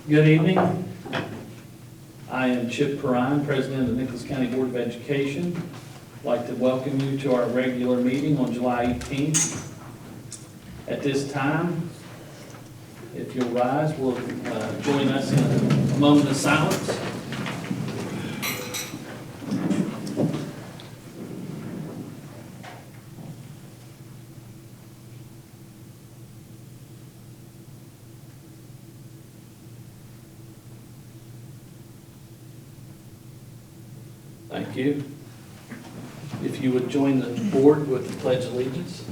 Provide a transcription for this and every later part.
Good evening. I am Chip Perrine, President of the Nicholas County Board of Education. I'd like to welcome you to our regular meeting on July 18th. At this time, if you'll rise, we'll join us in a moment of silence. Thank you. If you would join the board with the Pledge of Allegiance.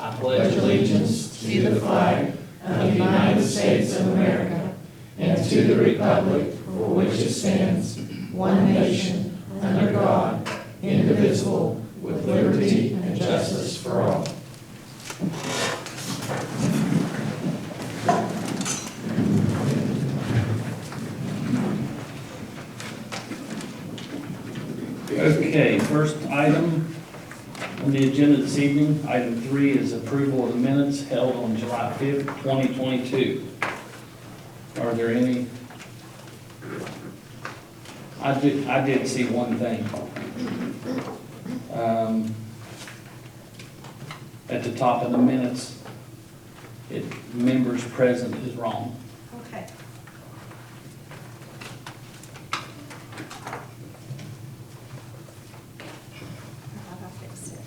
I pledge allegiance to the flag of the United States of America and to the republic for which it stands, one nation, under God, indivisible, with liberty and justice for all. Okay, first item on the agenda this evening, item 3 is approval of the minutes held on July 5th, 2022. Are there any? I did see one thing. At the top of the minutes, members present is wrong. Okay. I'll fix it.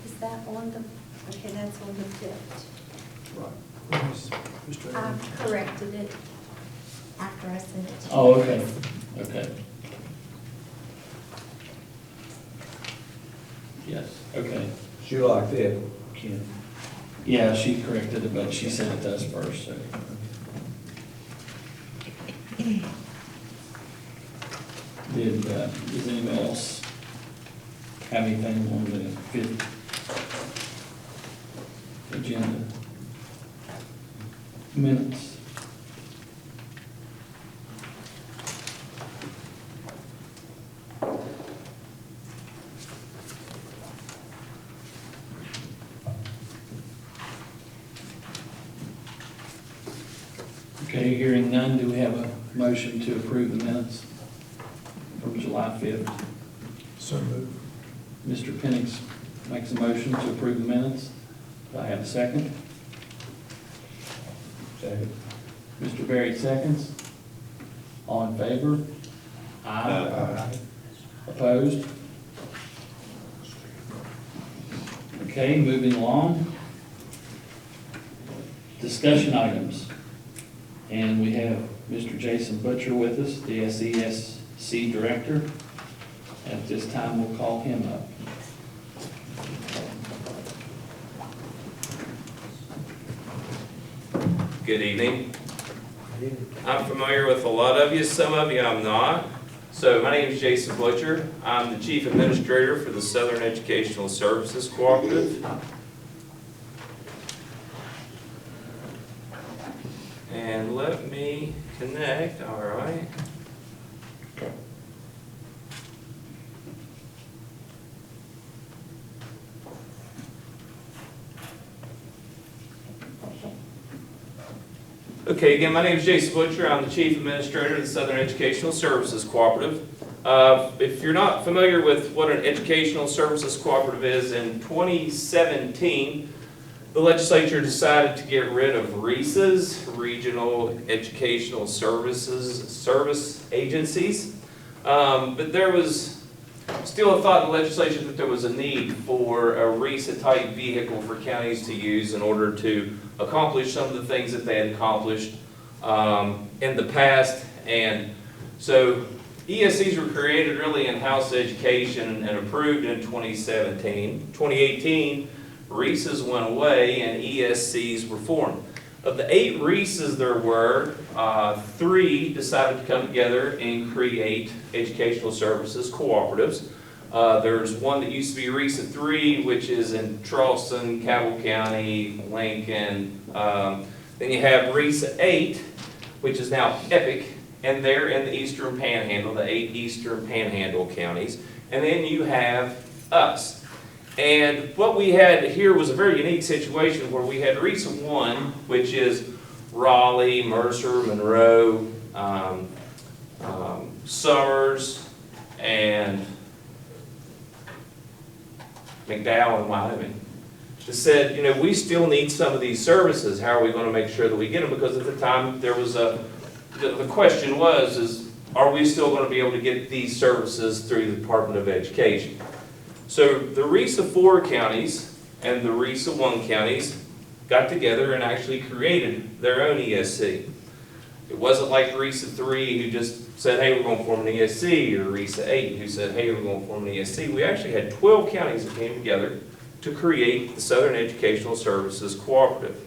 Is that on the, okay, that's on the 5th. Mr. I corrected it after I sent it to you. Oh, okay, okay. Yes, okay. July 5th. Kim. Yeah, she corrected it, but she sent it to us first, so. Does anyone else have anything on the 5th agenda? Minutes. Okay, hearing none, do we have a motion to approve the minutes from July 5th? So moved. Mr. Penix makes a motion to approve the minutes. Do I have a second? Second. Mr. Berry seconds. All in favor? Aye. Opposed? Okay, moving along. Discussion items. And we have Mr. Jason Butcher with us, the SESC Director. At this time, we'll call him up. Good evening. I'm familiar with a lot of you, some of you I'm not. So my name is Jason Butcher. I'm the Chief Administrator for the Southern Educational Services Cooperative. And let me connect, all right. Okay, again, my name is Jason Butcher. I'm the Chief Administrator of the Southern Educational Services Cooperative. If you're not familiar with what an Educational Services Cooperative is, in 2017, the legislature decided to get rid of RESAs, Regional Educational Service Agencies. But there was still a thought in the legislature that there was a need for a RESA-type vehicle for counties to use in order to accomplish some of the things that they had accomplished in the past. And so ESCs were created really in house education and approved in 2017. 2018, RESAs went away and ESCs were formed. Of the 8 RESAs there were, 3 decided to come together and create educational services cooperatives. There's one that used to be RESA 3, which is in Charleston, Cabell County, Lincoln. Then you have RESA 8, which is now EPIC, and they're in the Eastern Panhandle, the 8 Eastern Panhandle counties. And then you have us. And what we had here was a very unique situation where we had RESA 1, which is Raleigh, Mercer, Monroe, Summers, and McDowell and Wyoming. That said, you know, we still need some of these services. How are we going to make sure that we get them? Because at the time there was the question was, are we still going to be able to get these services through the Department of Education? So the RESA 4 counties and the RESA 1 counties got together and actually created their own ESC. It wasn't like RESA 3 who just said, hey, we're going to form an ESC, or RESA 8 who said, hey, we're going to form an ESC. We actually had 12 counties that came together to create the Southern Educational Services Cooperative.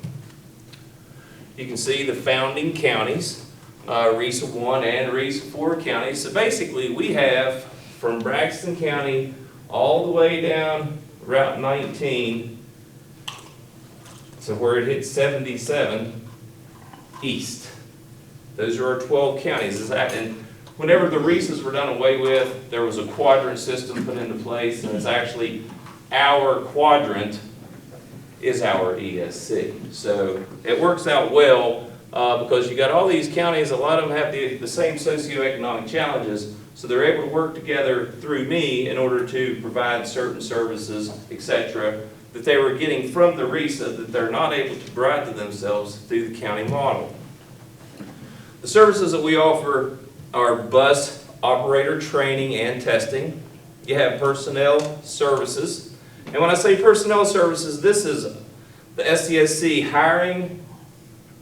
You can see the founding counties, RESA 1 and RESA 4 counties. So basically we have from Braxton County all the way down Route 19 to where it hits 77 east. Those are our 12 counties. And whenever the RESAs were done away with, there was a quadrant system put into place, and it's actually our quadrant is our ESC. So it works out well because you got all these counties, a lot of them have the same socioeconomic challenges, so they're able to work together through me in order to provide certain services, etc., that they were getting from the RESA that they're not able to provide to themselves through the county model. The services that we offer are bus operator training and testing. You have personnel services. And when I say personnel services, this is the SCSC hiring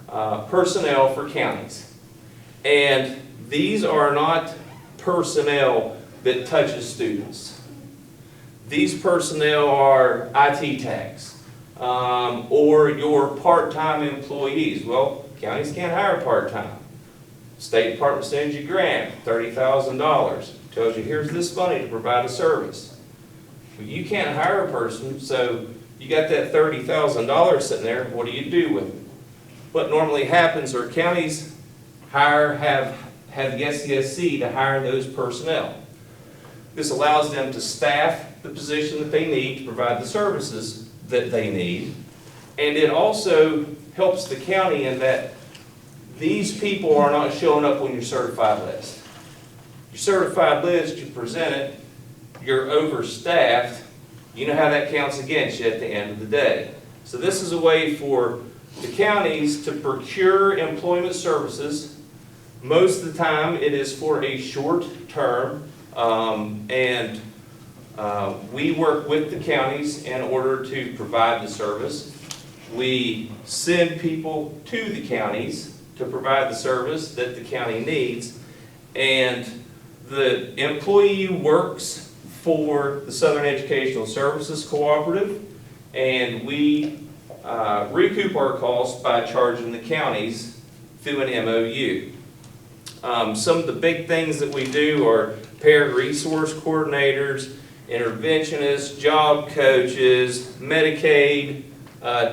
personnel for counties. And these are not personnel that touches students. These personnel are IT techs or your part-time employees. Well, counties can't hire part-time. State Department sends you a grant, $30,000, tells you here's this money to provide a service. Well, you can't hire a person, so you got that $30,000 sitting there, what do you do with it? What normally happens are counties have the SCSC to hire those personnel. This allows them to staff the position that they need to provide the services that they need, and it also helps the county in that these people are not showing up on your certified list. Your certified list, you present it, you're overstaffed, you know how that counts against you at the end of the day. So this is a way for the counties to procure employment services. Most of the time it is for a short term, and we work with the counties in order to provide the service. We send people to the counties to provide the service that the county needs, and the employee works for the Southern Educational Services Cooperative, and we recoup our costs by charging the counties through an MOU. Some of the big things that we do are parent resource coordinators, interventionists, job coaches, Medicaid,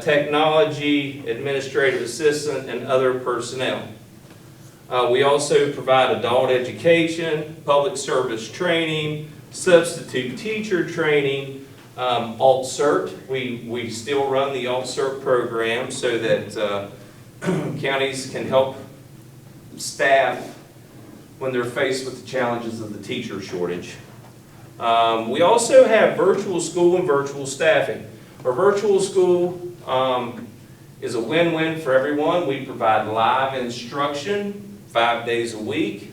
technology, administrative assistant, and other personnel. We also provide adult education, public service training, substitute teacher training, alt-cert. We still run the alt-cert program so that counties can help staff when they're faced with the challenges of the teacher shortage. We also have virtual school and virtual staffing. Our virtual school is a win-win for everyone. We provide live instruction 5 days a week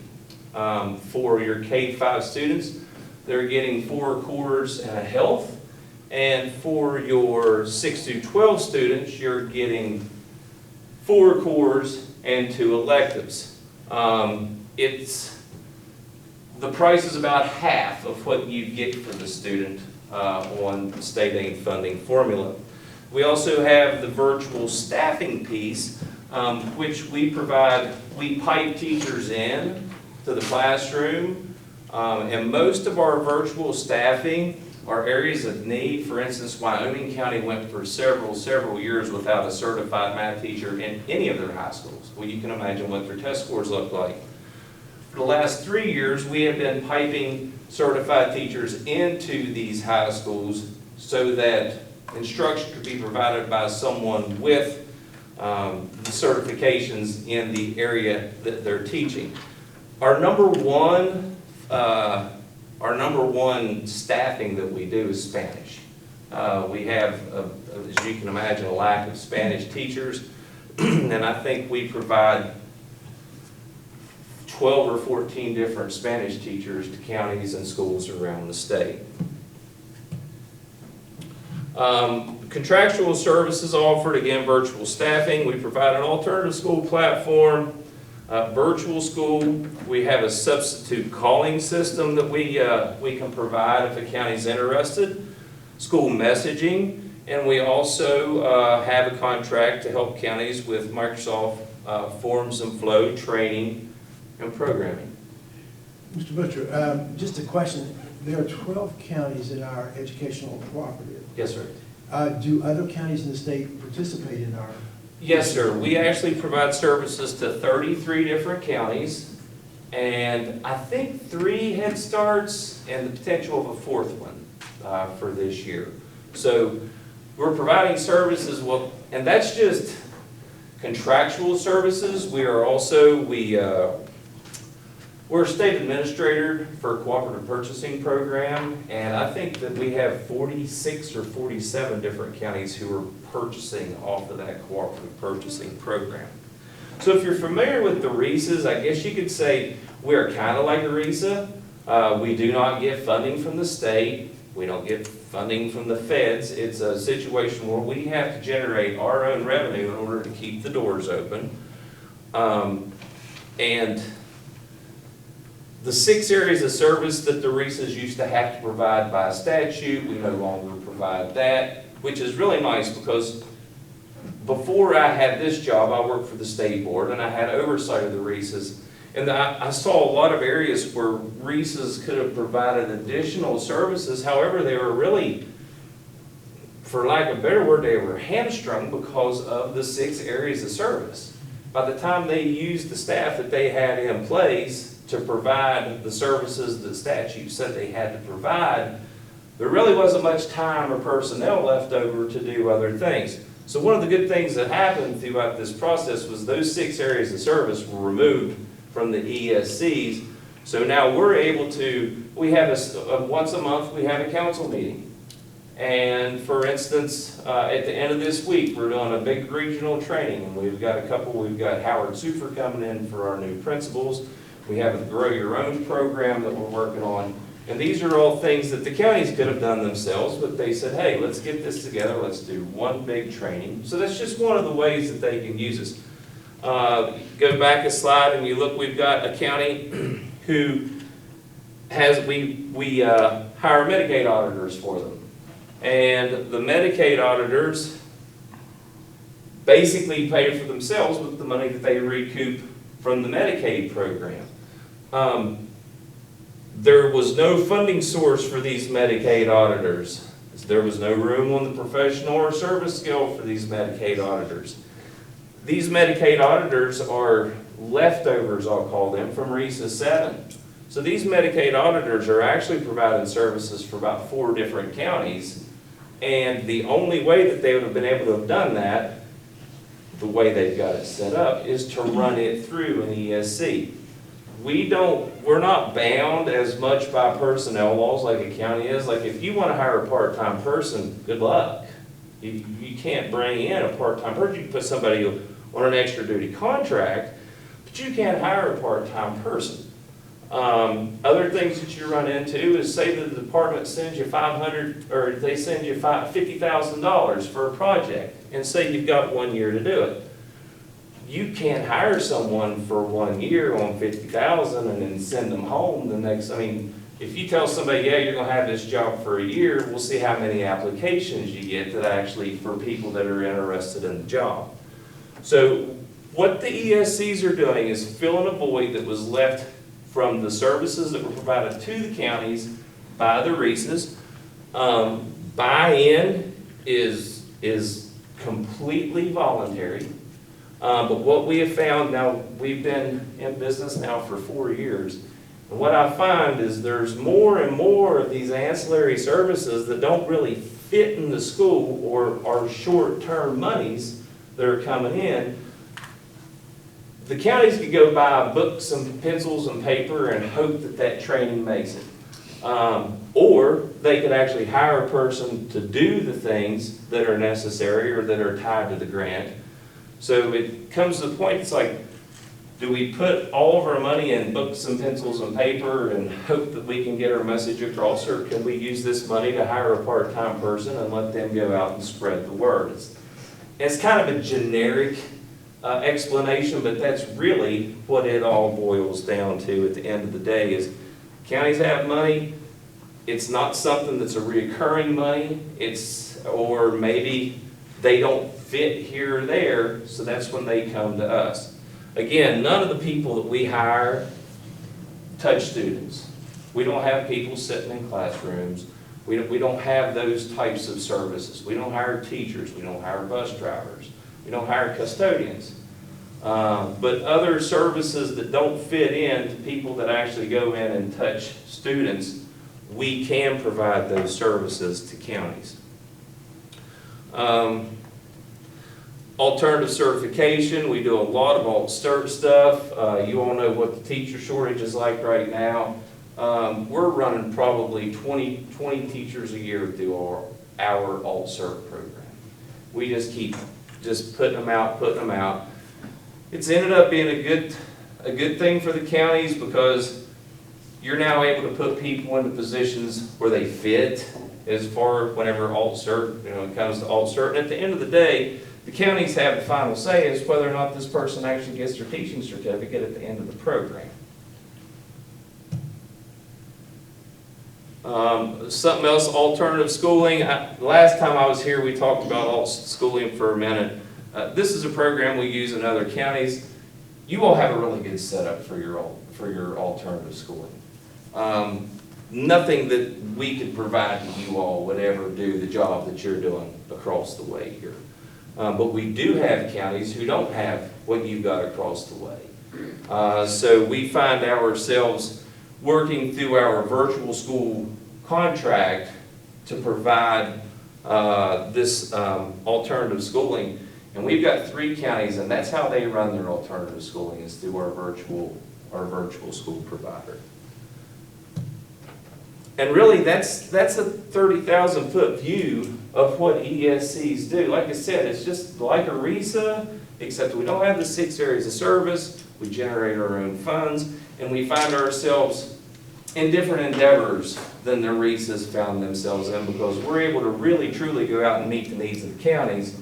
for your K-5 students. They're getting 4 quarters and a health. And for your 6 through 12 students, you're getting 4 cores and 2 electives. The price is about half of what you get for the student on state aid funding formula. We also have the virtual staffing piece, which we provide. We pipe teachers in to the classroom, and most of our virtual staffing are areas of need. For instance, Wyoming County went for several years without a certified math teacher in any of their high schools. Well, you can imagine what their test scores look like. For the last 3 years, we have been piping certified teachers into these high schools so that instruction could be provided by someone with the certifications in the area that they're teaching. Our number one staffing that we do is Spanish. We have, as you can imagine, a lack of Spanish teachers, and I think we provide 12 or 14 different Spanish teachers to counties and schools around the state. Contractual services offered, again, virtual staffing. We provide an alternative school platform, virtual school. We have a substitute calling system that we can provide if a county's interested, school messaging, and we also have a contract to help counties with Microsoft Forms and Flow training and programming. Mr. Butcher, just a question. There are 12 counties in our educational cooperative. Yes, sir. Do other counties in the state participate in our? Yes, sir. We actually provide services to 33 different counties, and I think 3 Head Starts and the potential of a 4th one for this year. So we're providing services, well, and that's just contractual services. We are also, we're a state administrator for a cooperative purchasing program, and I think that we have 46 or 47 different counties who are purchasing off of that cooperative purchasing program. So if you're familiar with the RESAs, I guess you could say we're kind of like a RESA. We do not get funding from the state. We don't get funding from the feds. It's a situation where we have to generate our own revenue in order to keep the doors open. And the 6 areas of service that the RESAs used to have to provide by statute, we no longer provide that, which is really nice because before I had this job, I worked for the state board and I had oversight of the RESAs. And I saw a lot of areas where RESAs could have provided additional services. However, they were really, for lack of a better word, they were hamstrung because of the 6 areas of service. By the time they used the staff that they had in place to provide the services the statute said they had to provide, there really wasn't much time or personnel left over to do other things. So one of the good things that happened throughout this process was those 6 areas of service were removed from the ESCs. So now we're able to, we have once a month we have a council meeting. And for instance, at the end of this week, we're doing a big regional training, and we've got Howard Sufer coming in for our new principals. We have a Grow Your Own program that we're working on. And these are all things that the counties could have done themselves, but they said, hey, let's get this together, let's do one big training. So that's just one of the ways that they can use us. Go back a slide and you look, we've got a county who has, we hire Medicaid auditors for them. And the Medicaid auditors basically pay for themselves with the money that they recoup from the Medicaid program. There was no funding source for these Medicaid auditors. There was no room on the professional or service scale for these Medicaid auditors. These Medicaid auditors are leftovers, I'll call them, from RESA 7. So these Medicaid auditors are actually providing services for about 4 different counties, and the only way that they would have been able to have done that, the way they've got it set up, is to run it through an ESC. We're not bound as much by personnel laws like a county is. Like if you want to hire a part-time person, good luck. You can't bring in a part-time person. You can put somebody on an extra duty contract, but you can't hire a part-time person. Other things that you run into is say that the department sends you $500, or they send you $50,000 for a project, and say you've got 1 year to do it. You can't hire someone for 1 year on $50,000 and then send them home the next. I mean, if you tell somebody, yeah, you're going to have this job for a year, we'll see how many applications you get that actually for people that are interested in the job. So what the ESCs are doing is filling a void that was left from the services that were provided to the counties by the RESAs. Buy-in is completely voluntary. But what we have found now, we've been in business now for 4 years. And what I find is there's more and more of these ancillary services that don't really fit in the school or are short-term monies that are coming in. The counties could go buy books and pencils and paper and hope that that training makes it. Or they could actually hire a person to do the things that are necessary or that are tied to the grant. So it comes to the point, it's like, do we put all of our money in books and pencils and paper and hope that we can get our message across, or can we use this money to hire a part-time person and let them go out and spread the word? It's kind of a generic explanation, but that's really what it all boils down to at the end of the day is counties have money. It's not something that's a recurring money. Or maybe they don't fit here or there, so that's when they come to us. Again, none of the people that we hire touch students. We don't have people sitting in classrooms. We don't have those types of services. We don't hire teachers. We don't hire bus drivers. We don't hire custodians. But other services that don't fit in to people that actually go in and touch students, we can provide those services to counties. Alternative certification, we do a lot of alt-cert stuff. You all know what the teacher shortage is like right now. We're running probably 20 teachers a year through our alt-cert program. We just keep putting them out. It's ended up being a good thing for the counties because you're now able to put people into positions where they fit as far whenever alt-cert, it comes to alt-cert. And at the end of the day, the counties have the final say as whether or not this person actually gets their teaching certificate at the end of the program. Something else, alternative schooling. Last time I was here, we talked about alt schooling for a minute. This is a program we use in other counties. You all have a really good setup for your alternative schooling. Nothing that we could provide to you all would ever do the job that you're doing across the way here. But we do have counties who don't have what you've got across the way. So we find ourselves working through our virtual school contract to provide this alternative schooling. And we've got 3 counties, and that's how they run their alternative schooling, is through our virtual school provider. And really, that's a 30,000-foot view of what ESCs do. Like I said, it's just like a RESA, except we don't have the 6 areas of service, we generate our own funds, and we find ourselves in different endeavors than the RESAs found themselves in because we're able to really, truly go out and meet the needs of the counties.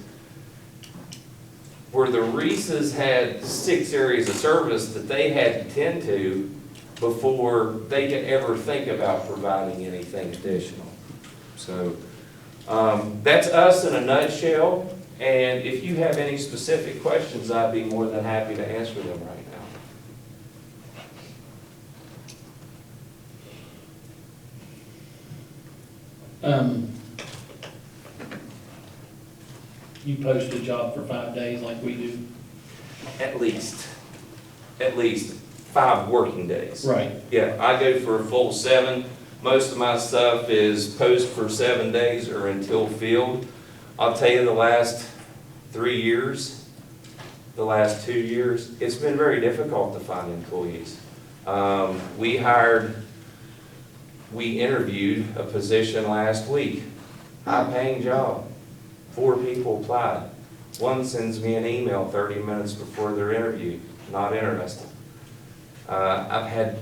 Where the RESAs had 6 areas of service that they had to tend to before they could ever think about providing anything additional. So that's us in a nutshell, and if you have any specific questions, I'd be more than happy to answer them right now. You post a job for 5 days like we do? At least 5 working days. Right. Yeah, I go for a full 7. Most of my stuff is post for 7 days or until filled. I'll tell you the last 3 years, the last 2 years, it's been very difficult to find employees. We interviewed a position last week, high-paying job. 4 people applied. One sends me an email 30 minutes before their interview, not interested. I've had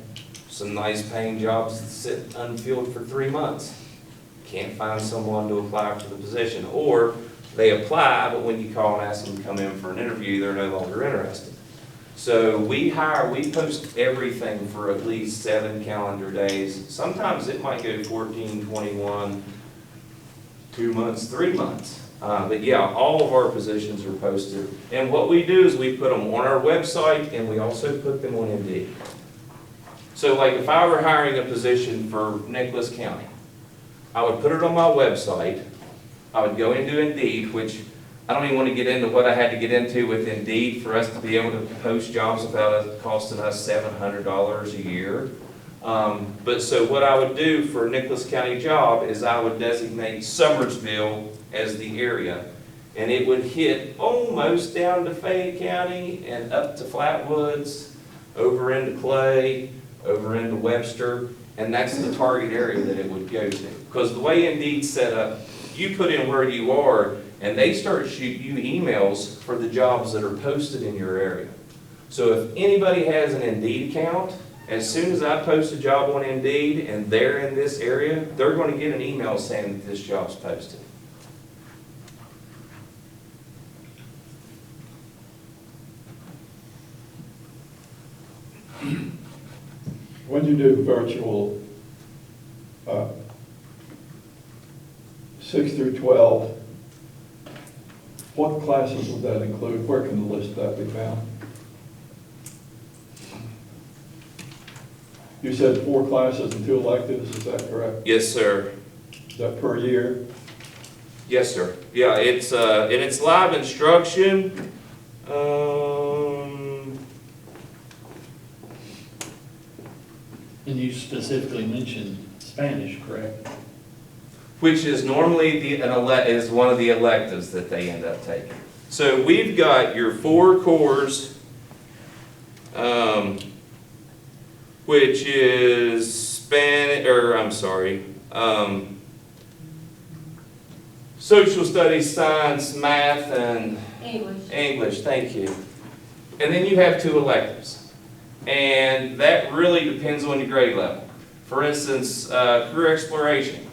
some nice paying jobs that sit unfilled for 3 months. Can't find someone to apply for the position. Or they apply, but when you call and ask them to come in for an interview, they're no longer interested. So we post everything for at least 7 calendar days. Sometimes it might go 14, 21, 2 months, 3 months. But yeah, all of our positions are posted. And what we do is we put them on our website and we also put them on Indeed. So like if I were hiring a position for Nicholas County, I would put it on my website. I would go into Indeed, which I don't even want to get into what I had to get into with Indeed for us to be able to post jobs without it costing us $700 a year. But so what I would do for a Nicholas County job is I would designate Summersville as the area. And it would hit almost down to Fayette County and up to Flatwoods, over into Clay, over into Webster, and that's the target area that it would go to. Because the way Indeed's set up, you put in where you are, and they start shooting you emails for the jobs that are posted in your area. So if anybody has an Indeed account, as soon as I post a job on Indeed and they're in this area, they're going to get an email saying that this job's posted. When you do virtual 6 through 12, what classes would that include? Where can the list of that be found? You said 4 classes and 2 electives, is that correct? Yes, sir. Is that per year? Yes, sir. Yeah, it's and it's live instruction. And you specifically mentioned Spanish, correct? Which is normally is one of the electives that they end up taking. So we've got your 4 cores, which is social studies, science, math, and English. Thank you. And then you have 2 electives, and that really depends on your grade level. For instance, career exploration.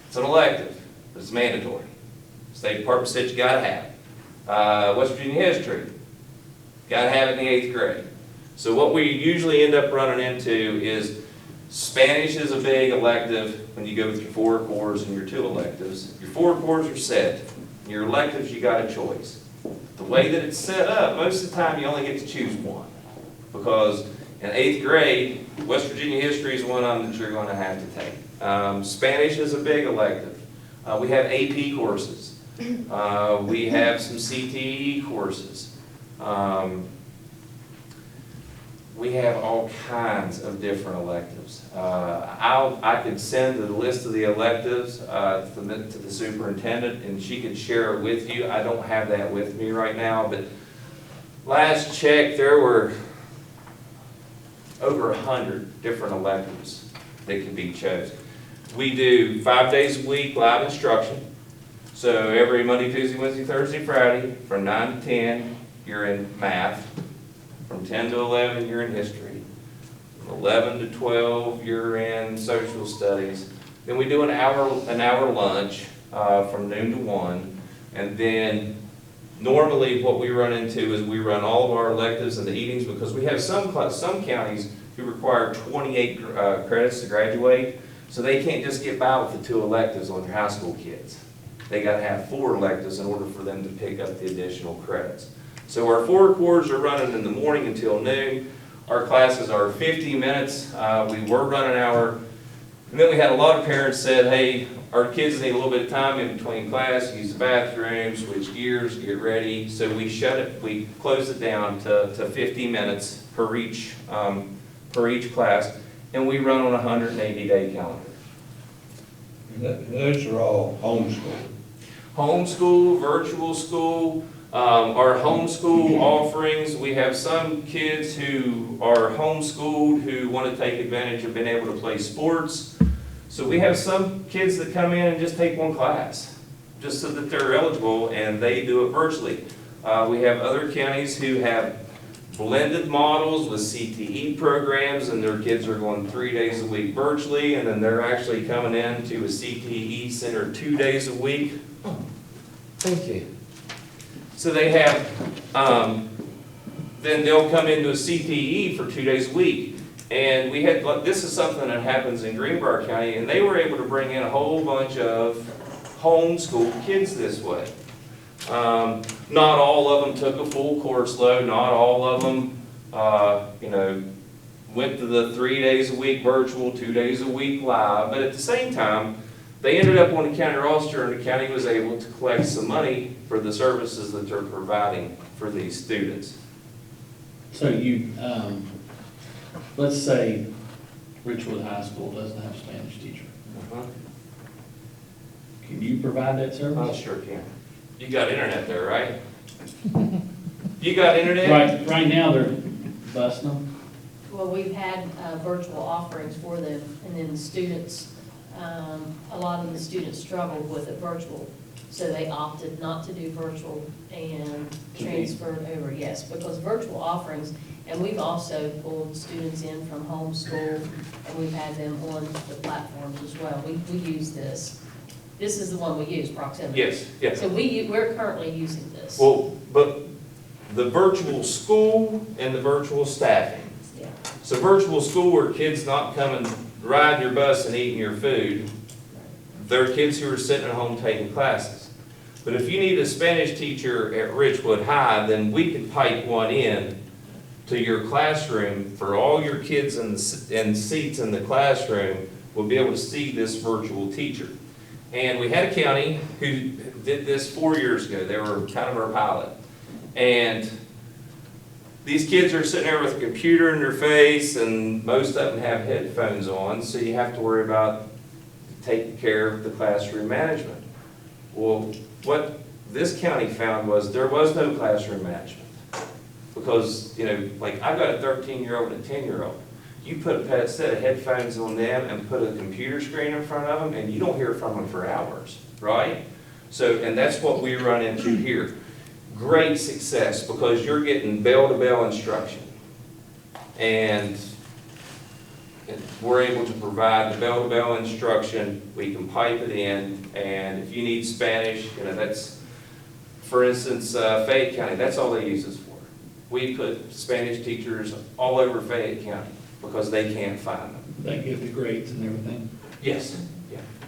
It's an elective, but it's mandatory. State Department said you gotta have it. West Virginia history, gotta have it in the 8th grade. So what we usually end up running into is Spanish is a big elective when you go with your 4 cores and your 2 electives. Your 4 cores are set. Your electives, you got a choice. The way that it's set up, most of the time you only get to choose one. Because in 8th grade, West Virginia history is one of them that you're going to have to take. Spanish is a big elective. We have AP courses. We have some CTE courses. We have all kinds of different electives. I could send the list of the electives to the superintendent, and she could share it with you. I don't have that with me right now, but last check, there were over 100 different electives that could be chosen. We do 5 days a week live instruction. So every Monday, Tuesday, Wednesday, Thursday, Friday, from 9 to 10, you're in math. From 10 to 11, you're in history. From 11 to 12, you're in social studies. Then we do an hour lunch from noon to 1. And then normally what we run into is we run all of our electives and the evenings, because we have some counties who require 28 credits to graduate. So they can't just get by with the 2 electives on their high school kids. They got to have 4 electives in order for them to pick up the additional credits. So our 4 cores are running in the morning until noon. Our classes are 50 minutes. We were running an hour. And then we had a lot of parents said, hey, our kids need a little bit of time in between class, use the bathroom, switch gears, get ready. So we closed it down to 50 minutes per each class. And we run on a 180-day calendar. Those are all homeschooled. Homeschool, virtual school, our homeschool offerings. We have some kids who are homeschooled who want to take advantage of being able to play sports. So we have some kids that come in and just take 1 class, just so that they're eligible, and they do it virtually. We have other counties who have blended models with CTE programs, and their kids are going 3 days a week virtually, and then they're actually coming in to a CTE center 2 days a week. Oh, thank you. So they have, then they'll come into a CTE for 2 days a week. And we had, this is something that happens in Greenbrier County, and they were able to bring in a whole bunch of homeschool kids this way. Not all of them took a full course load. Not all of them, went to the 3 days a week virtual, 2 days a week live. But at the same time, They ended up on the county roster, and the county was able to collect some money for the services that they're providing for these students. So you, let's say Richwood High School doesn't have a Spanish teacher. Can you provide that I service? sure can. You got internet there, right? You got internet? Right now, they're busing them. Well, we've had virtual offerings for them, and then the students, a lot of the students struggled with it virtual, so they opted not to do virtual and transferred over, yes, because virtual offerings, and we've also pulled students in from homeschool, and we've had them on the platforms as well. We use this. This is the one we use, Proximity. Yes, yes. So we're currently using this. Well, but the virtual school and the virtual staffing. Yeah. So virtual school where kids not coming, riding your bus and eating your food, they're kids who are sitting at home taking classes. But if you need a Spanish teacher at Richwood High, then we could pipe one in to your classroom for all your kids in seats in the classroom will be able to see this virtual teacher. And we had a county who did this 4 years ago. They were kind of our pilot. And these kids are sitting there with a computer in their face, and most of them have headphones on, so you have to worry about taking care of the classroom management. Well, what this county found was there was no classroom management. Because, you know, like I've got a 13-year-old and a 10-year-old. You put a set of headphones on them and put a computer screen in front of them, and you don't hear from them for hours, right? So, and that's what we run into here. Great success, because you're getting bell-to-bell instruction. And we're able to provide the bell-to-bell instruction, we can pipe it in, and if you need Spanish, you know, that's, for instance, Fayette County, that's all they use us for. We put Spanish teachers all over Fayette County because they can't find them. They give the grades and everything. Yes,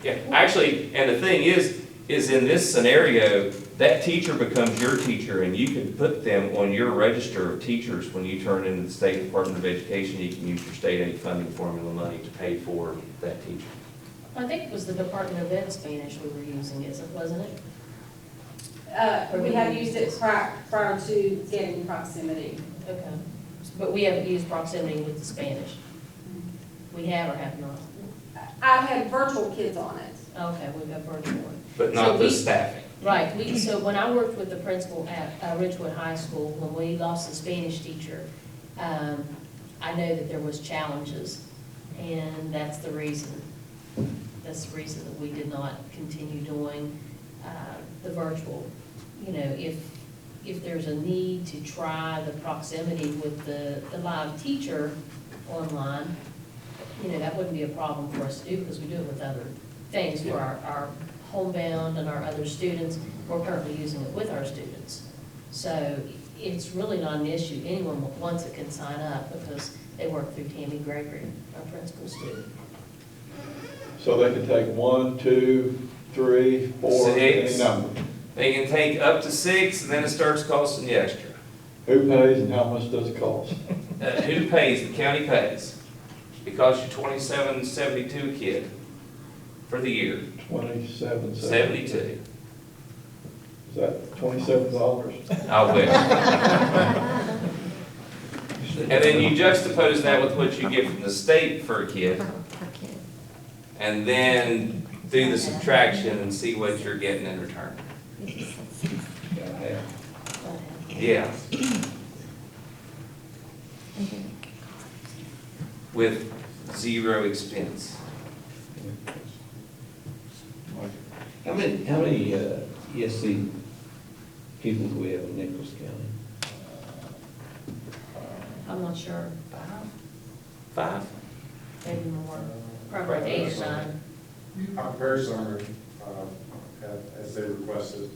yeah. Actually, and the thing is in this scenario, that teacher becomes your teacher, and you can put them on your register of teachers when you turn into the State Department of Education. You can use your state aid funding formula money to pay for that teacher. I think it was the Department of Ed Spanish we were using, wasn't it? We have used it prior to getting Proximity. Okay. But we haven't used Proximity with the Spanish. We have or have not? I had virtual kids on it. Okay, we've got virtual one. But So not the we- staffing. Right, so when I worked with the principal at Ridgewood High School, when we lost the Spanish teacher, I know that there was challenges, and that's the reason. That's the reason that we did not continue doing the virtual. You know, if there's a need to try the proximity with the live teacher online, you know, that wouldn't be a problem for us to do, because we do it with other things for our homebound and our other students. We're currently using it with our students. So it's really not an issue. Anyone that wants it can sign up, because they work through Tammy Gregory, our principal student. So they can take 1, 2, 3, 4, any 6. number. They can take up to 6, and then it starts costing you extra. Who pays and how much does it cost? Who pays? The county pays. It costs you $27.72 a kid for the year. 27, 72. Is that $27? I wish. And then you juxtapose that with what you get from the state for a kid, and then do the subtraction and see what you're getting in return. Yeah. With zero expense. How many ESC pupils do we have in Nicholas County? I'm not sure, 5? maybe more, probably 8 or 9. Very similar, as they requested.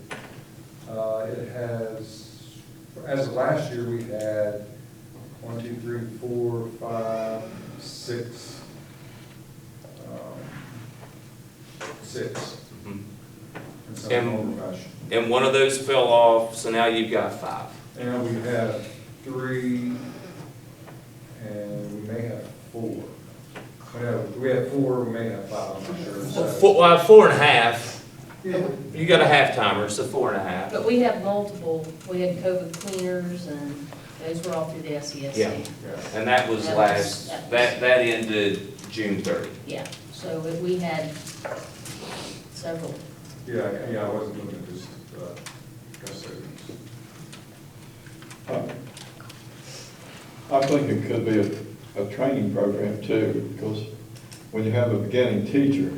It has, as of last year, we had 1, 2, 3, 4, 5, 6, 6. Mhm. In some And- form or fashion. And one of those fell off, so now you've got 5. And we have 3, and we may have 4. We have four, we may have five, I'm not sure. So- 4.5. You got a half timer, so 4.5. But we have multiple, we had COVID cleaners and those were all through the SESC. Yeah. And that was that ended June 30. Yeah, so we had several. Yeah, I wasn't looking at just, custodians. I think it could be a training program too, because when you have a beginning teacher,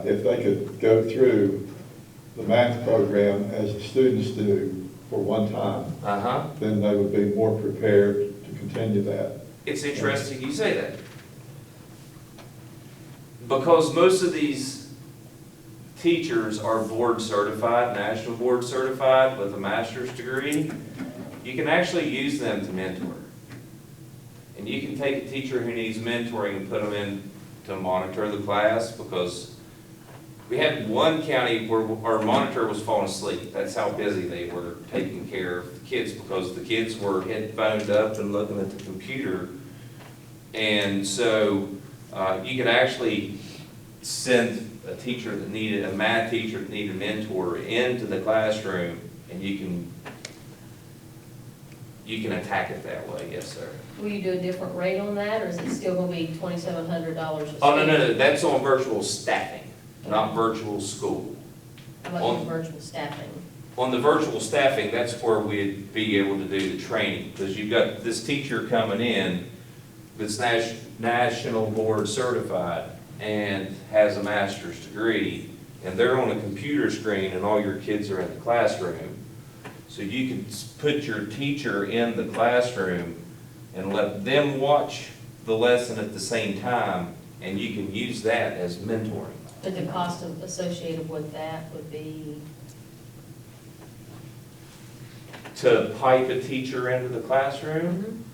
if they could go through the math program as the students do for one time, Uh-huh. then they would be more prepared to continue that. It's interesting you say that. Because most of these teachers are board certified, national board certified with a master's degree, you can actually use them to mentor. And you can take a teacher who needs mentoring and put them in to monitor the class, because we had one county where our monitor was falling asleep. That's how busy they were taking care of the kids, because the kids were headphoned up and looking at the computer. And so you could actually send a teacher that needed, a math teacher that needed a mentor into the classroom, and you can attack it that way, yes, sir. Will you do a different rate on that, or is it still gonna be $2,700 a student? Oh, no, that's on virtual staffing, not virtual school. How about the virtual staffing? On the virtual staffing, that's where we'd be able to do the training, because you've got this teacher coming in that's national board certified and has a master's degree, and they're on a computer screen and all your kids are in the classroom. So you can put your teacher in the classroom and let them watch the lesson at the same time, and you can use that as mentoring. But the cost associated with that would be, To pipe a teacher into the classroom?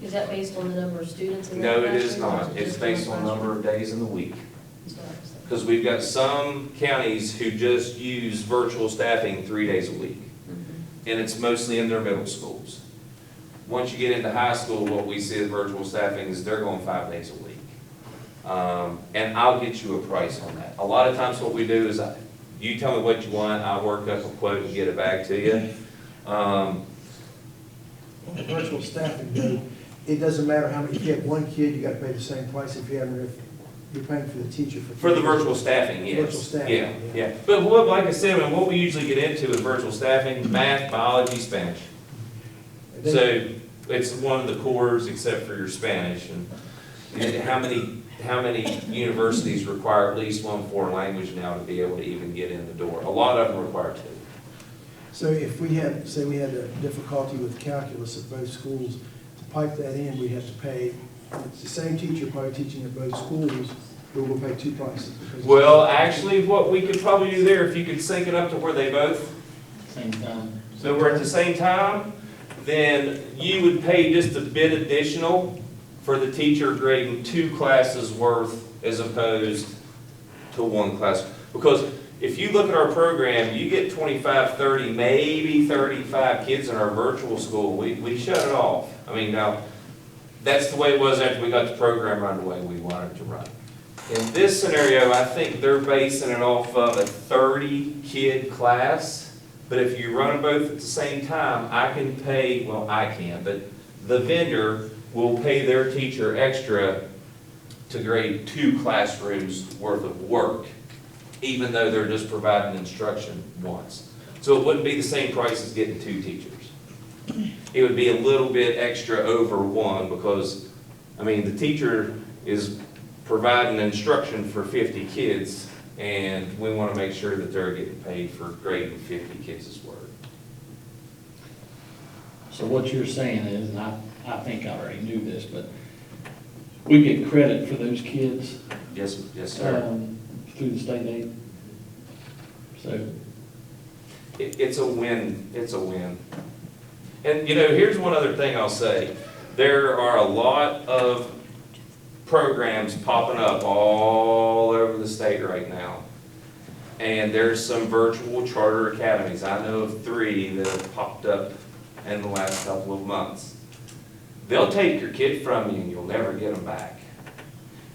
is that based on the number of students in that No, it classroom? is or not. it It's just based on one number of days in the week. classroom? Is what I was thinking. Because we've got some counties who just use virtual staffing 3 days a week, and it's mostly in their middle schools. Once you get into high school, what we see as virtual staffing is they're going 5 days a week. And I'll get you a price on that. A lot of times what we do is, you tell me what you want, I'll work up a quote and get it back to you. Virtual staffing, though, it doesn't matter how many, if you have one kid, you gotta pay the same price if you have, if you're paying for the teacher for. For the virtual staffing, yes. Virtual staffing, Yeah, yeah. yeah. But like I said, what we usually get into with virtual staffing, math, biology, Spanish. And then- So it's one of the cores except for your Spanish. And how many universities require at least one foreign language now to be able to even get in the door? A lot of them require two. So if we had, say we had a difficulty with calculus at both schools, to pipe that in, we'd have to pay, it's the same teacher probably teaching at both schools, but we'll pay two prices. because- Well, actually, what we could probably do there, if you could sync it up to where they both, Same time. so we're at the same time, then you would pay just a bit additional for the teacher grading 2 classes worth as opposed to 1 class. Because if you look at our program, you get 25, 30, maybe 35 kids in our virtual school, we shut it off. I mean, now, that's the way it was after we got the program run the way we wanted it to run. In this scenario, I think they're basing it off of a 30-kid class, but if you run them both at the same time, I can pay, well, I can, but the vendor will pay their teacher extra to grade 2 classrooms worth of work, even though they're just providing instruction once. So it wouldn't be the same price as getting 2 teachers. It would be a little bit extra over 1 because, I mean, the teacher is providing instruction for 50 kids, and we want to make sure that they're getting paid for grading 50 kids' work. So what you're saying is, and I think I already knew this, but we get credit for those kids Yes, sir. through the state aid. So, It's a win, it's a win. And, you know, here's one other thing I'll say. There are a lot of programs popping up all over the state right now. And there's some virtual charter academies. I know of 3 that have popped up in the last couple of months. they'll take your kid from you and you'll never get them back.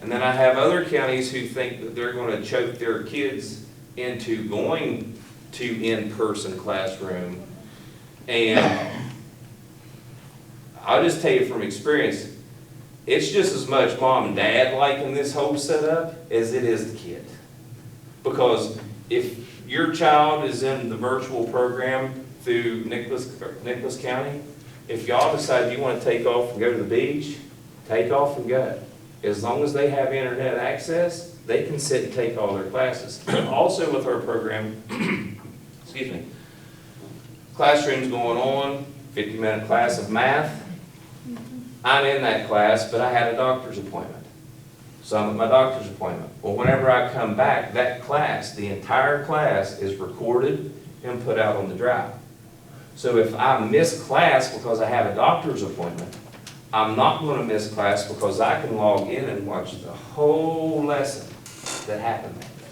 And then I have other counties who think that they're gonna choke their kids into going to in-person classroom. And I'll just tell you from experience, it's just as much mom and dad liking this whole setup as it is the kid. Because if your child is in the virtual program through Nicholas County, if y'all decide you want to take off and go to the beach, take off and go. As long as they have internet access, they can sit and take all their classes. Also with our program, excuse me, classroom's going on, 50-minute class of math. I'm in that class, but I had a doctor's appointment. So I'm at my doctor's appointment. Well, whenever I come back, that class, the entire class is recorded and put out on the drive. So if I miss class because I have a doctor's appointment, I'm not going to miss class because I can log in and watch the whole lesson that happened that day.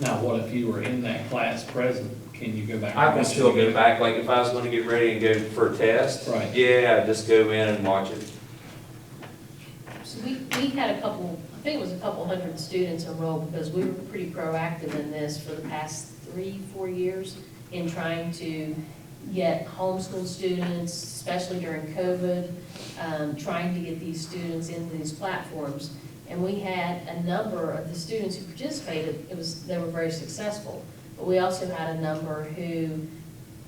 Now, what if you were in that class present? Can you go back? I can still go back, like if I was going to get ready and go for a test. Right. Yeah, I'd just go in and watch it. So we had a couple, I think it was a couple hundred students enrolled because we were pretty proactive in this for the past 3-4 years in trying to get homeschool students, especially during COVID, trying to get these students into these platforms. And we had a number of the students who participated, they were very successful. But we also had a number who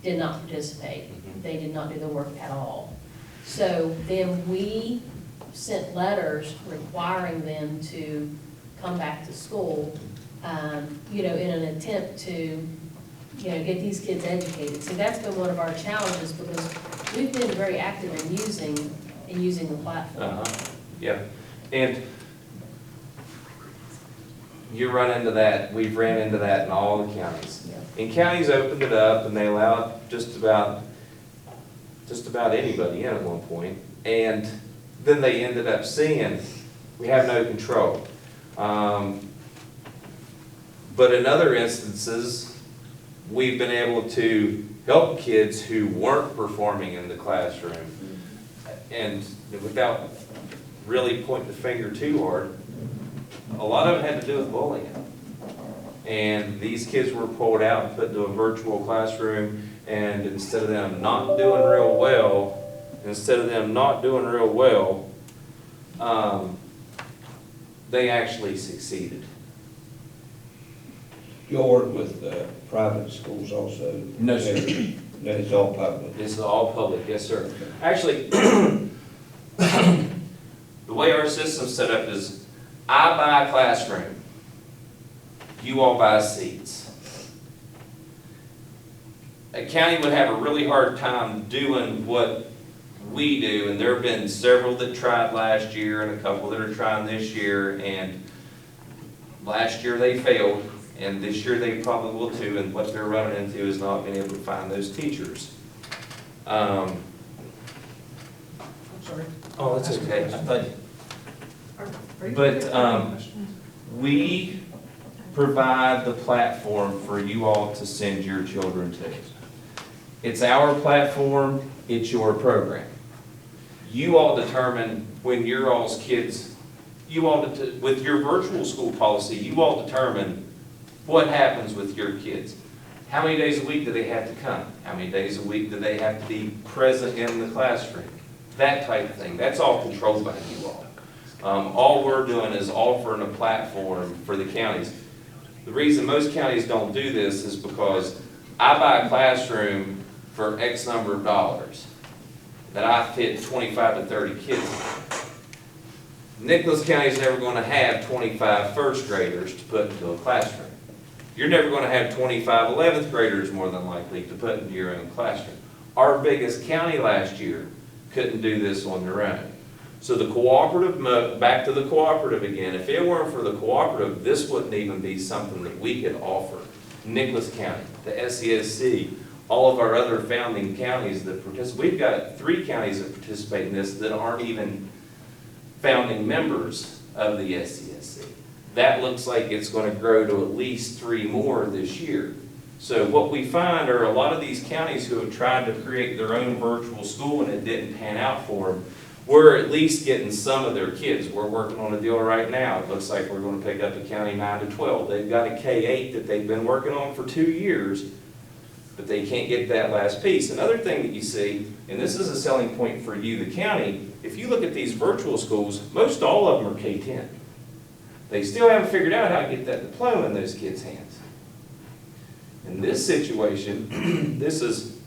did not participate. They did not do the work at all. So then we sent letters requiring them to come back to school, in an attempt to, get these kids educated. So that's been one of our challenges because we've been very active in using the platform. Yeah, and you run into that, we've ran into that in all the counties. Yeah. And counties opened it up and they allowed just about anybody in at one point. And then they ended up seeing, we have no control. But in other instances, we've been able to help kids who weren't performing in the classroom. And without really pointing the finger too hard, a lot of it had to do with bullying. And these kids were pulled out and put into a virtual classroom, and instead of them not doing real well, they actually succeeded. You'll work with private schools also? No, sir. No, it's all public? This is all public, yes, sir. Actually, the way our system's set up is, I buy a classroom, you all buy seats. A county would have a really hard time doing what we do, and there have been several that tried last year and a couple that are trying this year, and last year they failed, and this year they probably will too, and what they're running into is not being able to find those teachers. I'm sorry. Oh, that's okay. I thought. But we provide the platform for you all to send your children to. It's our platform, it's your program. You all determine when your all's kids, with your virtual school policy, you all determine what happens with your kids. How many days a week do they have to come? How many days a week do they have to be present in the classroom? That type of thing. That's all controlled by you all. All we're doing is offering a platform for the counties. The reason most counties don't do this is because I buy a classroom for X number of dollars that I fit 25 to 30 kids in. Nicholas County is never going to have 25 first graders to put into a classroom. You're never going to have 25 11th graders more than likely to put into your own classroom. Our biggest county last year couldn't do this on their own. So the cooperative, back to the cooperative again, if it weren't for the cooperative, this wouldn't even be something that we could offer. Nicholas County, the SESC, all of our other founding counties that participate. We've got 3 counties that participate in this that aren't even founding members of the SESC. That looks like it's going to grow to at least 3 more this year. So what we find are a lot of these counties who have tried to create their own virtual school and it didn't pan out for them, we're at least getting some of their kids. We're working on a deal right now. It looks like we're gonna pick up a county 9 to 12. They've got a K-8 that they've been working on for 2 years, but they can't get that last piece. Another thing that you see, and this is a selling point for you, the county, if you look at these virtual schools, most all of them are K-10. They still haven't figured out how to get that diploma in those kids' hands. In this situation, this is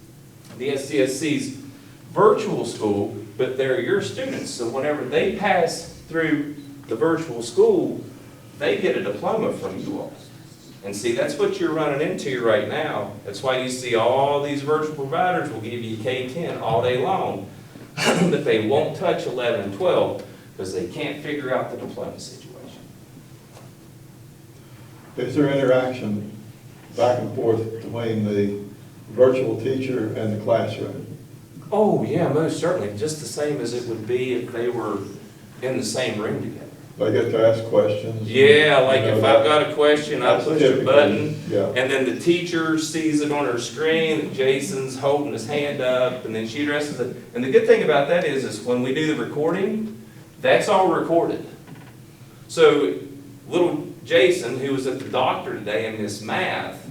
the SCSC's virtual school, but they're your students. So whenever they pass through the virtual school, they get a diploma from you all. And see, that's what you're running into right now. That's why you see all these virtual providers will give you K-10 all day long, but they won't touch 11 and 12 because they can't figure out the diploma situation. Is there interaction back and forth between the virtual teacher and the classroom? Oh, yeah, most certainly. Just the same as it would be if they were in the same room together. They get to ask questions? Yeah, like You know, if I've got a question, I that's push a typically- button, Yeah. and then the teacher sees it on her screen, and Jason's holding his hand up, and then she addresses it. And the good thing about that is when we do the recording, that's all recorded. So little Jason, who was at the doctor today and missed math,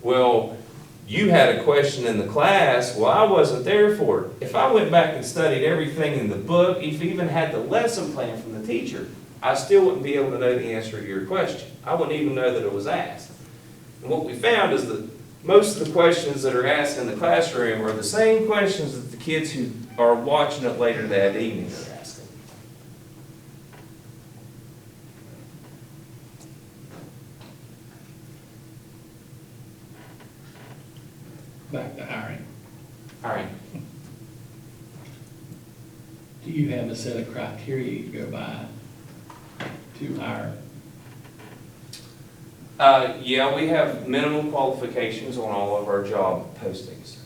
well, you had a question in the class, well, I wasn't there for it. If I went back and studied everything in the book, if even had the lesson plan from the teacher, I still wouldn't be able to know the answer to your question. I wouldn't even know that it was asked. And what we found is that most of the questions that are asked in the classroom are the same questions that the kids who are watching it later that evening are asking. Back to hiring. All right. Do you have a set of criteria you go by to hire? Yeah, we have minimum qualifications on all of our job postings.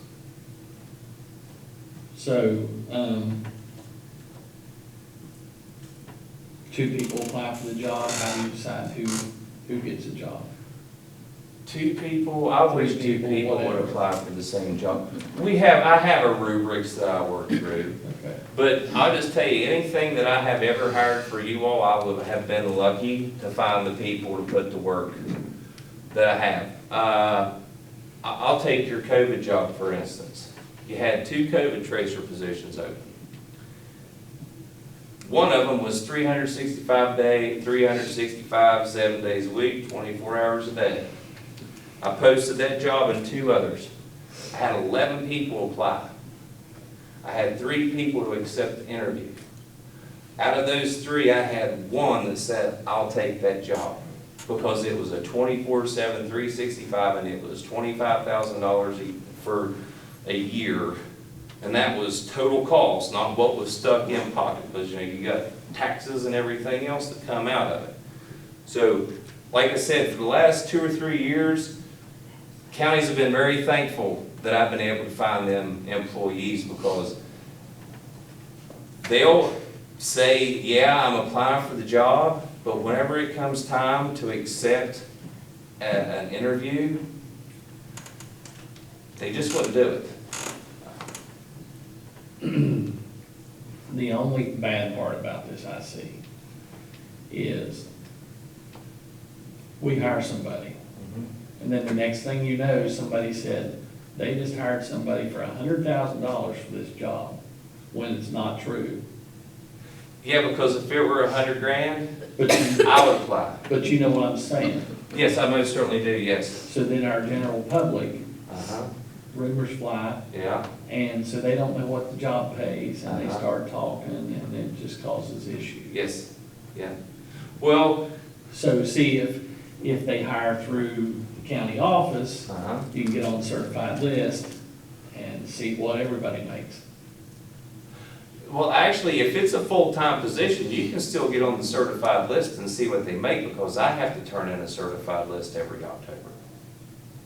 So, 2 people apply for the job, how do you decide who gets a job? 2 people, I wish 2 people, people would whatever. apply for the same job. I have a rubrics that I work through, Okay. but I'll just tell you, anything that I have ever hired for you all, I would have been lucky to find the people to put to work that I have. I'll take your COVID job, for instance. You had 2 COVID tracer positions open. One of them was 365, 7 days a week, 24 hours a day. I posted that job and 2 others. I had 11 people apply. I had 3 people to accept the interview. Out of those 3, I had 1 that said, I'll take that job, because it was a 24/7, 365, and it was $25,000 for a year. And that was total cost, not what was stuck in pocket, because you got taxes and everything else that come out of it. So, like I said, for the last 2 or 3 years, counties have been very thankful that I've been able to find them employees, because they'll say, yeah, I'm applying for the job, but whenever it comes time to accept an interview, they just wouldn't do it. The only bad part about this I see is we hire somebody, and then the next thing you know, somebody said, they just hired somebody for $100,000 for this job, when it's not true. Yeah, because if it were $100,000, But you, I would apply. but you know what I'm saying? Yes, I most certainly do, yes. So then our general public, Uh-huh, rumors fly, yeah. and so they don't know what the job pays, and they Uh-huh. start talking, and it just causes issues. Yes, yeah. Well, So see, if they hire through the county office, uh-huh. you can get on the certified list and see what everybody makes. Well, actually, if it's a full-time position, you can still get on the certified list and see what they make, because I have to turn in a certified list every October.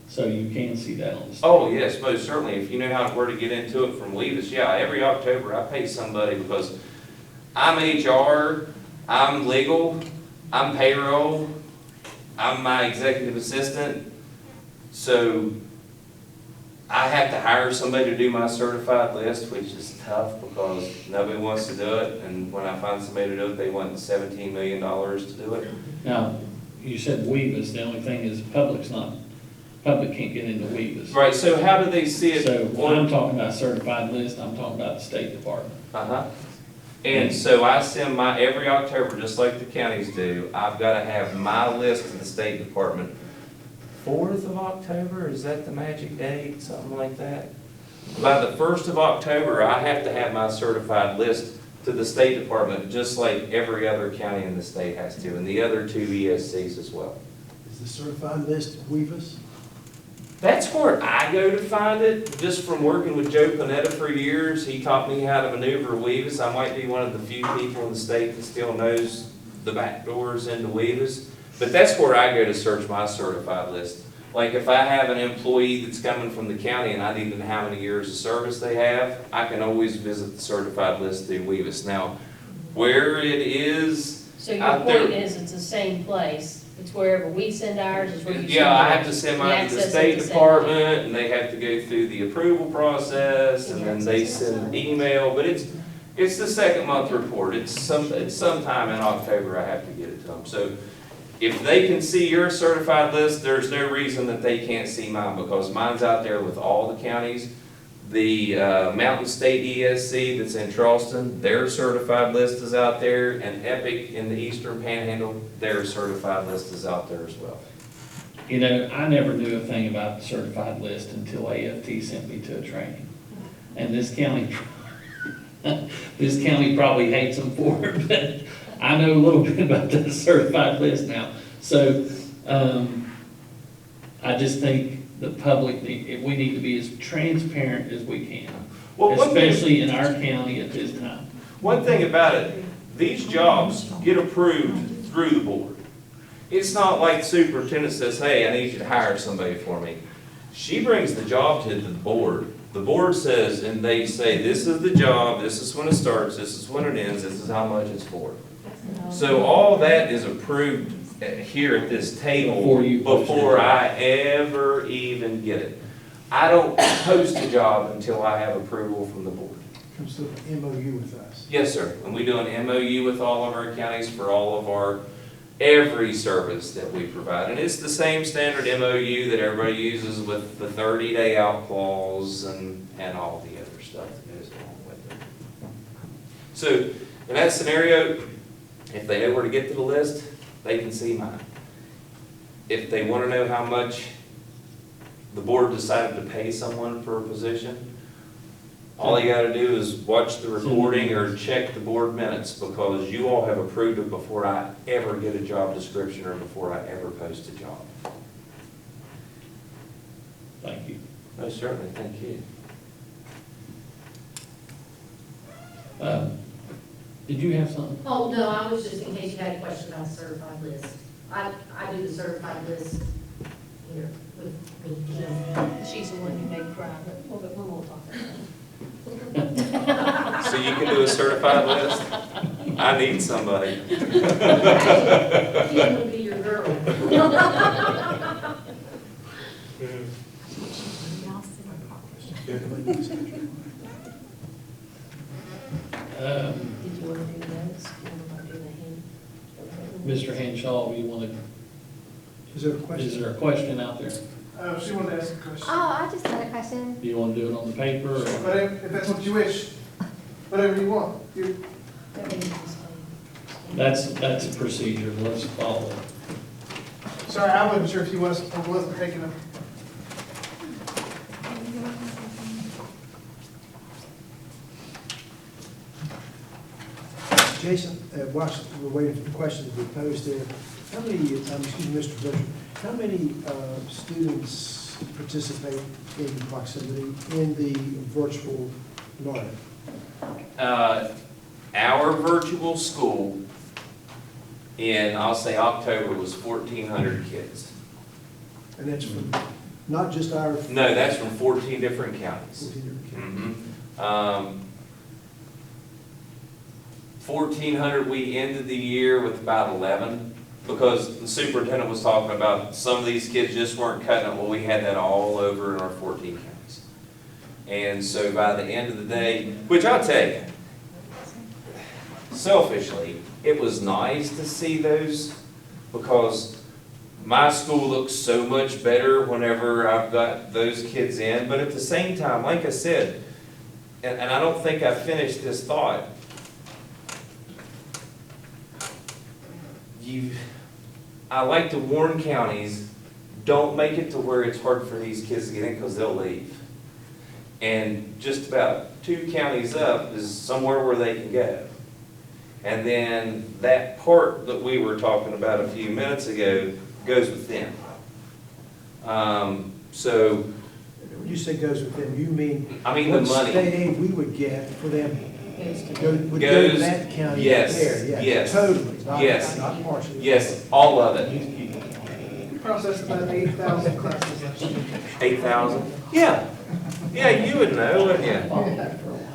So you can see that on the state. Oh, yes, most certainly. If you know where to get into it from Levis, yeah, every October I pay somebody, because I'm HR, I'm legal, I'm payroll, I'm my executive assistant. So I have to hire somebody to do my certified list, which is tough because nobody wants to do it. And when I find somebody to do it, they want $17 million to do it. Now, you said Weavis, the only thing is public can't get into Weavis. Right, so how do they see it? So when I'm talking about certified list, I'm talking about the State Department. Uh-huh. And so I send every October, just like the counties do, I've got to have my list to the State Department. 4th of October, is that the magic date, something like that? By the 1st of October, I have to have my certified list to the State Department, just like every other county in the state has to, and the other 2 ESCs as well. Is the certified list Weavis? That's where I go to find it, just from working with Joe Panetta for years. He taught me how to maneuver Weavis. I might be one of the few people in the state that still knows the back doors into Weavis. But that's where I go to search my certified list. Like if I have an employee that's coming from the county and I need to know how many years of service they have, I can always visit the certified list through Weavis. Now, where it is So your out there. point is, it's the same place, it's wherever we send ours, is where you send yours. Yeah, I have to send The mine to the access State is the same. Department, and they have to go through the approval process, and then they send an email, but it's the 2nd month report. It's sometime in October I have to get it to them. So if they can see your certified list, there's no reason that they can't see mine, because mine's out there with all the counties. The Mountain State ESC that's in Charleston, their certified list is out there, and Epic in the Eastern Panhandle, their certified list is out there as well. You know, I never knew a thing about the certified list until AFT sent me to a training. And this county probably hates them for it, but I know a little bit about the certified list now. So, I just think the public, we need to be as transparent as we can, Well, especially in our county at this time. One thing about it, these jobs get approved through the board. It's not like the superintendent says, hey, I need you to hire somebody for me. She brings the job to the board. The board says, and they say, this is the job, this is when it starts, this is when it ends, this is how much it's for. So all that is approved here at this table before I ever even get it. I don't post a job until I have approval from the board. Comes to an MOU with us. Yes, sir. And we do an MOU with all of our counties for all of every service that we provide. And it's the same standard MOU that everybody uses with the 30-day out clause and all the other stuff that goes along with it. So in that scenario, if they know where to get to the list, they can see mine. If they want to know how much the board decided to pay someone for a position, all you got to do is watch the recording or check the board minutes, because you all have approved it before I ever get a job description or before I ever post a job. Thank you. Most certainly, thank you. Did you have something? Oh, no, I was just in case you had a question about the certified list. I do the certified list here with Jen. She's the one who made private, but we won't talk about that. So you can do a certified list? I need somebody. Jen would be your girl. Did you want to do those? You want to do the hand? Mr. Henshaw, you want to, Is there a question? is there a question out there? She wanted to ask a question. Oh, I just had a question. Do you want to do it on the paper or? But if that's what you wish, whatever you want. You, That's a procedure, let's follow it. sorry, I wasn't sure if you wasn't taking them. Jason, whilst we're waiting for the questions to be posed there, how many, excuse me, Mr. Butcher, how many students participate in proximity in the virtual learning? Our virtual school in, I'll say October, was 1,400 kids. And that's from, not just our. No, that's from 14 different counties. 14 different counties. 1,400, we ended the year with about 11, because the superintendent was talking about some of these kids just weren't cutting it. Well, we had that all over in our 14 counties. And so by the end of the day, which I'll tell you, selfishly, it was nice to see those, because my school looks so much better whenever I've got those kids in. But at the same time, like I said, and I don't think I finished this thought, I like to warn counties, don't make it to where it's hard for these kids to get in, because they'll leave. And just about 2 counties up is somewhere where they can go. And then that part that we were talking about a few minutes ago goes with them. So, When you say goes with them, you mean? I mean the what money. state aid we would get for them would go to Goes- that county yes, up there, yeah. yes, Totally, not, yes. not partially. yes, all of it. We processed about 8,000 classes last year. 8,000? Yeah. Yeah, you would know, wouldn't you?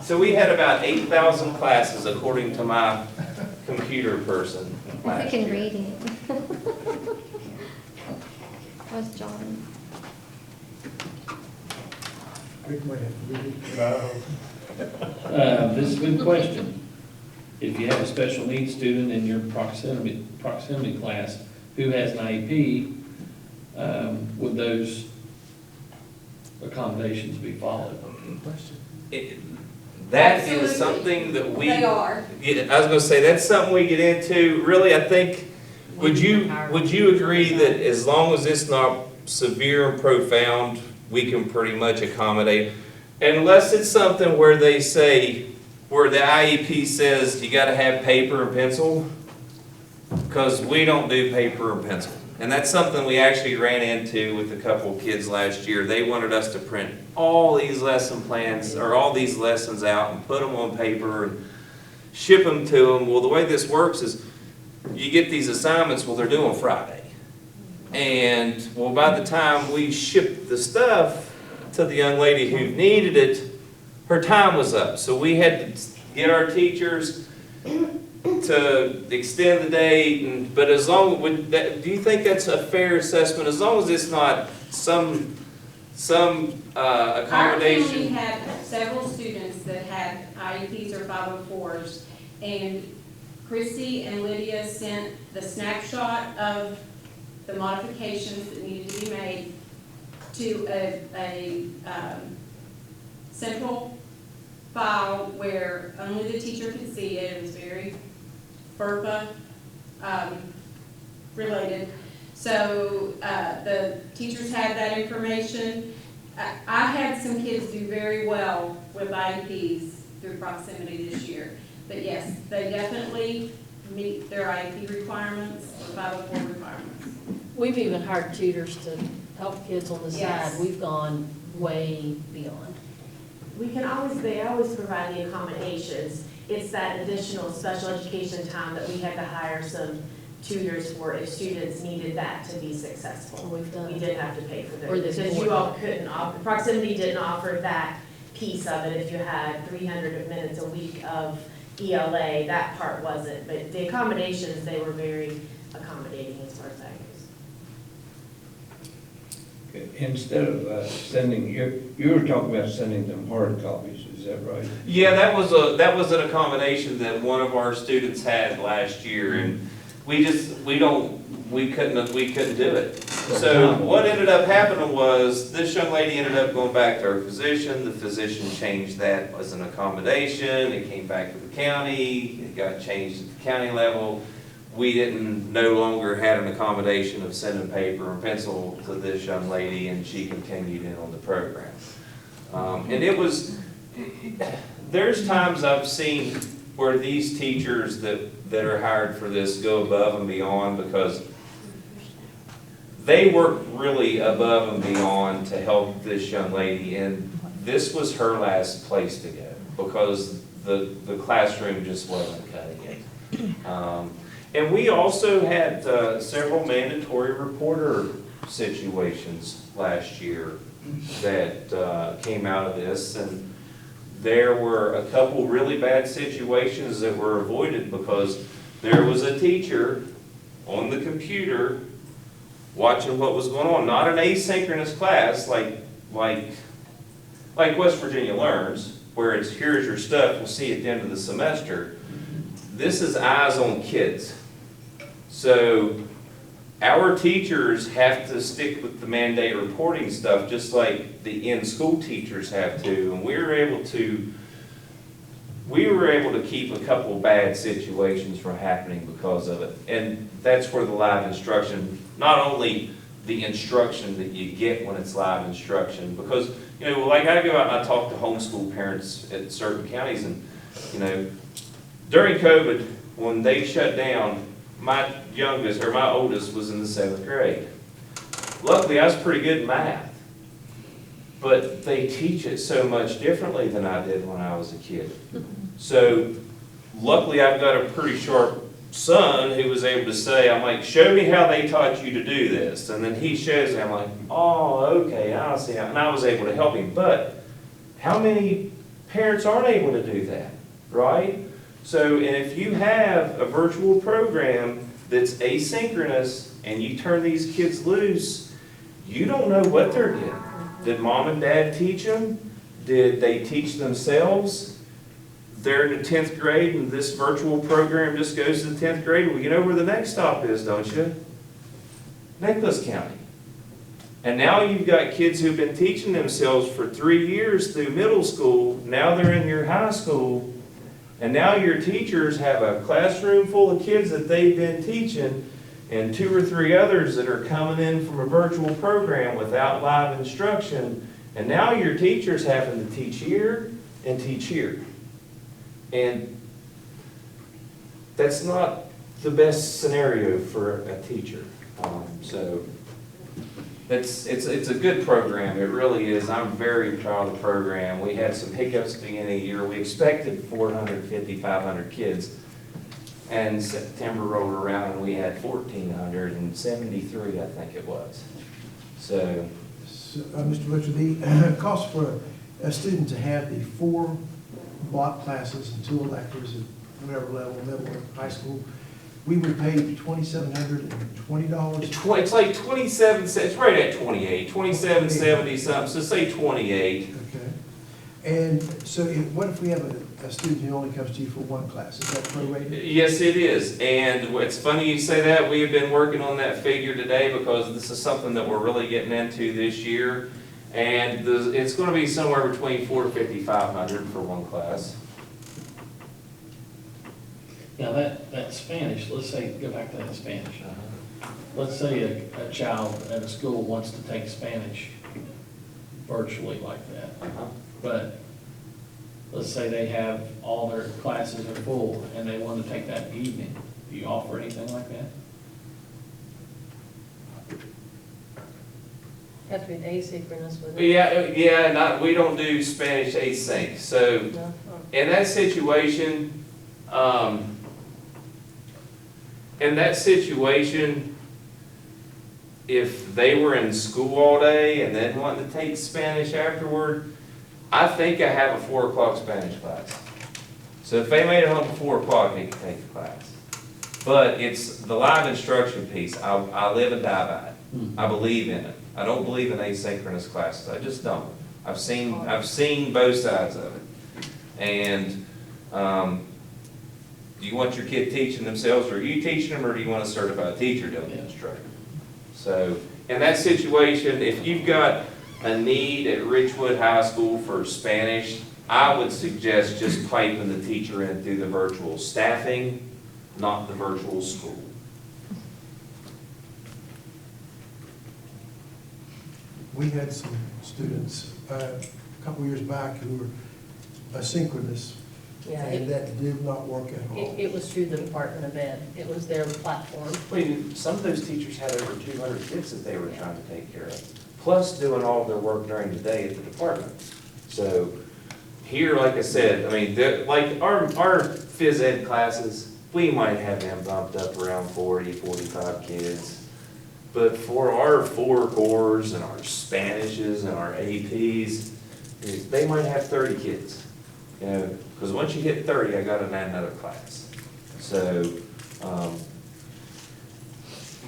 So we had about 8,000 classes according to my computer person If last we can year. read it. Was John? Rick might have to read it. This is a good question. If you have a special needs student in your proximity class who has an IEP, would those accommodations be followed? That Absolutely. is something that we. They are. Yeah, I was gonna say, that's something we get into. Really, I think, would you agree that as long as it's not severe and profound, we can pretty much accommodate? Unless it's something where they say, where the IEP says you gotta have paper and pencil, because we don't do paper and pencil. And that's something we actually ran into with a couple of kids last year. They wanted us to print all these lesson plans, or all these lessons out and put them on paper and ship them to them. Well, the way this works is you get these assignments, well, they're due on Friday. And, well, by the time we shipped the stuff to the young lady who needed it, her time was up. So we had to get our teachers to extend the date, but as long, do you think that's a fair assessment? As long as it's not some Our county accommodation? had several students that had IEPs or 504s, and Christy and Lydia sent the snapshot of the modifications that needed to be made to a central file where only the teacher could see it. It was very FERPA related. So the teachers had that information. I had some kids do very well with IEPs through proximity this year. But yes, they definitely meet their IEP requirements, or 504 requirements. We've even hired tutors to help kids on the side. Yes. We've gone way beyond. They always provide the accommodations. It's that additional special education time that we had to hire some tutors for if students needed that to be successful. We've done. We did have to pay for Or those, this because board. you all couldn't offer, proximity didn't offer that piece of it. If you had 300 minutes a week of ELA, that part wasn't. But the accommodations, they were very accommodating as far as that goes. Okay, instead of sending, you were talking about sending them hard copies, is that right? Yeah, that was an accommodation that one of our students had last year, and we couldn't do it. So what ended up happening was, this young lady ended up going back to her physician. The physician changed that as an accommodation. It came back to the county. It got changed at the county level. We no longer had an accommodation of sending paper and pencil to this young lady, and she continued in on the program. There's times I've seen where these teachers that are hired for this go above and beyond, because they work really above and beyond to help this young lady, and this was her last place to go, because the classroom just wasn't cutting it. And we also had several mandatory reporter situations last year that came out of this, and there were a couple really bad situations that were avoided because there was a teacher on the computer watching what was going on. Not an asynchronous class like like West Virginia Learns, where it's here's your stuff, we'll see you at the end of the semester. This is eyes on kids. So our teachers have to stick with the mandate reporting stuff, just like the in-school teachers have to. And we were able to keep a couple bad situations from happening because of it. And that's where the live instruction, not only the instruction that you get when it's live instruction, because, you know, like I go out and I talk to homeschool parents at certain counties, and, you know, during COVID, when they shut down, my youngest, or my oldest, was in the 7th grade. Luckily, I was pretty good in math, but they teach it so much differently than I did when I was a kid. So luckily, I've got a pretty sharp son who was able to say, I'm like, show me how they taught you to do this. And then he shows me, I'm like, oh, okay, I see how, and I was able to help him. But how many parents aren't able to do that, right? So, and if you have a virtual program that's asynchronous and you turn these kids loose, you don't know what they're getting. Did mom and dad teach them? Did they teach themselves? They're in the 10th grade and this virtual program just goes to the 10th grade. Well, you know where the next stop is, don't you? Nicholas County. And now you've got kids who've been teaching themselves for 3 years through middle school. Now they're in your high school. And now your teachers have a classroom full of kids that they've been teaching and 2 or 3 others that are coming in from a virtual program without live instruction. And now your teacher's having to teach here and teach here. And that's not the best scenario for a teacher. So it's a good program. It really is. I'm very proud of the program. We had some hiccups at the beginning of the year. We expected 450, 500 kids. And September rolled around and we had 1,473, I think it was. So Mr. Butcher, the cost for a student to have the 4 block classes and 2 electives at whatever level, middle or high school, we would pay $2,720. It's like 27 cents, it's right at 28, 27.70 something, so say 28. Okay. And so what if we have a student who only comes to you for 1 class? Is that prorated? Yes, it is. And it's funny you say that. We have been working on that figure today because this is something that we're really getting into this year. And it's going to be somewhere between $450, $500 for 1 class. Now, that Spanish, let's say, go back to that Spanish. Let's say a child at a school wants to take Spanish virtually like that. But let's say they have, all their classes are full and they want to take that evening. Do you offer anything like that? Have to be asynchronous with it. Yeah, we don't do Spanish async. So No? in that situation, if they were in school all day and then wanting to take Spanish afterward, I think I have a 4 o'clock Spanish class. So if they made it home at 4 o'clock, they could take the class. But it's the live instruction piece. I live and die by it. I believe in it. I don't believe in asynchronous classes. I just don't. I've seen both sides of it. And do you want your kid teaching themselves, or are you teaching them, or do you want a certified teacher doing the instruction? So in that situation, if you've got a need at Ridgewood High School for Spanish, I would suggest just piping the teacher in through the virtual staffing, not the virtual school. We had some students a couple years back who were asynchronous, Yeah, and that did not work at all. it was through the Department of Ed. It was their platform. Some of those teachers had over 200 kids that they were trying to take care of, plus doing all of their work during the day at the department. So here, like I said, I mean, like our phys ed classes, we might have them bumped up around 40, 45 kids. But for our 4 cores and our Spanishes and our APs, they might have 30 kids. You know, because once you hit 30, I got to add another class. So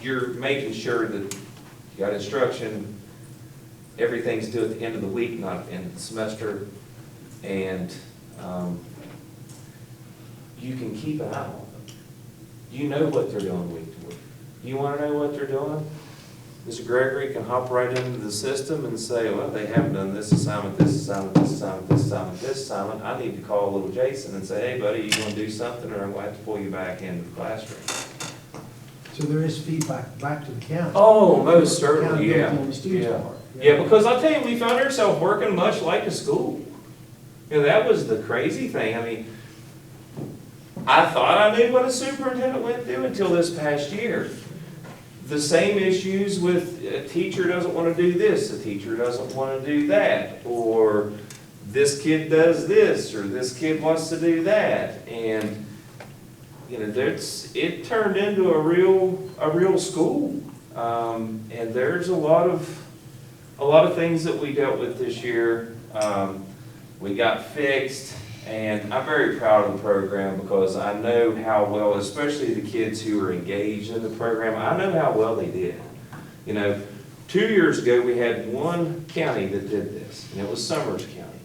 you're making sure that you got instruction, everything's due at the end of the week, not at the end of the semester. And you can keep an eye on them. You know what they're doing week to week. You want to know what they're doing? Mr. Gregory can hop right into the system and say, well, they haven't done this assignment, this assignment, this assignment, this assignment, this assignment. I need to call little Jason and say, hey, buddy, you want to do something, or I'm going to have to pull you back into the classroom. So there is feedback back to the county. Oh, most certainly, yeah. Accountability on the student's Yeah. part. Yeah, because I'll tell you, we found ourselves working much like a school. You know, that was the crazy thing. I mean, I thought I knew what a superintendent went through until this past year. The same issues with a teacher doesn't want to do this, a teacher doesn't want to do that, or this kid does this, or this kid wants to do that. And, you know, it turned into a real school. And there's a lot of things that we dealt with this year. We got fixed. And I'm very proud of the program because I know how well, especially the kids who are engaged in the program, I know how well they did. You know, 2 years ago, we had one county that did this, and it was Summers County.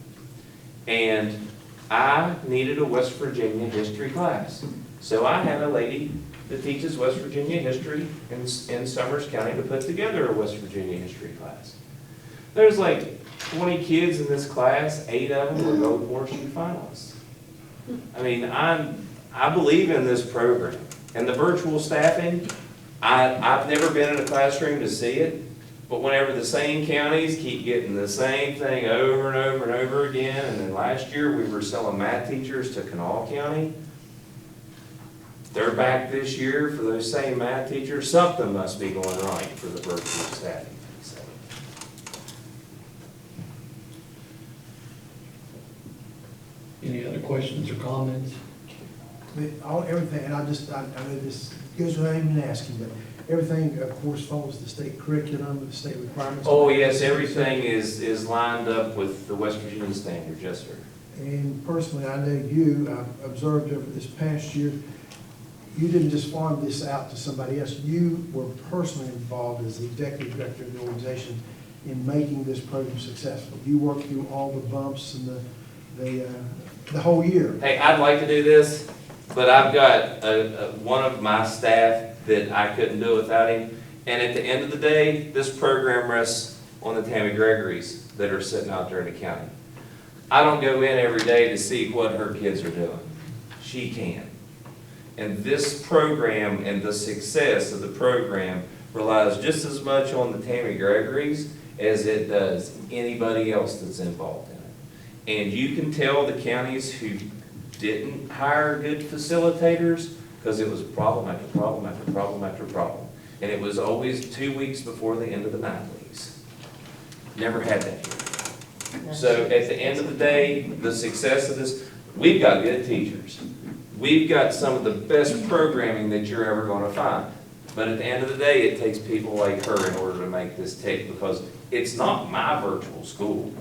And I needed a West Virginia history class. So I had a lady that teaches West Virginia history in Summers County to put together a West Virginia history class. There's like 20 kids in this class, 8 of them were Gold War Shoot finalists. I mean, I believe in this program. And the virtual staffing, I've never been in a classroom to see it, but whenever the same counties keep getting the same thing over and over and over again, and then last year we were selling math teachers to Kanawha County, they're back this year for those same math teachers. Something must be going right for the virtual staffing. Any other questions or comments? Everything, and I know this goes without even asking, but everything, of course, follows the state curriculum, the state requirements. Oh, yes, everything is lined up with the West Virginia standards, yes, sir. And personally, I know I've observed over this past year, you didn't just farm this out to somebody else. You were personally involved as the executive director of the organization in making this program successful. You worked through all the bumps and the whole year. Hey, I'd like to do this, but I've got one of my staff that I couldn't do without him. And at the end of the day, this program rests on the Tammy Gregories that are sitting out there in the county. I don't go in every day to see what her kids are doing. She can. And this program and the success of the program relies just as much on the Tammy Gregories as it does anybody else that's involved in it. And you can tell the counties who didn't hire good facilitators because it was problem after problem after problem after problem. And it was always 2 weeks before the end of the 9 weeks. Never had that here. So at the end of the day, the success of this, we've got good teachers. We've got some of the best programming that you're ever going to find. But at the end of the day, it takes people like her in order to make this tick because it's not my virtual school.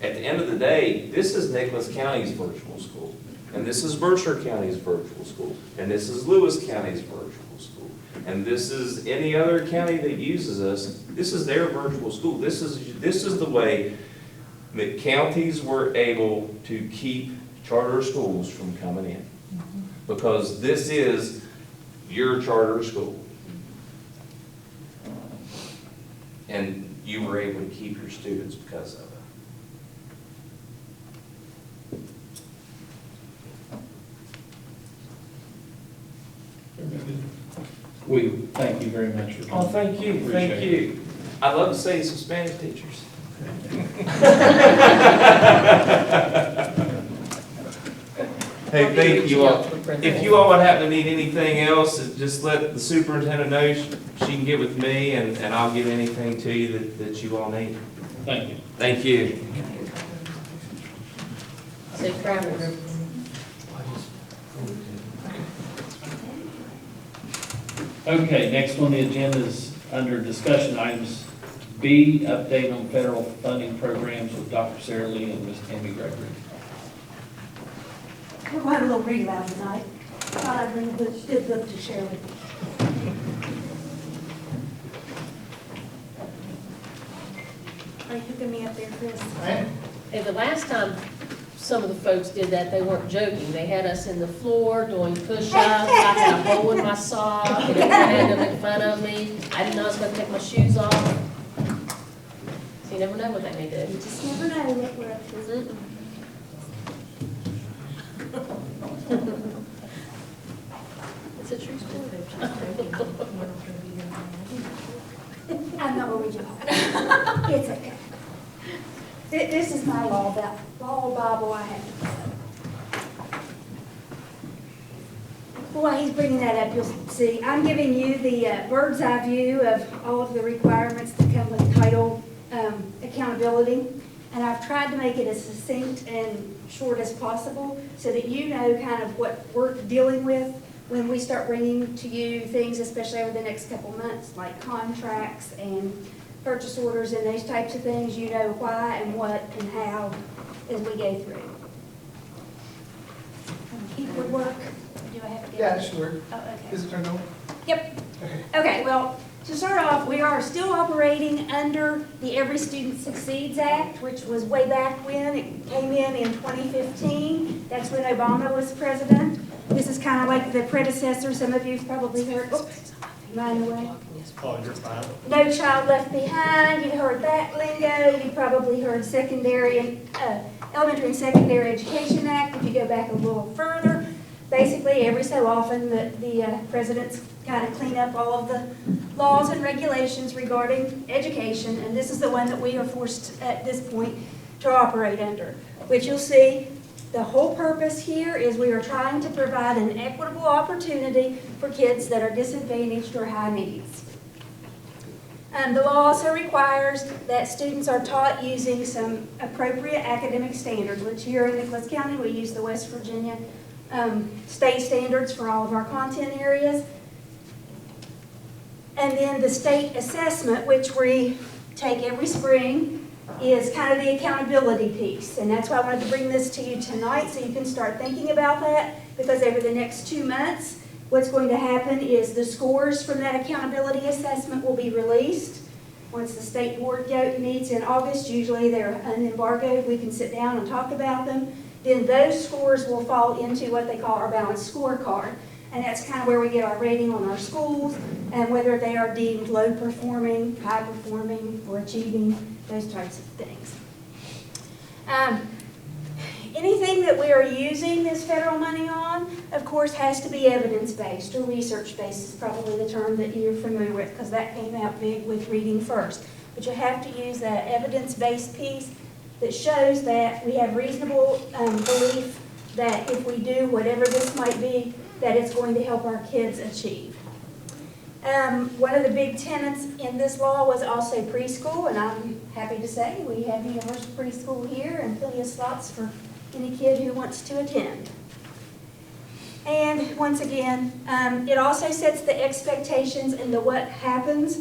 At the end of the day, this is Nicholas County's virtual school. And this is Berkshire County's virtual school. And this is Lewis County's virtual school. And this is any other county that uses us. This is their virtual school. This is the way that counties were able to keep charter schools from coming in. Because this is your charter school. And you were able to keep your students because of it. We thank you very much for coming. Oh, thank you, Appreciate thank it. you. I'd love to say some Spanish teachers. Hey, thank you all. If you all would happen to need anything else, just let the superintendent know. She can get with me and I'll give anything to you that you all need. Thank you. Thank you. Safe travels. Okay, next on the agenda is under discussion items B, update on federal funding programs with Dr. Sarah Lee and Ms. Tammy Gregory. We're going to have a little read aloud tonight. Thought I'd bring a good book to share with you. Are you hooking me up there, Chris? Man, And the last time some of the folks did that, they weren't joking. They had us in the floor doing push-ups. I had a hole in my sock, and everyone had to make fun of me. I didn't know I was gonna take my shoes off. So you never know what they may You do. just never know what we're up to. Mm-mm. It's a true story. I'm not original. It's okay. This is my law Bible I have. While he's bringing that up, you'll see, I'm giving you the bird's eye view of all of the requirements that come with title accountability. And I've tried to make it as succinct and short as possible so that you know kind of what we're dealing with when we start bringing to you things, especially over the next couple months, like contracts and purchase orders and those types of things. You know why and what and how as we go through. Keyboard work. Do I have to get yeah, it? sure. Oh, okay. Is it turned on? Yep. Okay. Okay, well, to start off, we are still operating under the Every Student Succeeds Act, which was way back when. It came in 2015. That's when Obama was president. This is kind of like the predecessor. Some of you've probably heard, oops, mine away. Oh, you're fine. No Child Left Behind. You heard that lingo. You probably heard Elementary and Secondary Education Act. If you go back a little further, basically every so often the presidents kind of clean up all of the laws and regulations regarding education, and this is the one that we are forced at this point to operate under, which you'll see. The whole purpose here is we are trying to provide an equitable opportunity for kids that are disadvantaged or high needs. The law also requires that students are taught using some appropriate academic standards, which here in Nicholas County we use the West Virginia state standards for all of our content areas. And then the state assessment, which we take every spring, is kind of the accountability piece. And that's why I wanted to bring this to you tonight so you can start thinking about that, because over the next 2 months, what's going to happen is the scores from that accountability assessment will be released. Once the state board meets in August, usually they're unembargoed, we can sit down and talk about them. Then those scores will fall into what they call our balanced scorecard. And that's kind of where we get our rating on our schools and whether they are deemed low performing, high performing, or achieving, those types of things. Anything that we are using this federal money on, of course, has to be evidence-based or research-based is probably the term that you're familiar with, because that came out big with Reading First. But you have to use that evidence-based piece that shows that we have reasonable belief that if we do whatever this might be, that it's going to help our kids achieve. One of the big tenets in this law was also preschool, and I'm happy to say we have universal preschool here and plenty of slots for any kid who wants to attend. And once again, it also sets the expectations into what happens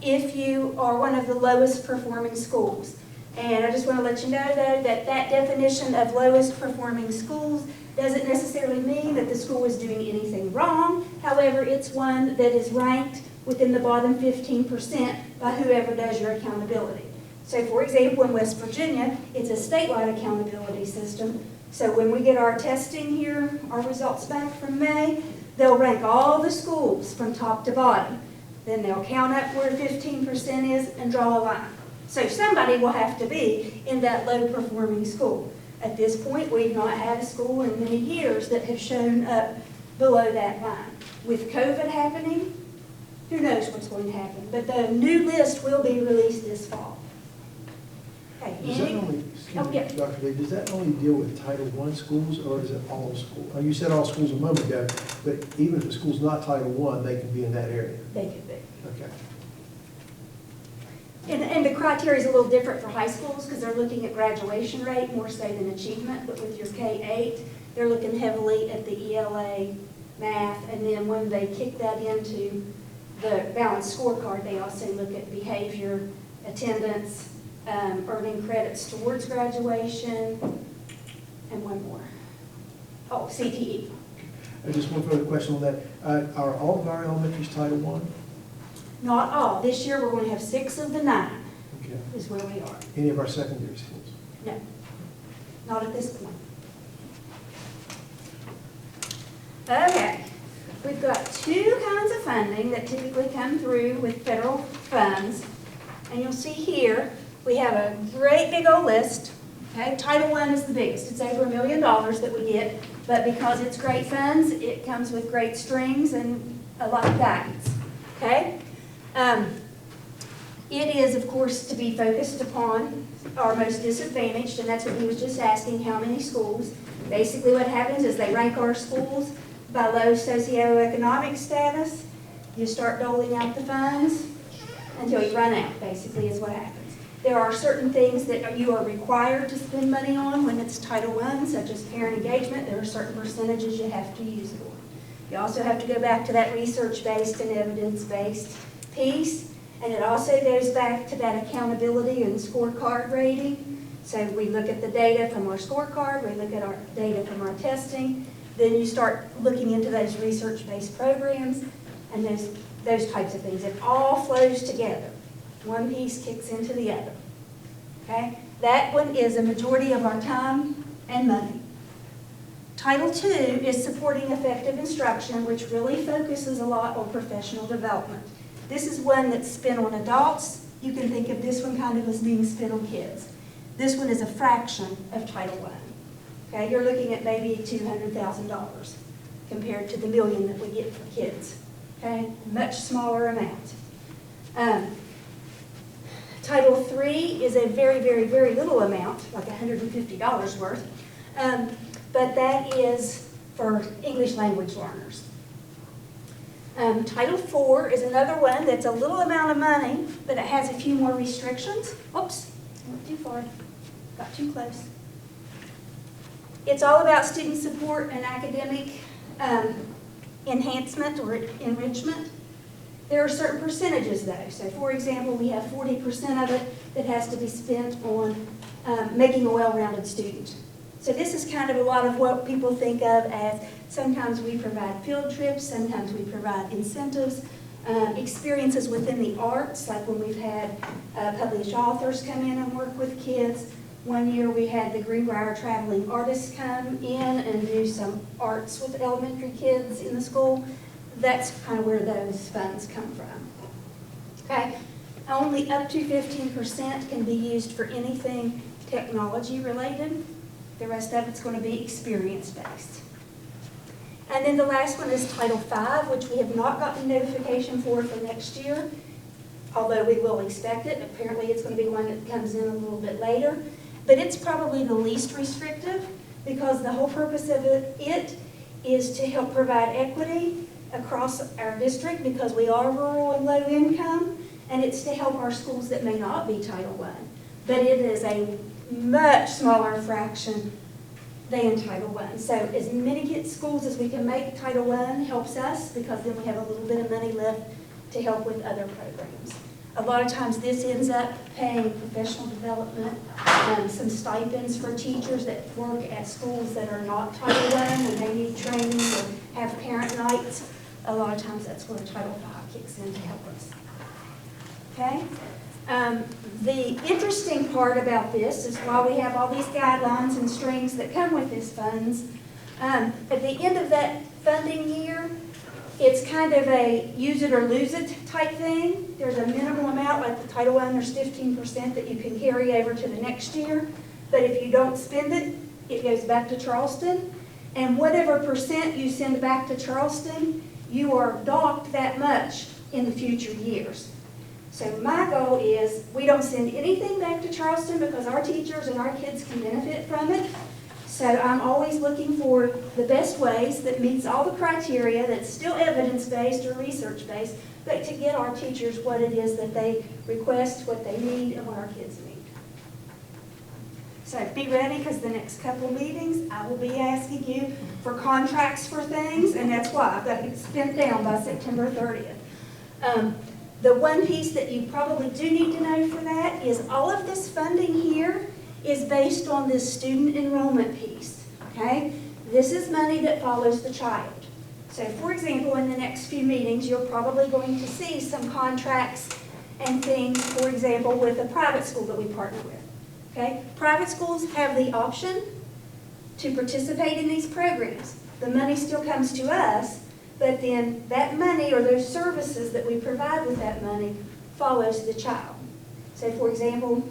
if you are one of the lowest performing schools. And I just want to let you know, though, that that definition of lowest performing schools doesn't necessarily mean that the school is doing anything wrong. However, it's one that is ranked within the bottom 15% by whoever does your accountability. So, for example, in West Virginia, it's a statewide accountability system. So when we get our testing here, our results back from May, they'll rank all the schools from top to bottom. Then they'll count up where 15% is and draw a line. So somebody will have to be in that low-performing school. At this point, we've not had a school in many years that have shown up below that line. With COVID happening, who knows what's going to happen. But the new list will be released this fall. Okay, Does that only, Oh, yeah. excuse me, Dr. Lee, does that only deal with Title I schools, or is it all schools? You said all schools a moment ago, but even if the school's not Title I, they can be in that area. They could be. Okay. And the criteria is a little different for high schools because they're looking at graduation rate more so than achievement. But with your K-8, they're looking heavily at the ELA, math, and then when they kick that into the balanced scorecard, they also look at behavior, attendance, earning credits towards graduation, and one more. Oh, CTE. Just one further question on that. Are all of our elementaries Title I? Not all. This year, we're going to have 6 of the 9. Okay. Okay. is where we are. Any of our secondary schools? No, not at this point. Okay, we've got two kinds of funding that typically come through with federal funds. And you'll see here, we have a great big old list. Okay, Title I is the biggest. It's over $1 million that we get. But because it's great funds, it comes with great strings and a lot of guidance. Okay? It is, of course, to be focused upon our most disadvantaged, and that's what he was just asking, how many schools. Basically what happens is they rank our schools by low socioeconomic status. You start doling out the funds until you run out, basically is what happens. There are certain things that you are required to spend money on when it's Title I, such as parent engagement. There are certain percentages you have to use it on. You also have to go back to that research-based and evidence-based piece. And it also goes back to that accountability and scorecard rating. So we look at the data from our scorecard, we look at our data from our testing, then you start looking into those research-based programs and those types of things. It all flows together. One piece kicks into the other. Okay? That one is a majority of our time and money. Title II is supporting effective instruction, which really focuses a lot on professional development. This is one that's spent on adults. You can think of this one kind of as being spent on kids. This one is a fraction of Title I. Okay, you're looking at maybe $200,000 compared to the $1 million that we get for kids. Okay, much smaller amount. Title III is a very, very, very little amount, like $150 worth, but that is for English language learners. Title IV is another one that's a little amount of money, but it has a few more restrictions. Whoops, went too far, got too close. It's all about student support and academic enhancement or enrichment. There are certain percentages though. So for example, we have 40% of it that has to be spent on making a well-rounded student. So this is kind of a lot of what people think of as sometimes we provide field trips, sometimes we provide incentives, experiences within the arts, like when we've had published authors come in and work with kids. One year we had the Greenbrier Traveling Artists come in and do some arts with elementary kids in the school. That's kind of where those funds come from. Okay, only up to 15% can be used for anything technology related. The rest of it's going to be experience-based. And then the last one is Title V, which we have not gotten notification for next year, although we will expect it. Apparently it's going to be one that comes in a little bit later. But it's probably the least restrictive because the whole purpose of it is to help provide equity across our district because we are rural and low income, and it's to help our schools that may not be Title I. But it is a much smaller fraction than Title I. So as many schools as we can make Title I helps us because then we have a little bit of money left to help with other programs. A lot of times this ends up paying professional development, some stipends for teachers that work at schools that are not Title I and they need training or have parent nights. A lot of times that's where Title V kicks in to help us. Okay? The interesting part about this is while we have all these guidelines and strings that come with these funds, at the end of that funding year, it's kind of a use it or lose it type thing. There's a minimal amount, like the Title I, there's 15% that you can carry over to the next year. But if you don't spend it, it goes back to Charleston. And whatever percent you send back to Charleston, you are docked that much in the future years. So my goal is we don't send anything back to Charleston because our teachers and our kids can benefit from it. So I'm always looking for the best ways that meets all the criteria, that's still evidence-based or research-based, but to get our teachers what it is that they request, what they need, and what our kids need. So be ready because the next couple meetings I will be asking you for contracts for things, and that's why I've got to get spent down by September 30th. The one piece that you probably do need to know for that is all of this funding here is based on this student enrollment piece, okay? This is money that follows the child. So for example, in the next few meetings, you're probably going to see some contracts and things, for example, with a private school that we partner with. Okay? Private schools have the option to participate in these programs. The money still comes to us, but then that money or those services that we provide with that money follows the child. So for example,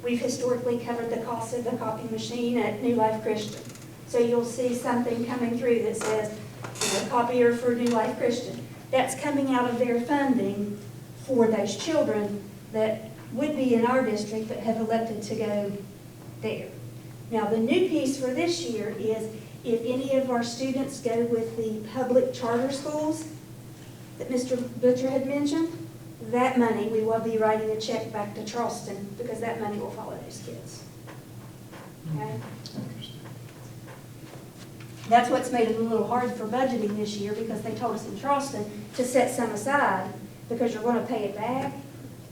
we've historically covered the cost of the copy machine at New Life Christian. So you'll see something coming through that says, copier for New Life Christian. That's coming out of their funding for those children that would be in our district but have elected to go there. Now, the new piece for this year is if any of our students go with the public charter schools that Mr. Butcher had mentioned, that money, we will be writing a check back to Charleston because that money will follow those kids. Okay? That's what's made it a little hard for budgeting this year because they told us in Charleston to set some aside because you're going to pay it back,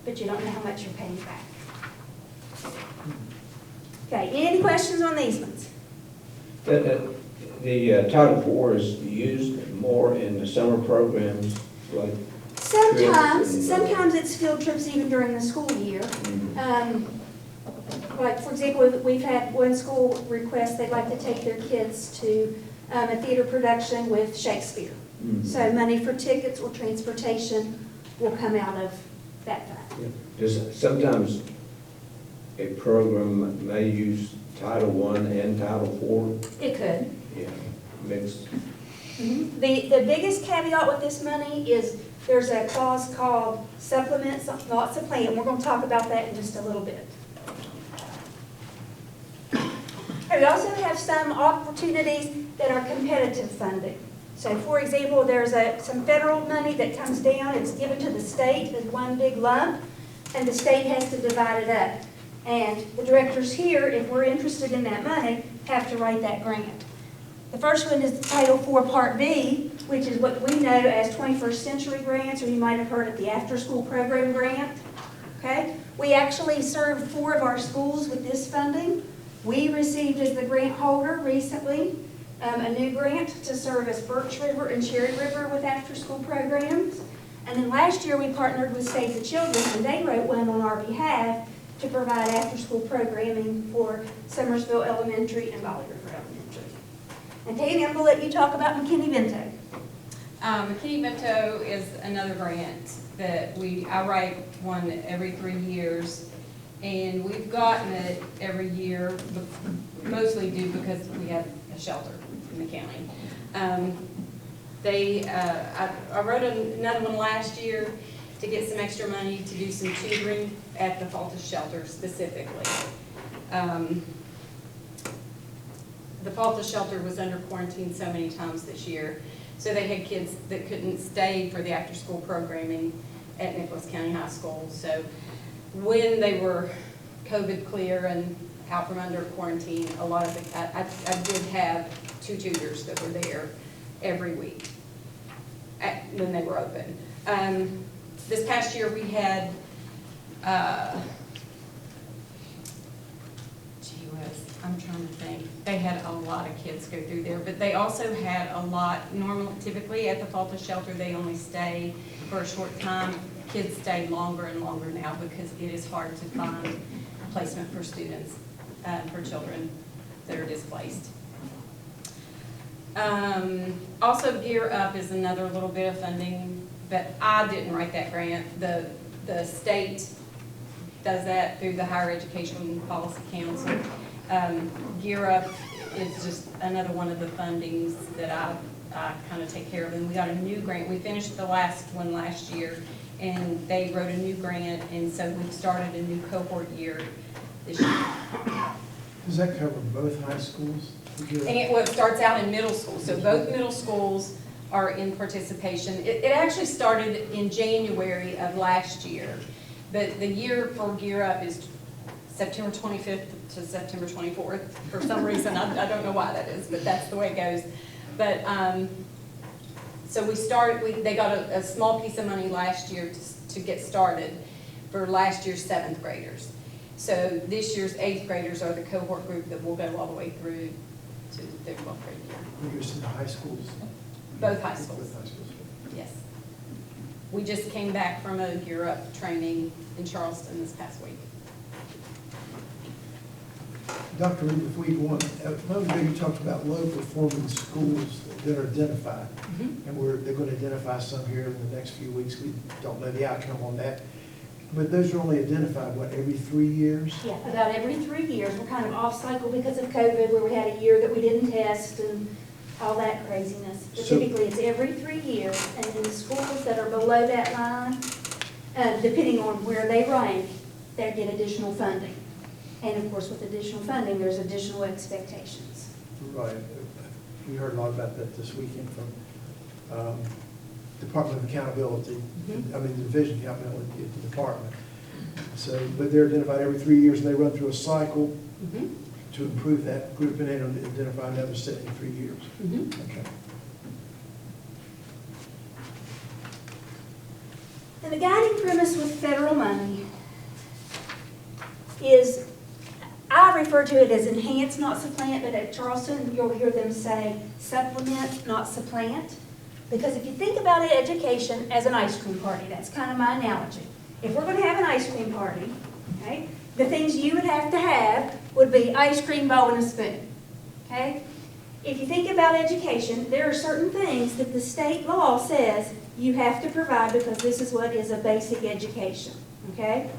but you don't know how much you're paying back. Okay, any questions on these ones? The Title IV is used more in the summer programs, like Sometimes it's field trips even during the school year. Like, for example, we've had one school request they'd like to take their kids to a theater production with Shakespeare. So money for tickets or transportation will come out of that fund. Just sometimes a program may use Title I and Title IV. It could. Yeah, mixed. The biggest caveat with this money is there's a clause called supplements, lots of plan. We're going to talk about that in just a little bit. We also have some opportunities that are competitive funding. So for example, there's some federal money that comes down, it's given to the state as one big lump, and the state has to divide it up. And the directors here, if we're interested in that money, have to write that grant. The first one is Title IV Part B, which is what we know as 21st Century Grants, or you might have heard of the After School Program Grant. Okay? We actually served 4 of our schools with this funding. We received as the grant holder recently a new grant to serve as Birch River and Cherry River with after-school programs. And then last year we partnered with Save the Children, and they wrote one on our behalf to provide after-school programming for Summersville Elementary and Valley River Elementary. And Tammy, I'm going to let you talk about McKinney-Vento. McKinney-Vento is another grant that I write one every 3 years, and we've gotten it every year, mostly due because we have a shelter in the county. I wrote another one last year to get some extra money to do some tutoring at the Falta shelter specifically. The Falta shelter was under quarantine so many times this year, so they had kids that couldn't stay for the after-school programming at Nicholas County High School. So when they were COVID clear and out from under quarantine, a lot of I did have 2 tutors that were there every week when they were open. This past year we had, I'm trying to think, they had a lot of kids go through there, but they also had a lot, typically at the Falta shelter they only stay for a short time. Kids stay longer and longer now because it is hard to find placement for students, for children that are displaced. Also, Gear Up is another little bit of funding, but I didn't write that grant. The state does that through the Higher Education Policy Council. Gear Up is just another one of the fundings that I kind of take care of. And we got a new grant. We finished the last one last year, and they wrote a new grant, and so we've started a new cohort year this year. Does that cover both high schools? It starts out in middle school, so both middle schools are in participation. It actually started in January of last year, but the year for Gear Up is September 25th to September 24th. For some reason, I don't know why that is, but that's the way it goes. But so they got a small piece of money last year to get started for last year's 7th graders. So this year's 8th graders are the cohort group that will go all the way through to their 12th grade year. You're to the high schools? Both high schools. Both high schools. Yes. We just came back from a Gear Up training in Charleston this past week. Dr. Lee, before you go on, a moment ago you talked about low-performing schools that are identified. And they're going to identify some here in the next few weeks. We don't know the outcome on that. But those are only identified, what, every 3 years? Yeah, about every 3 years. We're kind of off cycle because of COVID, where we had a year that we didn't test and all that craziness. But So- typically, it's every 3 years, and in the schools that are below that line, depending on where they rank, they get additional funding. And of course, with additional funding, there's additional expectations. Right. We heard a lot about that this weekend from Department of Accountability. I mean, the Division of Accountability at the department. So, but they're identified every 3 years, and they run through a cycle to improve that group, and they don't identify another set in 3 years. Okay. And the guiding premise with federal money is, I refer to it as enhance, not supplant, but at Charleston, you'll hear them say supplement, not supplant. Because if you think about it, education as an ice cream party, that's kind of my analogy. If we're going to have an ice cream party, okay, the things you would have to have would be ice cream, bowl, and a spoon. Okay? If you think about education, there are certain things that the state law says you have to provide because this is what is a basic education. Okay?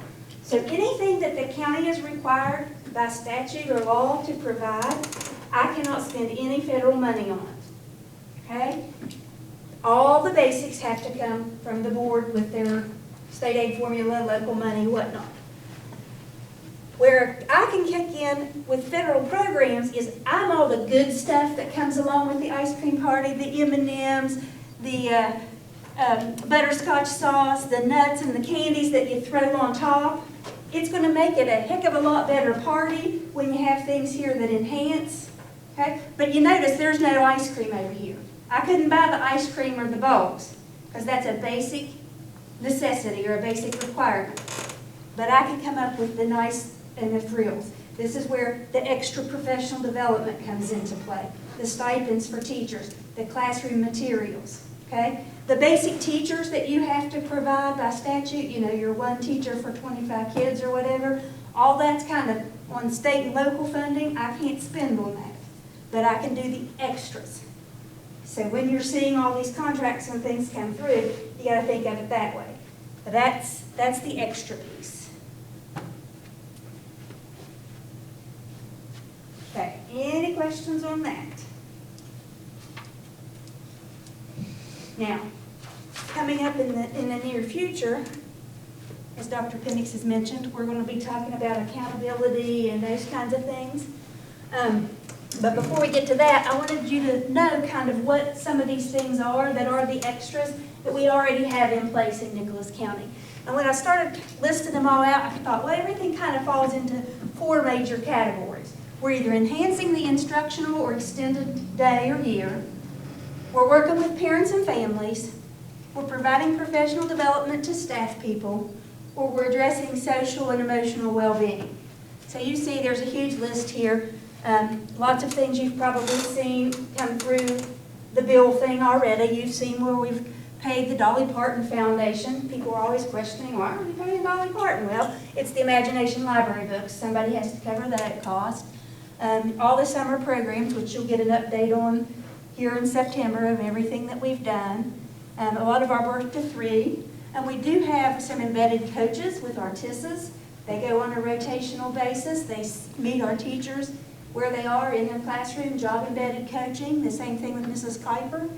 So anything that the county is required by statute or law to provide, I cannot spend any federal money on it. Okay? All the basics have to come from the board with their state aid formula, local money, whatnot. Where I can kick in with federal programs is I'm all the good stuff that comes along with the ice cream party, the M&Ms, the butterscotch sauce, the nuts and the candies that you throw on top. It's going to make it a heck of a lot better party when you have things here that enhance. Okay? But you notice there's no ice cream over here. I couldn't buy the ice cream or the bowls because that's a basic necessity or a basic requirement. But I could come up with the nice and the frills. This is where the extra professional development comes into play. The stipends for teachers, the classroom materials, okay? The basic teachers that you have to provide by statute, you know, your one teacher for 25 kids or whatever, all that's kind of on state and local funding. I can't spend on that, but I can do the extras. So when you're seeing all these contracts and things come through, you got to think of it that way. But that's the extra piece. Okay, any questions on that? Now, coming up in the near future, as Dr. Penix has mentioned, we're going to be talking about accountability and those kinds of things. But before we get to that, I wanted you to know kind of what some of these things are that are the extras that we already have in place in Nicholas County. And when I started listing them all out, I thought, well, everything kind of falls into 4 major categories. We're either enhancing the instructional or extended day or year. We're working with parents and families. We're providing professional development to staff people. Or we're addressing social and emotional well-being. So you see there's a huge list here. Lots of things you've probably seen come through the bill thing already. You've seen where we've paid the Dolly Parton Foundation. People are always questioning, why are we paying Dolly Parton? Well, it's the Imagination Library books. Somebody has to cover that cost. All the summer programs, which you'll get an update on here in September of everything that we've done. A lot of our Birth to 3. And we do have some embedded coaches with our TISAs. They go on a rotational basis. They meet our teachers where they are in their classroom, job-embedded coaching, the same thing with Mrs. Kuiper.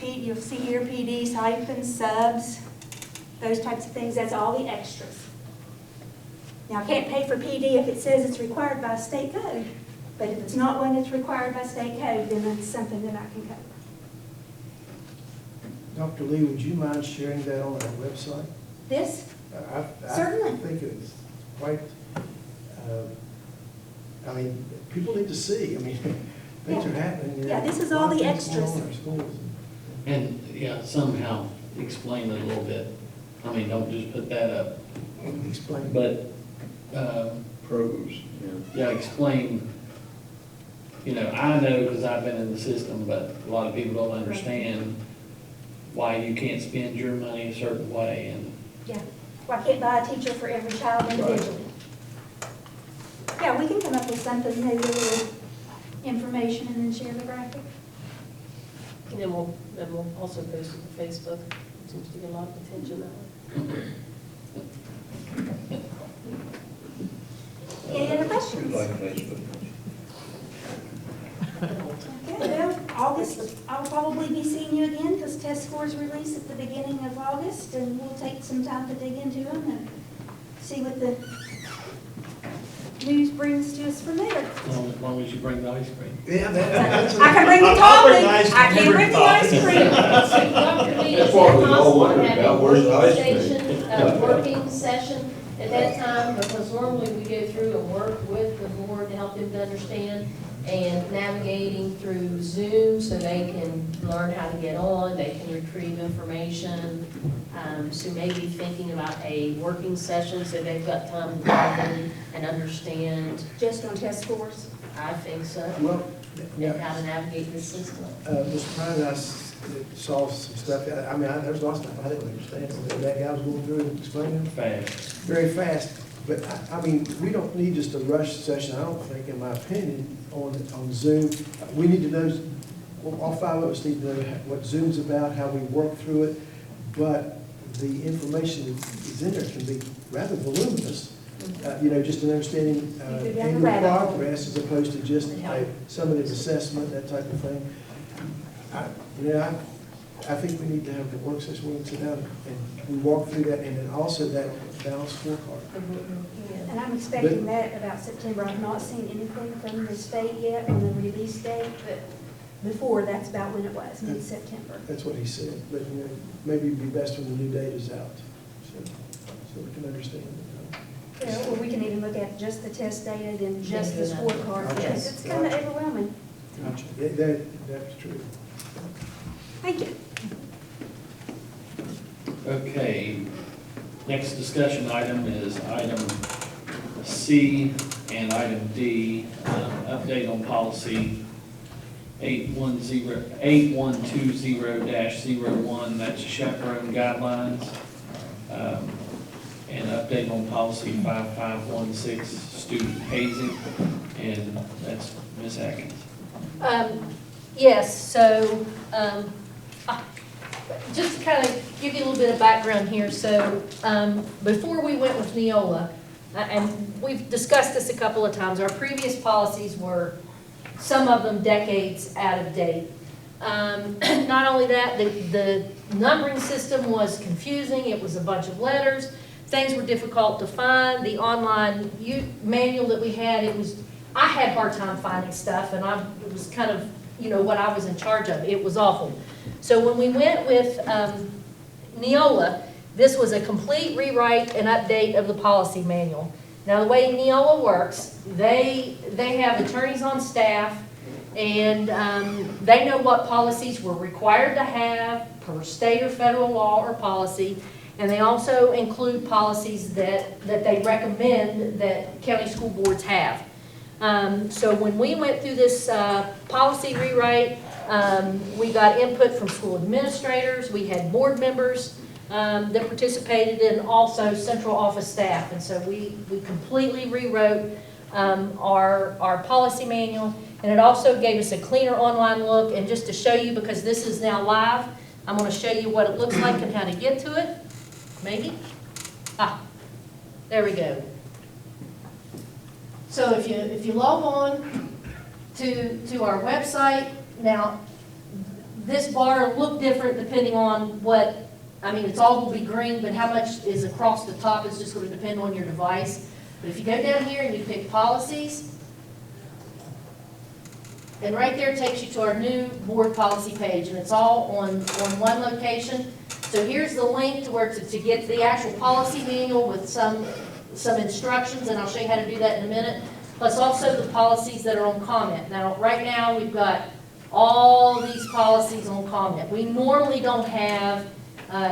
You'll see here PDs, hyphens, subs, those types of things. That's all the extras. Now, I can't pay for PD if it says it's required by state code, but if it's not one that's required by state code, then that's something that I can cover. Dr. Lee, would you mind sharing that on our website? This? Certainly. I think it's quite, I mean, people need to see. I mean, things are happening. Yeah, this is all the extras. In our schools. And, yeah, somehow explain it a little bit. I mean, don't just put that up. Explain. But, Pros. yeah, explain, you know, I know because I've been in the system, but a lot of people don't understand why you can't spend your money a certain way, and Yeah, well, I can't buy a teacher for every child individually. Yeah, we can come up with something, maybe a little information and then share the graphic. And then we'll also post it to Facebook. Seems to get a lot of attention that way. Any other questions? Like Facebook. Okay, well, August, I'll probably be seeing you again because test scores release at the beginning of August, and we'll take some time to dig into them and see what the news brings to us from there. as long as you bring the ice cream. Yeah, I can bring the topping, I can't bring the ice cream. Dr. Lee, That's is what it we all possible wondered to have about, a where's the ice working cream? station, working session at that time? Because normally we go through and work with the board to help them to understand and navigating through Zoom so they can learn how to get on, they can retrieve information. So maybe thinking about a working session so they've got time to learn and understand. Just on test scores. I think so. Well, And yeah, how to navigate this system. Mr. Prime, saw some stuff, I mean, there's lots of stuff I didn't understand, that guy was going through and explaining Fast. very fast. But, I mean, we don't need just a rush session, I don't think, in my opinion, on Zoom. We need to know, well, all five of us need to know what Zoom's about, how we work through it, but the information that is in there can be rather voluminous. You know, just an understanding You could be on the annual rabbit hole. progress as opposed to just a summative assessment, that type of thing. I think we need to have the work session, we can sit down and we walk through that, and then also that balanced scorecard. And I'm expecting that about September. I've not seen anything from the state yet on the release date, but before, that's about when it was, mid-September. That's what he said, but, you know, maybe it'd be best when the new data's out, so we can understand it. Yeah, or we can even look at just the test data, then just the scorecard, because Yes. it's kind of overwhelming. Gotcha, that's true. Thank you. Okay, next discussion item is item C and item D, update on policy 8120-01, that's chaperone guidelines. And update on policy 5516, student hazing, and that's Ms. Atkins. Yes, so, just to kind of give you a little bit of background here, so, before we went with Neola, and we've discussed this a couple of times, our previous policies were, some of them decades out of date. Not only that, the numbering system was confusing, it was a bunch of letters, things were difficult to find, the online manual that we had, I had a hard time finding stuff, and it was kind of, you know, what I was in charge of. It was awful. So when we went with Neola, this was a complete rewrite and update of the policy manual. Now, the way Neola works, they have attorneys on staff, and they know what policies we're required to have per state or federal law or policy, and they also include policies that they recommend that county school boards have. So when we went through this policy rewrite, we got input from school administrators, we had board members that participated, and also central office staff. And so we completely rewrote our policy manual, and it also gave us a cleaner online look. And just to show you, because this is now live, I'm going to show you what it looks like and how to get to it. Maybe? There we go. So if you log on to our website, now this bar will look different depending on it's all going to be green, but how much is across the top is just going to depend on your device. But if you go down here and you pick policies, and right there takes you to our new board policy page, and it's all on one location. So here's the link to where to get the actual policy manual with some instructions, and I'll show you how to do that in a minute, plus also the policies that are on comment. Now, right now, we've got all these policies on comment. We normally don't have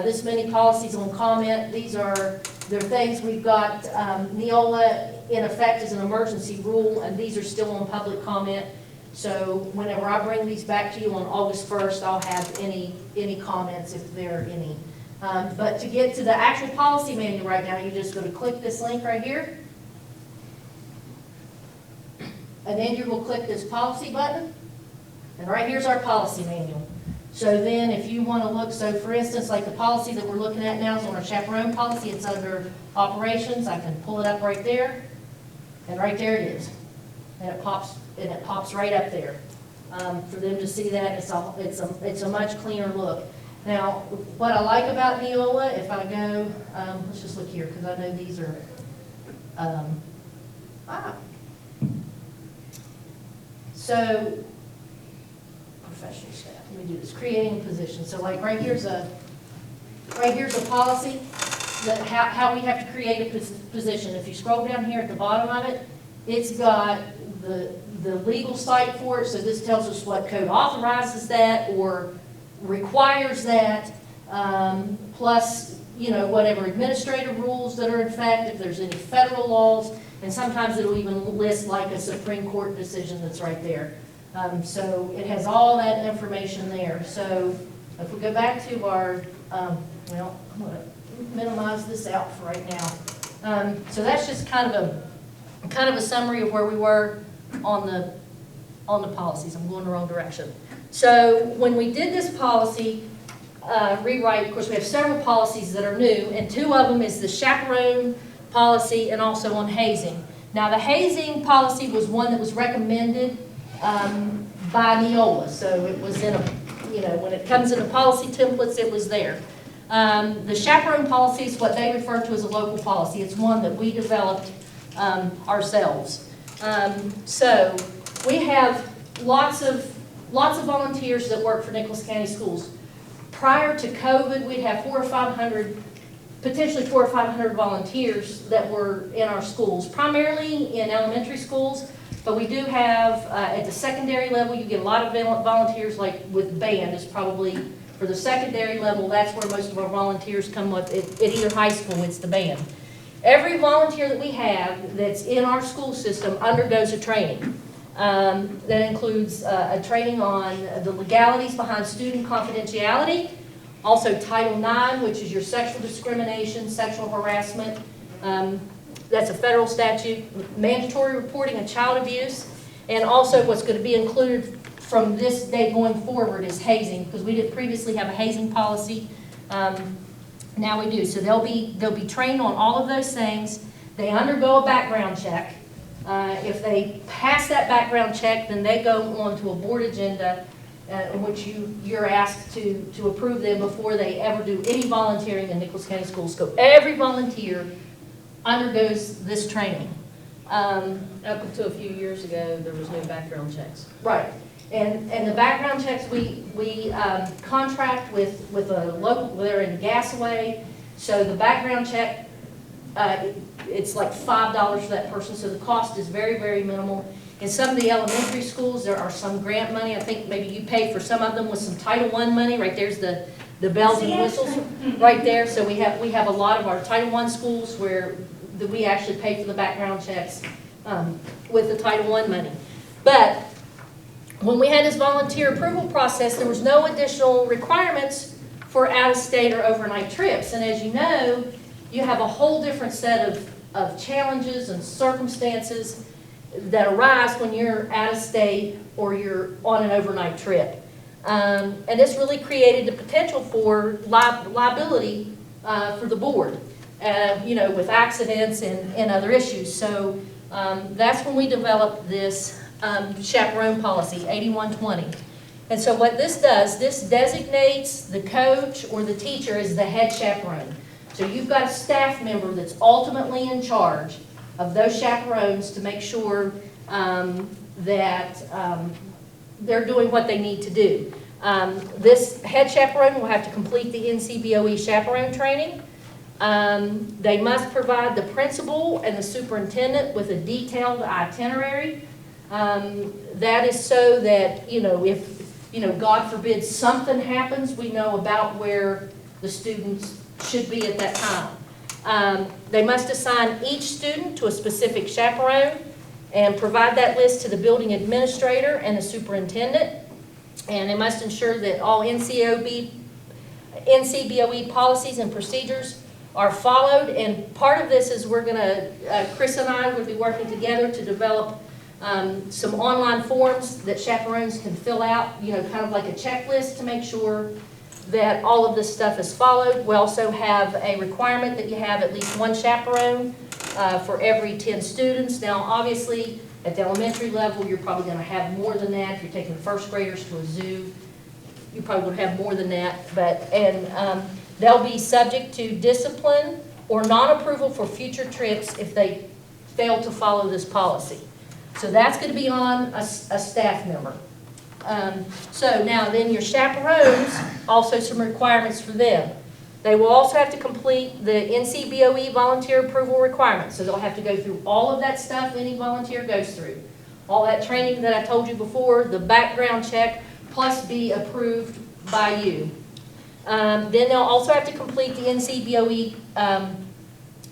this many policies on comment. They're things we've got, Neola in effect as an emergency rule, and these are still on public comment. So whenever I bring these back to you on August 1st, I'll have any comments if there are any. But to get to the actual policy manual right now, you're just going to click this link right here. And then you will click this policy button. And right here's our policy manual. So then if you want to look, so for instance, like the policy that we're looking at now is on our chaperone policy. It's under operations. I can pull it up right there. And right there it is. And it pops right up there. For them to see that, it's a much cleaner look. Now, what I like about Neola, if I go, let's just look here, because I know these are, so, professional staff, let me do this, creating a position. So like right here's a policy that how we have to create a position. If you scroll down here at the bottom of it, it's got the legal site for it, so this tells us what code authorizes that or requires that, plus, you know, whatever administrative rules that are in effect, if there's any federal laws, and sometimes it'll even list like a Supreme Court decision that's right there. So it has all that information there. So if we go back to our, well, I'm going to minimize this out for right now. So that's just kind of a summary of where we were on the policies. I'm going the wrong direction. So when we did this policy rewrite, of course we have several policies that are new, and two of them is the chaperone policy and also on hazing. Now the hazing policy was one that was recommended by Neola, so it was in a, you know, when it comes in the policy templates, it was there. The chaperone policy is what they refer to as a local policy. It's one that we developed ourselves. So we have lots of volunteers that work for Nicholas County Schools. Prior to COVID, we'd have 400 or 500, potentially 400 or 500 volunteers that were in our schools, primarily in elementary schools, but we do have, at the secondary level, you get a lot of volunteers, like with band is probably, for the secondary level, that's where most of our volunteers come with, at either high school, it's the band. Every volunteer that we have that's in our school system undergoes a training. That includes a training on the legalities behind student confidentiality, also Title IX, which is your sexual discrimination, sexual harassment. That's a federal statute, mandatory reporting of child abuse, and also what's going to be included from this day going forward is hazing, because we didn't previously have a hazing policy. Now we do. So they'll be trained on all of those things. They undergo a background check. If they pass that background check, then they go on to a board agenda in which you're asked to approve them before they ever do any volunteering in Nicholas County Schools. So every volunteer undergoes this training. Up until a few years ago, there was no background checks. Right. And the background checks, we contract with a local, they're in Gasaway, so the background check, it's like $5 for that person, so the cost is very, very minimal. In some of the elementary schools, there are some grant money. I think maybe you pay for some of them with some Title I money. Right there's the bells and whistles right there. So we have a lot of our Title I schools where we actually pay for the background checks with the Title I money. But when we had this volunteer approval process, there was no additional requirements for out-of-state or overnight trips. And as you know, you have a whole different set of challenges and circumstances that arise when you're out of state or you're on an overnight trip. And this really created the potential for liability for the board, you know, with accidents and other issues. So that's when we developed this chaperone policy, 8120. And so what this does, this designates the coach or the teacher as the head chaperone. So you've got a staff member that's ultimately in charge of those chaperones to make sure that they're doing what they need to do. This head chaperone will have to complete the NCBOE chaperone training. They must provide the principal and the superintendent with a detailed itinerary. That is so that, you know, if, you know, God forbid something happens, we know about where the students should be at that time. They must assign each student to a specific chaperone, and provide that list to the building administrator and the superintendent. And they must ensure that all NCBOE policies and procedures are followed. And part of this is we're gonna, Chris and I will be working together to develop some online forms that chaperones can fill out, kind of like a checklist to make sure that all of this stuff is followed. We also have a requirement that you have at least one chaperone for every 10 students. Now, obviously, at the elementary level, you're probably going to have more than that. If you're taking first graders to a zoo, you probably would have more than that. They'll be subject to discipline or non-approval for future trips if they fail to follow this policy. So that's going to be on a staff member. So now then your chaperones, also some requirements for them. They will also have to complete the NCBOE volunteer approval requirements. So they'll have to go through all of that stuff any volunteer goes through. All that training that I told you before, the background check, plus be approved by you. Then they'll also have to complete the NCBOE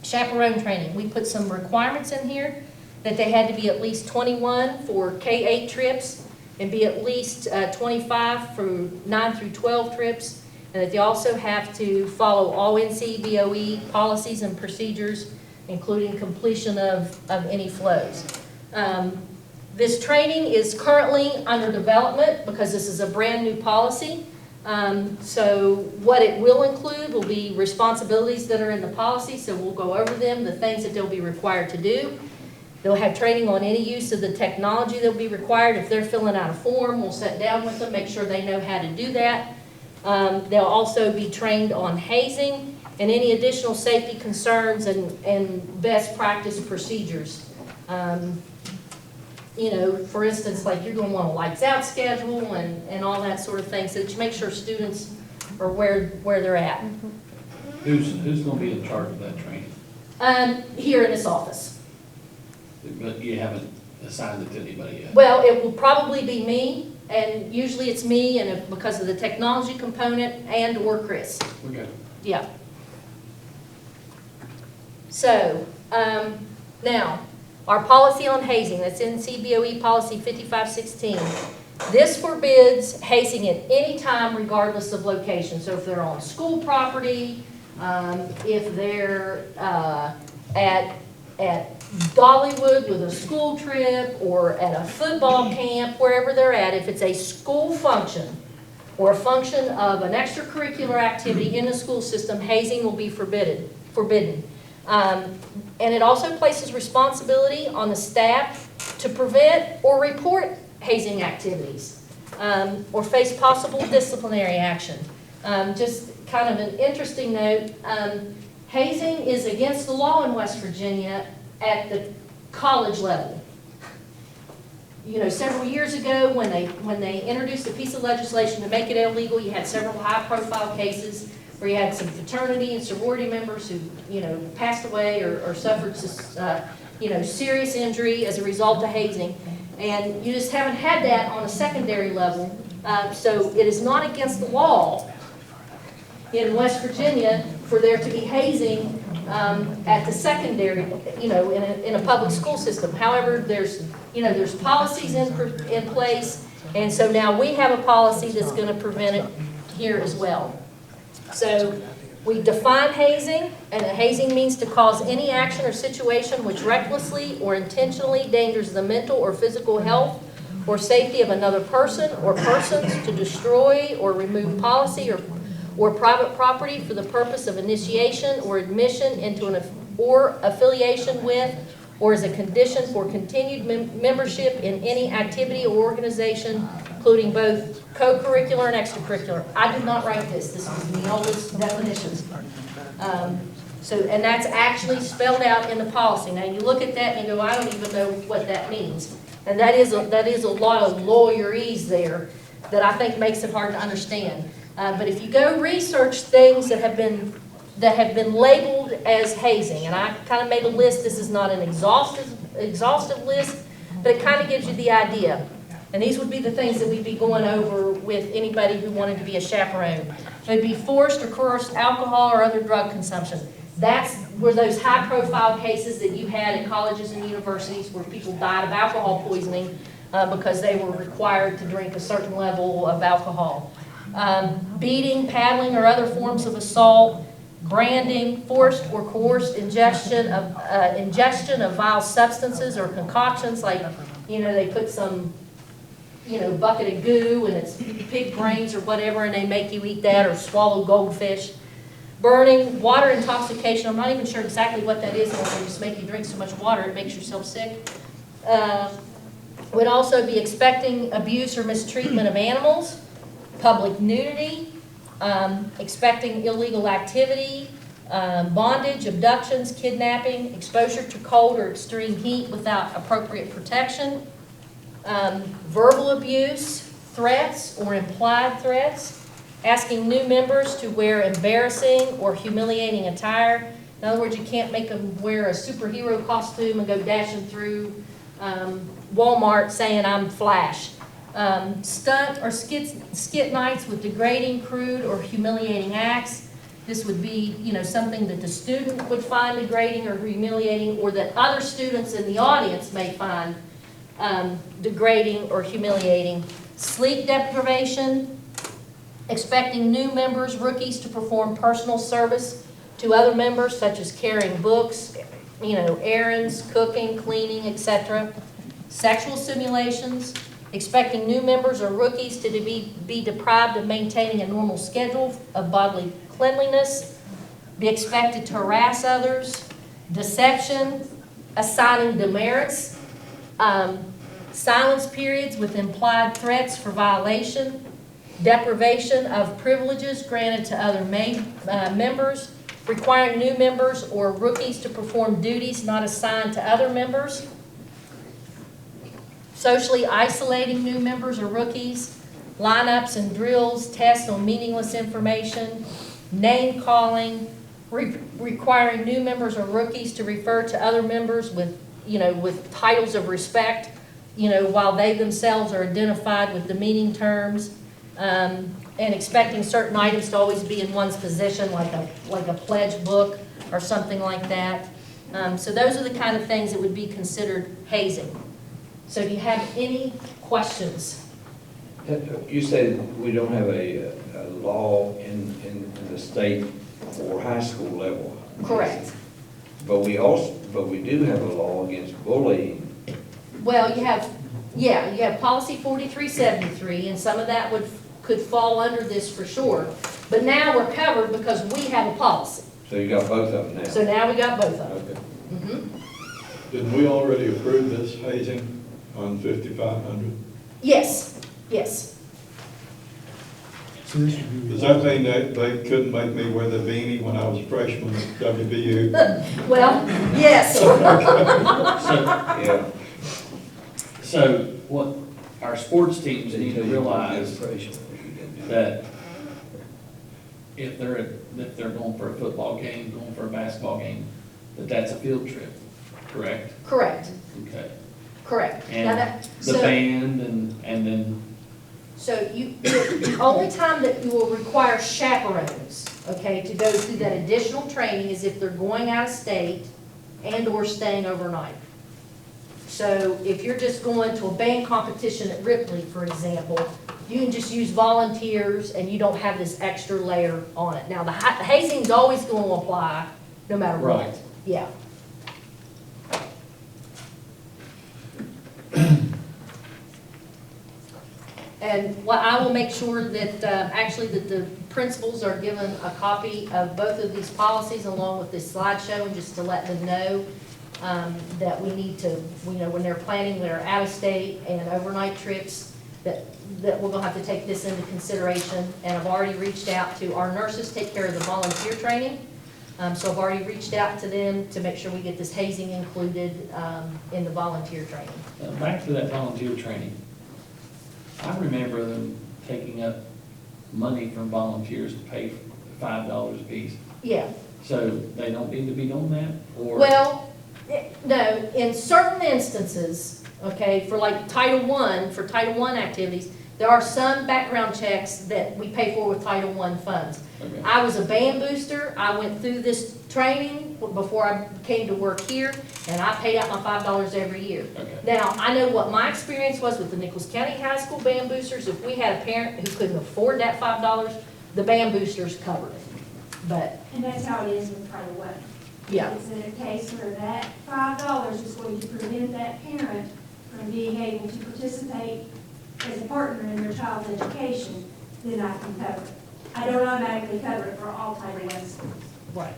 chaperone training. We put some requirements in here that they had to be at least 21 for K-8 trips and be at least 25 for 9 through 12 trips. And that they also have to follow all NCBOE policies and procedures, including completion of any flows. This training is currently under development because this is a brand new policy. So what it will include will be responsibilities that are in the policy, so we'll go over them, the things that they'll be required to do. They'll have training on any use of the technology that will be required. If they're filling out a form, we'll sit down with them, make sure they know how to do that. They'll also be trained on hazing and any additional safety concerns and best practice procedures. For instance, like you're going to want a lights out schedule and all that sort of thing, so that you make sure students are where they're at. Who's going to be in charge of that training? Here in this office. But you haven't assigned it to anybody yet? Well, it will probably be me. And usually it's me, and because of the technology component, and or Chris. Okay. Yeah. So, now, our policy on hazing, that's in CBOE policy 5516. This forbids hazing at any time regardless of location. So if they're on school property, if they're at Dollywood with a school trip or at a football camp, wherever they're at, if it's a school function or a function of an extracurricular activity in the school system, hazing will be forbidden. And it also places responsibility on the staff to prevent or report hazing activities or face possible disciplinary action. Just kind of an interesting note, hazing is against the law in West Virginia at the college level. Several years ago when they introduced a piece of legislation to make it illegal, you had several high-profile cases where you had some fraternity and sorority members who, passed away or suffered, serious injury as a result of hazing. And you just haven't had that on a secondary level. So it is not against the law in West Virginia for there to be hazing at the secondary, in a public school system. However, there's policies in place, and so now we have a policy that's going to prevent it here as well. So we define hazing, and hazing means to cause any action or situation which recklessly or intentionally endangers the mental or physical health or safety of another person or persons, to destroy or remove policy or private property for the purpose of initiation or admission into or affiliation with, or as a condition for continued membership in any activity or organization, including both co-curricular and extracurricular. I did not write this. This was Neola's definitions. And that's actually spelled out in the policy. Now you look at that and you go, I don't even know what that means. And that is a lot of lawyerese there that I think makes it hard to understand. But if you go research things that have been labeled as hazing, and I kind of made a list. This is not an exhaustive list, but it kind of gives you the idea. And these would be the things that we'd be going over with anybody who wanted to be a chaperone. It would be forced or coerced alcohol or other drug consumption. That's were those high-profile cases that you had at colleges and universities where people died of alcohol poisoning because they were required to drink a certain level of alcohol. Beating, paddling, or other forms of assault, branding, forced or coerced ingestion of vile substances or concoctions, like, they put some, bucket of goo and it's pig brains or whatever, and they make you eat that, or swallow goldfish. Burning, water intoxication, I'm not even sure exactly what that is, unless they just make you drink so much water it makes yourself sick. Would also be expecting abuse or mistreatment of animals, public nudity, expecting illegal activity, bondage, abductions, kidnapping, exposure to cold or extreme heat without appropriate protection, verbal abuse, threats or implied threats, asking new members to wear embarrassing or humiliating attire. In other words, you can't make them wear a superhero costume and go dashing through Walmart saying, "I'm Flash." Stunt or skit nights with degrading, crude, or humiliating acts. This would be, something that the student would find degrading or humiliating, or that other students in the audience may find degrading or humiliating. Sleep deprivation, expecting new members, rookies, to perform personal service to other members, such as carrying books, errands, cooking, cleaning, etc. Sexual simulations, expecting new members or rookies to be deprived of maintaining a normal schedule of bodily cleanliness, be expected to harass others, deception, assigning demerits, silence periods with implied threats for violation, deprivation of privileges granted to other members, requiring new members or rookies to perform duties not assigned to other members, socially isolating new members or rookies, lineups and drills, tests on meaningless information, name calling, requiring new members or rookies to refer to other members with titles of respect, while they themselves are identified with demeaning terms, and expecting certain items to always be in one's possession, like a pledge book or something like that. So those are the kind of things that would be considered hazing. So do you have any questions? You said we don't have a law in the state for high school level. Correct. But we do have a law against bullying. Well, you have policy 4373, and some of that could fall under this for sure. But now we're covered because we have a policy. So you got both of them now? So now we got both of them. Okay. Didn't we already approve this hazing on 5500? Yes. So this would be. Does that mean that they couldn't make me wear the beanie when I was a freshman at WVU? Well, yes. Yeah. So what our sports teams need to realize that if they're going for a football game, going for a basketball game, that's a field trip, correct? Correct. Okay. Correct. And Now the band and then. So the only time that you will require chaperones, okay, to go through that additional training is if they're going out of state and or staying overnight. So if you're just going to a band competition at Ripley, for example, you can just use volunteers and you don't have this extra layer on it. Now, the hazing's always going to apply no matter what. Right. Yeah. And what I will make sure that, actually, that the principals are given a copy of both of these policies along with this slideshow, and just to let them know that we need to, when they're planning their out-of-state and overnight trips, that we're gonna have to take this into consideration. And I've already reached out to, our nurses take care of the volunteer training. So I've already reached out to them to make sure we get this hazing included in the volunteer training. Back to that volunteer training. I remember them taking up money from volunteers to pay $5 a piece. Yeah. So they don't need to be doing that, or? Well, no, in certain instances, okay, for like Title I, for Title I activities, there are some background checks that we pay for with Title I funds. Okay. I was a band booster, I went through this training, before I came to work here, and I paid out my $5 every year. Okay. Now, I know what my experience was with the Nichols County High School band boosters. If we had a parent who couldn't afford that $5, the band boosters covered it. But, And that's how it is with Title I. yeah, It's in a case where that $5 is going to prevent that parent from being able to participate as a partner in their child's education, then I can cover it. I don't automatically cover it for all Title I schools. right.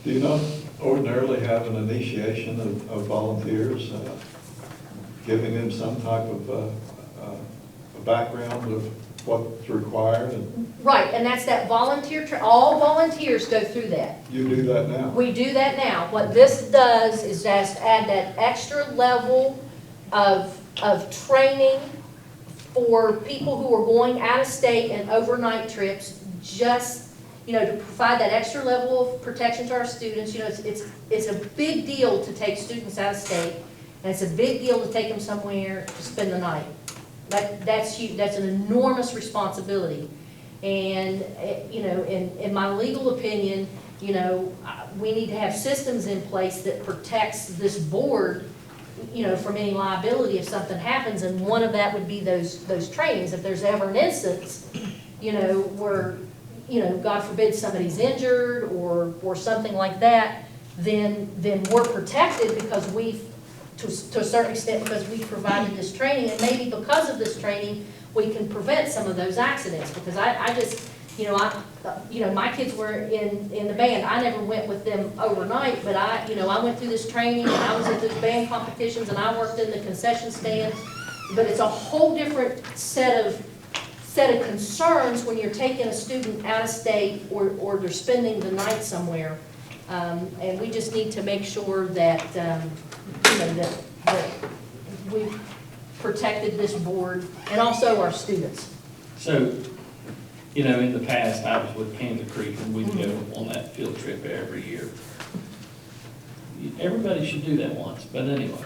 Do you not ordinarily have an initiation of volunteers, giving them some type of a background of what's required? And Right, and that's that volunteer, all volunteers go through that. you do that now? We do that now. What this does is just add that extra level of training for people who are going out of state and overnight trips, just, to provide that extra level of protection to our students. It's a big deal to take students out of state, and it's a big deal to take them somewhere to spend the night. That's huge. That's an enormous responsibility. And, in my legal opinion, we need to have systems in place that protects this board, from any liability if something happens, and one of that would be those trainings. If there's ever an instance, where, God forbid somebody's injured or something like that, then we're protected because to a certain extent, because we provided this training, and maybe because of this training, we can prevent some of those accidents, because I just, my kids were in the band. I never went with them overnight, but I went through this training, and I was at those band competitions, and I worked in the concession stand. But it's a whole different set of concerns when you're taking a student out of state or they're spending the night somewhere. And we just need to make sure that, that we've protected this board and also our students. So, in the past, I was with Panther Creek, and we'd go on that field trip every year. Everybody should do that once, but anyway.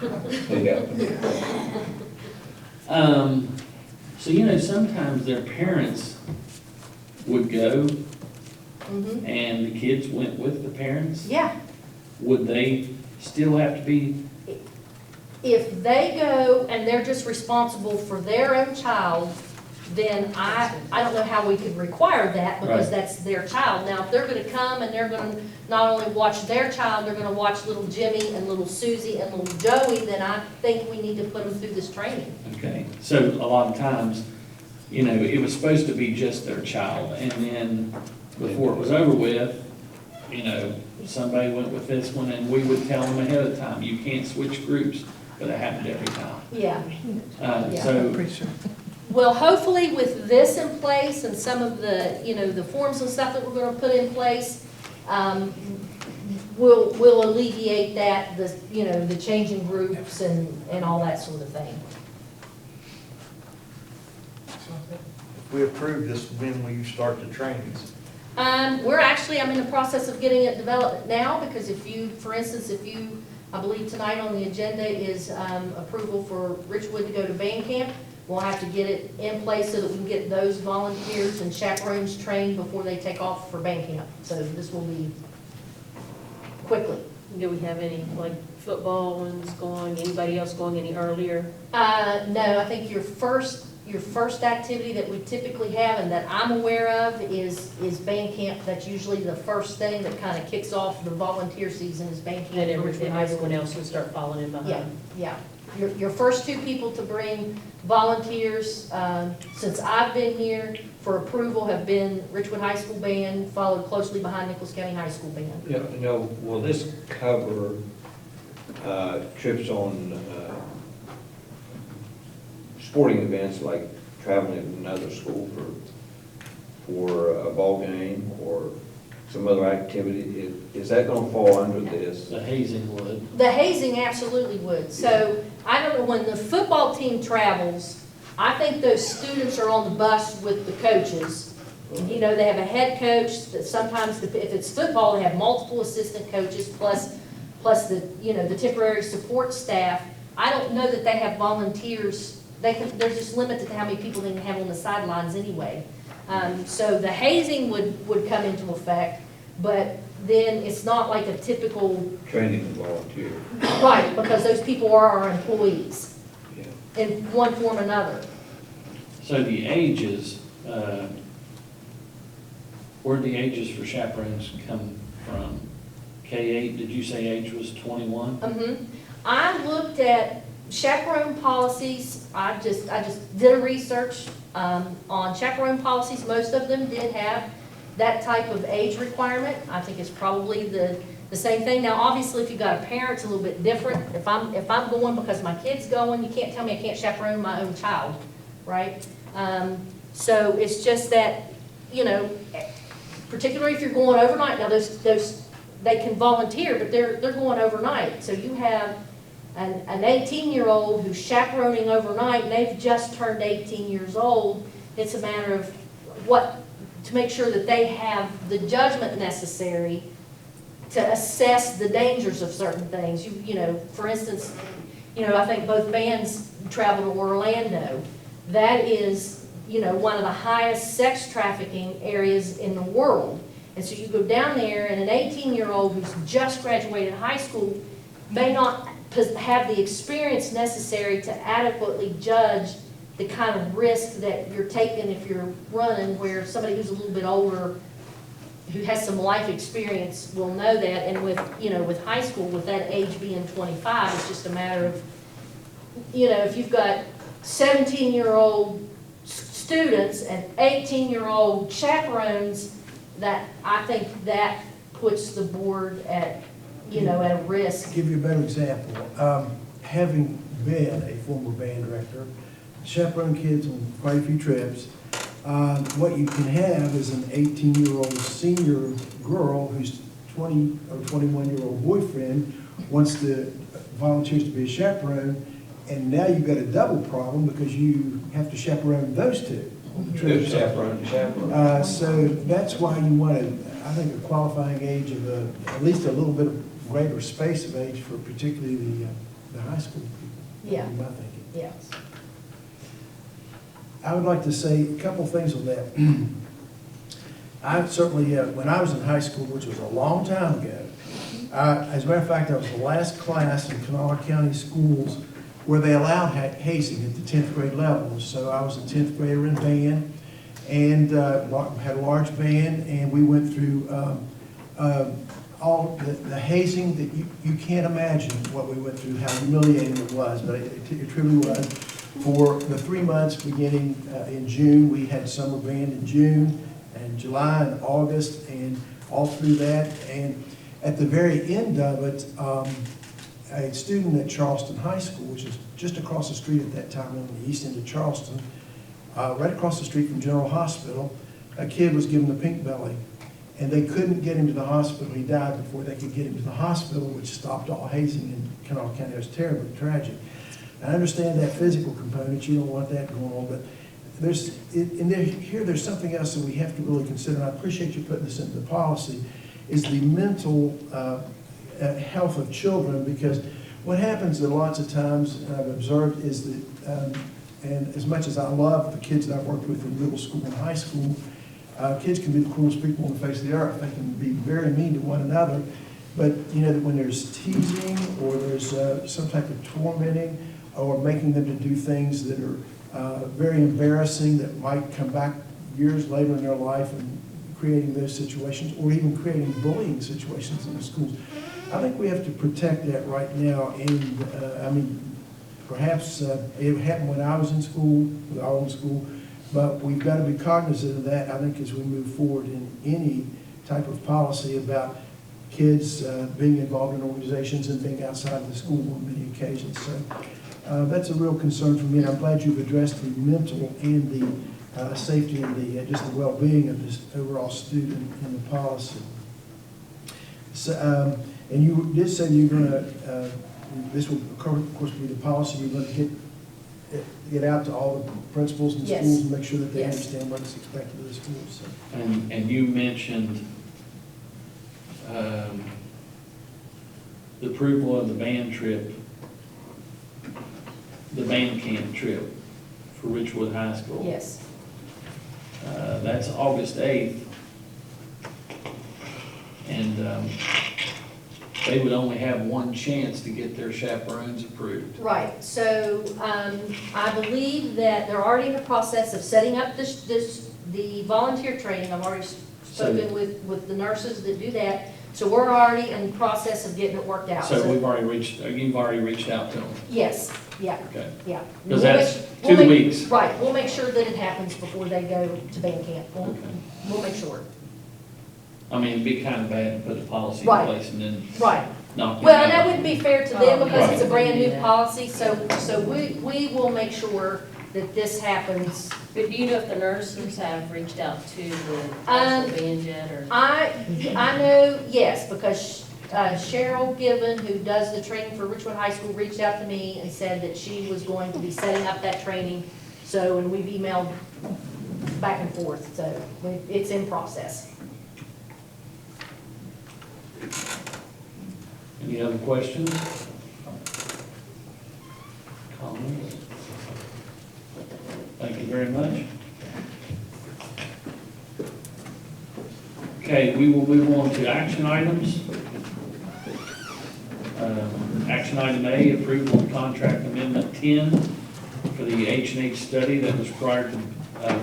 So, sometimes their parents would go, and the kids went with the parents. Yeah. Would they still have to be? If they go and they're just responsible for their own child, then I don't know how we could require that, because Right. that's their child. Now, if they're gonna come and they're gonna not only watch their child, they're gonna watch little Jimmy and little Susie and little Joey, then I think we need to put them through this training. Okay, so a lot of times, it was supposed to be just their child, and then before it was over with, somebody went with this one, and we would tell them ahead of time, you can't switch groups, but it happened every time. Yeah. Yeah. So, Well, hopefully with this in place and some of the, the forms and stuff that we're gonna put in place, we'll alleviate that, the changing groups and all that sort of thing. If we approve this, when will you start the trainings? I'm in the process of getting it developed now, because for instance, I believe tonight on the agenda is approval for Richwood to go to band camp. We'll have to get it in place so that we can get those volunteers and chaperones trained before they take off for band camp. So this will be quickly. Do we have any, football ones going, anybody else going any earlier? No, I think your first activity that we typically have and that I'm aware of is band camp. That's usually the first thing that kind of kicks off the volunteer season is band camp. And everyone else will start following in behind? Yeah. Your first two people to bring volunteers, since I've been here for approval, have been Richwood High School Band, followed closely behind Nichols County High School Band. Will this cover trips on sporting events, like traveling to another school for a ball game or some other activity? Is that going to fall under this? the hazing would. The hazing absolutely would. So I don't know, when the football team travels, I think those students are on the bus with the coaches. They have a head coach that sometimes, if it's football, they have multiple assistant coaches plus the temporary support staff. I don't know that they have volunteers. They're just limited to how many people they can have on the sidelines anyway. So the hazing would come into effect, but then it's not like a typical, Training and volunteer. right, because those people are our employees Yeah. in one form or another. So the ages, where'd the ages for chaperones come from? K-8, did you say age was 21? I looked at chaperone policies, I just did a research on chaperone policies. Most of them did have that type of age requirement. I think it's probably the same thing. Now, obviously, if you've got a parent, it's a little bit different. If I'm going because my kid's going, you can't tell me I can't chaperone my own child, right? So it's just that, you know, particularly if you're going overnight, now those they can volunteer, but they're going overnight. So you have an 18-year-old who's chaperoning overnight, and they've just turned 18 years old. It's a matter of to make sure that they have the judgment necessary to assess the dangers of certain things. You know, for instance, you know, I think both bands travel to Orlando. That is, you know, one of the highest sex trafficking areas in the world. And so you go down there, and an 18-year-old who's just graduated high school may not have the experience necessary to adequately judge the kind of risk that you're taking if you're running, where somebody who's a little bit older, who has some life experience, will know that. And with, you know, with high school, with that age being 25, it's just a matter of, you know, if you've got 17-year-old students and 18-year-old chaperones, that I think that puts the board at, you know, at a risk. Give you a better example. Having been a former band director, chaperone kids on quite a few trips, what you can have is an 18-year-old senior girl whose 20 or 21-year-old boyfriend wants to volunteers to be a chaperone, and now you've got a double problem because you have to chaperone those two. Chaperone to chaperone. So that's why you want I think, a qualifying age of at least a little bit of greater space of age for particularly the high school people. Yeah. In my thinking. Yes. I would like to say a couple things on that. I certainly, when I was in high school, which was a long time ago, as a matter of fact, I was the last class in Kanawha County schools where they allowed hazing at the 10th grade level. So I was a 10th grader in band and had a large band, and we went through all the hazing that you can't imagine what we went through, how humiliating it was, but it truly was. For the 3 months beginning in June, we had summer band in June and July and August and all through that. And at the very end of it, a student at Charleston High School, which is just across the street at that time on the east end of Charleston, right across the street from General Hospital, a kid was given the pink belly. And they couldn't get him to the hospital. He died before they could get him to the hospital, which stopped all hazing in Kanawha County. It was terribly tragic. I understand that physical component. You don't want that going on, but there's something else that we have to really consider. And I appreciate you putting this into the policy, is the mental health of children, because what happens that lots of times, and I've observed, is that, and as much as I love the kids that I've worked with in middle school and high school, kids can be the cruelest people on the face of the earth. They can be very mean to one another. But you know that when there's teasing or there's some type of tormenting or making them to do things that are very embarrassing that might come back years later in their life and creating those situations, or even creating bullying situations in the schools, I think we have to protect that right now. And I mean, perhaps it happened when I was in school, with our own school, but we've got to be cognizant of that, I think, as we move forward in any type of policy about kids being involved in organizations and being outside of the school on many occasions. So that's a real concern for me, and I'm glad you've addressed the mental and the safety and the just the well-being of this overall student in the policy. So, and you did say you're going to, this will, of course, be the policy, you're going to get out to all the principals and Yes. schools and make sure that they Yes. understand what is expected of the schools. So. And you mentioned the approval of the band trip, the band camp trip for Richwood High School. Yes. That's August 8th. And they would only have one chance to get their chaperones approved. Right, so, I believe that they're already in the process of setting up the volunteer training. I've already spoken with the nurses that do that. So we're already in the process of getting it worked out. So you've already reached out to them? Yes, yeah, Okay. yeah. Because that's We'll 2 make- weeks. Right, we'll make sure that it happens before they go to band camp. Okay. We'll make sure. I mean, it'd be kind of bad to put a policy in Right. place and then Right. knock it Well, and out. that wouldn't be fair to them because it's a Right. brand new policy, so we will make sure that this happens. But do you know if the nurses have reached out to the Um, band yet, or? I know, yes, because Cheryl Given, who does the training for Richmond High School, reached out to me and said that she was going to be setting up that training. So, and we've emailed back and forth, so it's in process. Any other questions? Comments? Thank you very much. Okay, we will move on to action items. Action item A, approval of contract amendment 10 for the H&H study that was required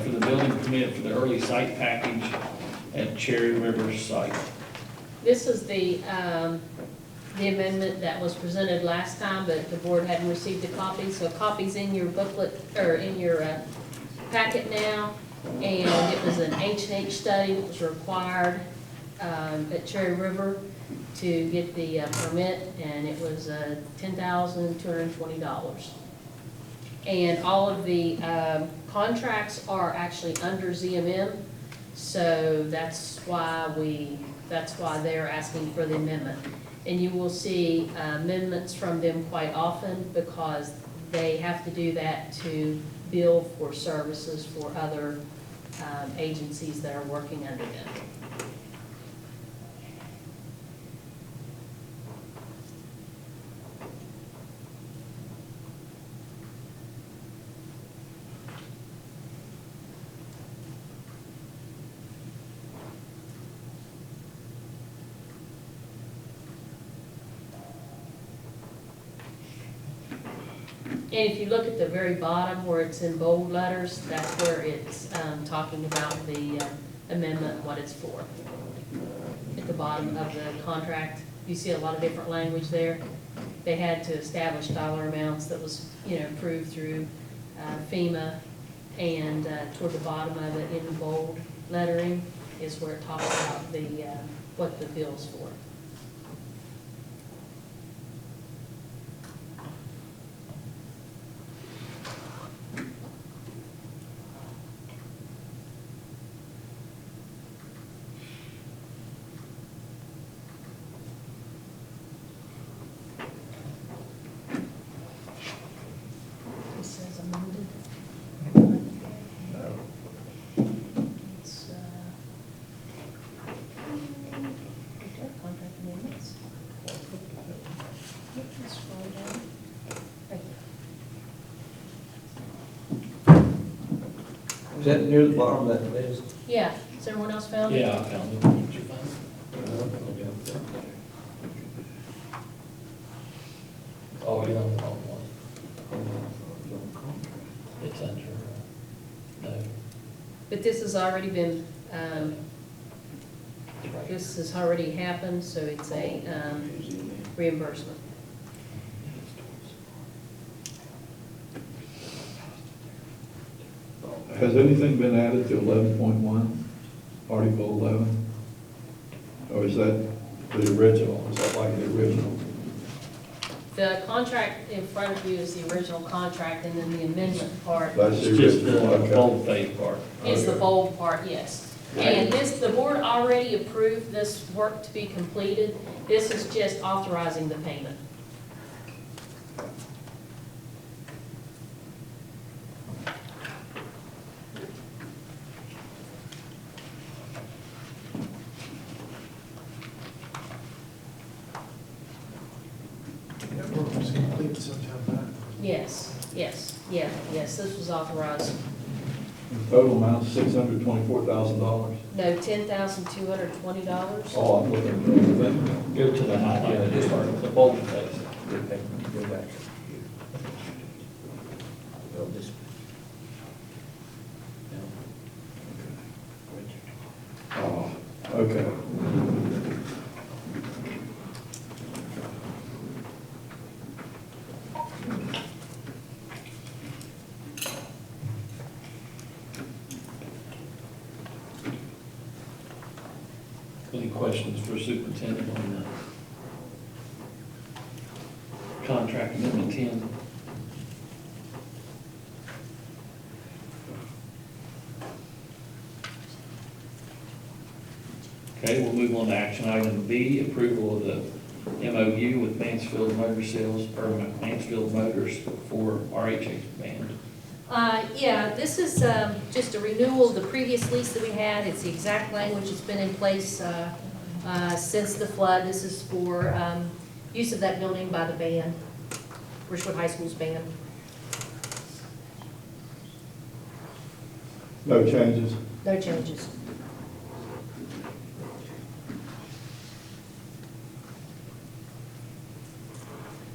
for the building permit for the early site package at Cherry River site. This is the amendment that was presented last time, but the board hadn't received a copy, so a copy's in your booklet, or in your packet now. And it was an H&H study that was required at Cherry River to get the permit, and it was $10,220. And all of the contracts are actually under ZMM, so that's why they're asking for the amendment. And you will see amendments from them quite often because they have to do that to bill for services for other agencies that are working under them. And if you look at the very bottom where it's in bold letters, that's where it's talking about the amendment, what it's for. At the bottom of the contract, you see a lot of different language there. They had to establish dollar amounts that was, approved through FEMA, and toward the bottom of it in bold lettering is where it talks about what the bill's for. It says amended. It's, contract amendments. Scroll down. Right there. Is that near the bottom of that list? Yeah, has everyone else found it? Yeah, I found it. Did you find it? Oh, you're on the wrong one. It's under, no. But this has already been, this has already happened, so it's a reimbursement. Has anything been added to 11.1, Article 11? Or is that the original? Is that like the original? The contract in front of you is the original contract, and then the amendment part That's It's the just the original, okay. boldface part. is the Okay. bold part, yes. And the board already approved this work to be completed. This is just authorizing the payment. That work was completed sometime back. Yes, yes, yes, this was authorized. Total amount is $624,000. No, $10,220. Oh, I'm looking at the wrong thing. Go to the highlight, just the bold face. Okay, go back. Well, this- Oh, okay. Any questions for Superintendent on the contract amendment 10? Okay, we'll move on to action item B, approval of the MOU with Mansfield Motor Sales, or Mansfield Motors for RHH band. Yeah, this is just a renewal of the previous lease that we had. It's the exact language that's been in place since the flood. This is for use of that building by the band, Richwood High School's band. No changes. No changes.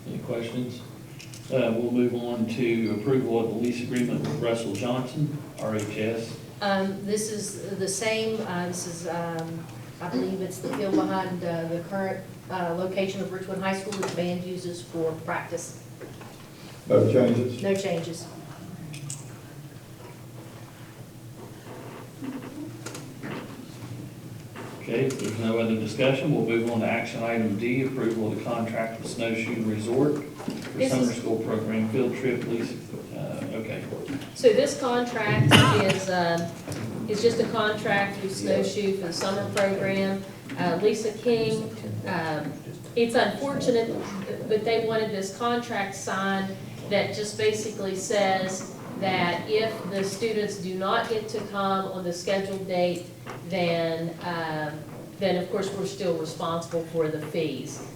Any questions? We'll move on to approval of the lease agreement with Russell Johnson, RHS. This is the same, this is, I believe it's the field behind the current location of Richwood High School that the band uses for practice. No changes. No changes. Okay, if there's no other discussion, we'll move on to action item D, approval of the contract with Snowshoe Resort for This summer is- school program field trip lease. Okay, So this contract is just a contract through Snowshoe for the summer program. Lisa King, it's unfortunate, but they wanted this contract signed that just basically says that if the students do not get to come on the scheduled date, then of course we're still responsible for the fees.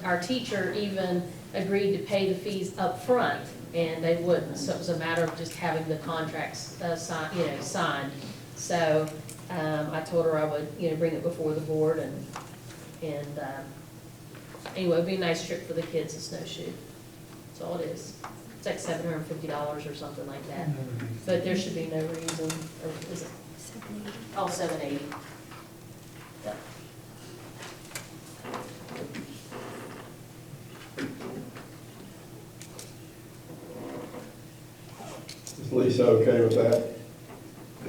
Our teacher even agreed to pay the fees up front, and they wouldn't, so it was a matter of just having the contracts signed. So I told her I would, bring it before the board, and anyway, it'd be a nice trip for the kids to Snowshoe. That's all it is. It's like $750 or something like that. But there should be no reason, or is it? Oh, $780. Yeah. Is Lisa okay with that?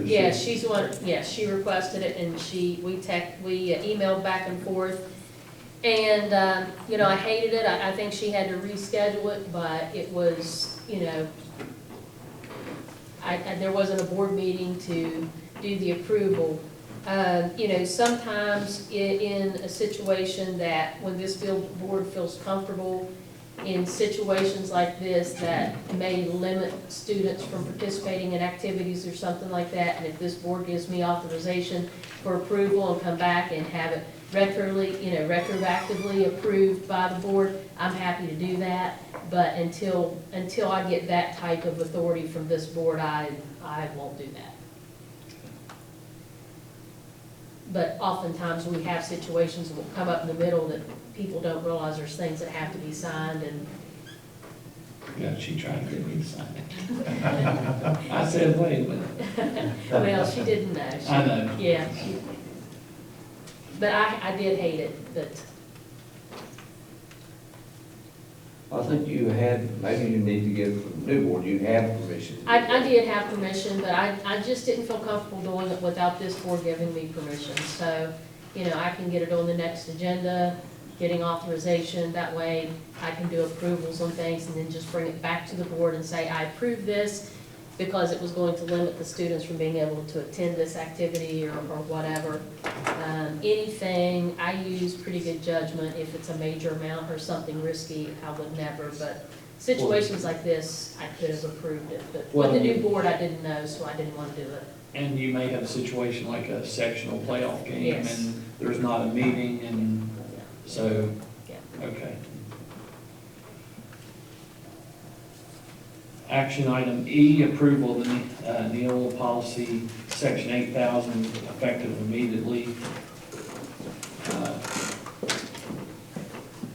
Is Yeah, she- she requested it, and we emailed back and forth. And, I hated it. I think she had to reschedule it, but it was, there wasn't a board meeting to do the approval. Sometimes in a situation that when this board feels comfortable in situations like this that may limit students from participating in activities or something like that, and if this board gives me authorization for approval and come back and have it retroactively approved by the board, I'm happy to do that. But until I get that type of authority from this board, I won't do that. But oftentimes we have situations that will come up in the middle that people don't realize there's things that have to be signed, and yeah, she tried to get me to sign it. I said, wait a minute. well, she didn't know. I know. Yeah. But I did hate it, but I think maybe you need to give from the new board, you have permission. I did have permission, but I just didn't feel comfortable doing it without this board giving me permission. So, I can get it on the next agenda, getting authorization, that way I can do approvals on things and then just bring it back to the board and say, I approve this because it was going to limit the students from being able to attend this activity or whatever. Anything, I use pretty good judgment. If it's a major amount or something risky, I would never, but situations like this, I could have approved it. But with the new board, I didn't know, so I didn't want to do it. And you may have a situation like a sectional playoff game, Yes. and there's not a meeting, and so, Yeah. okay. Action item E, approval of the Neola policy, section 8,000, effective immediately.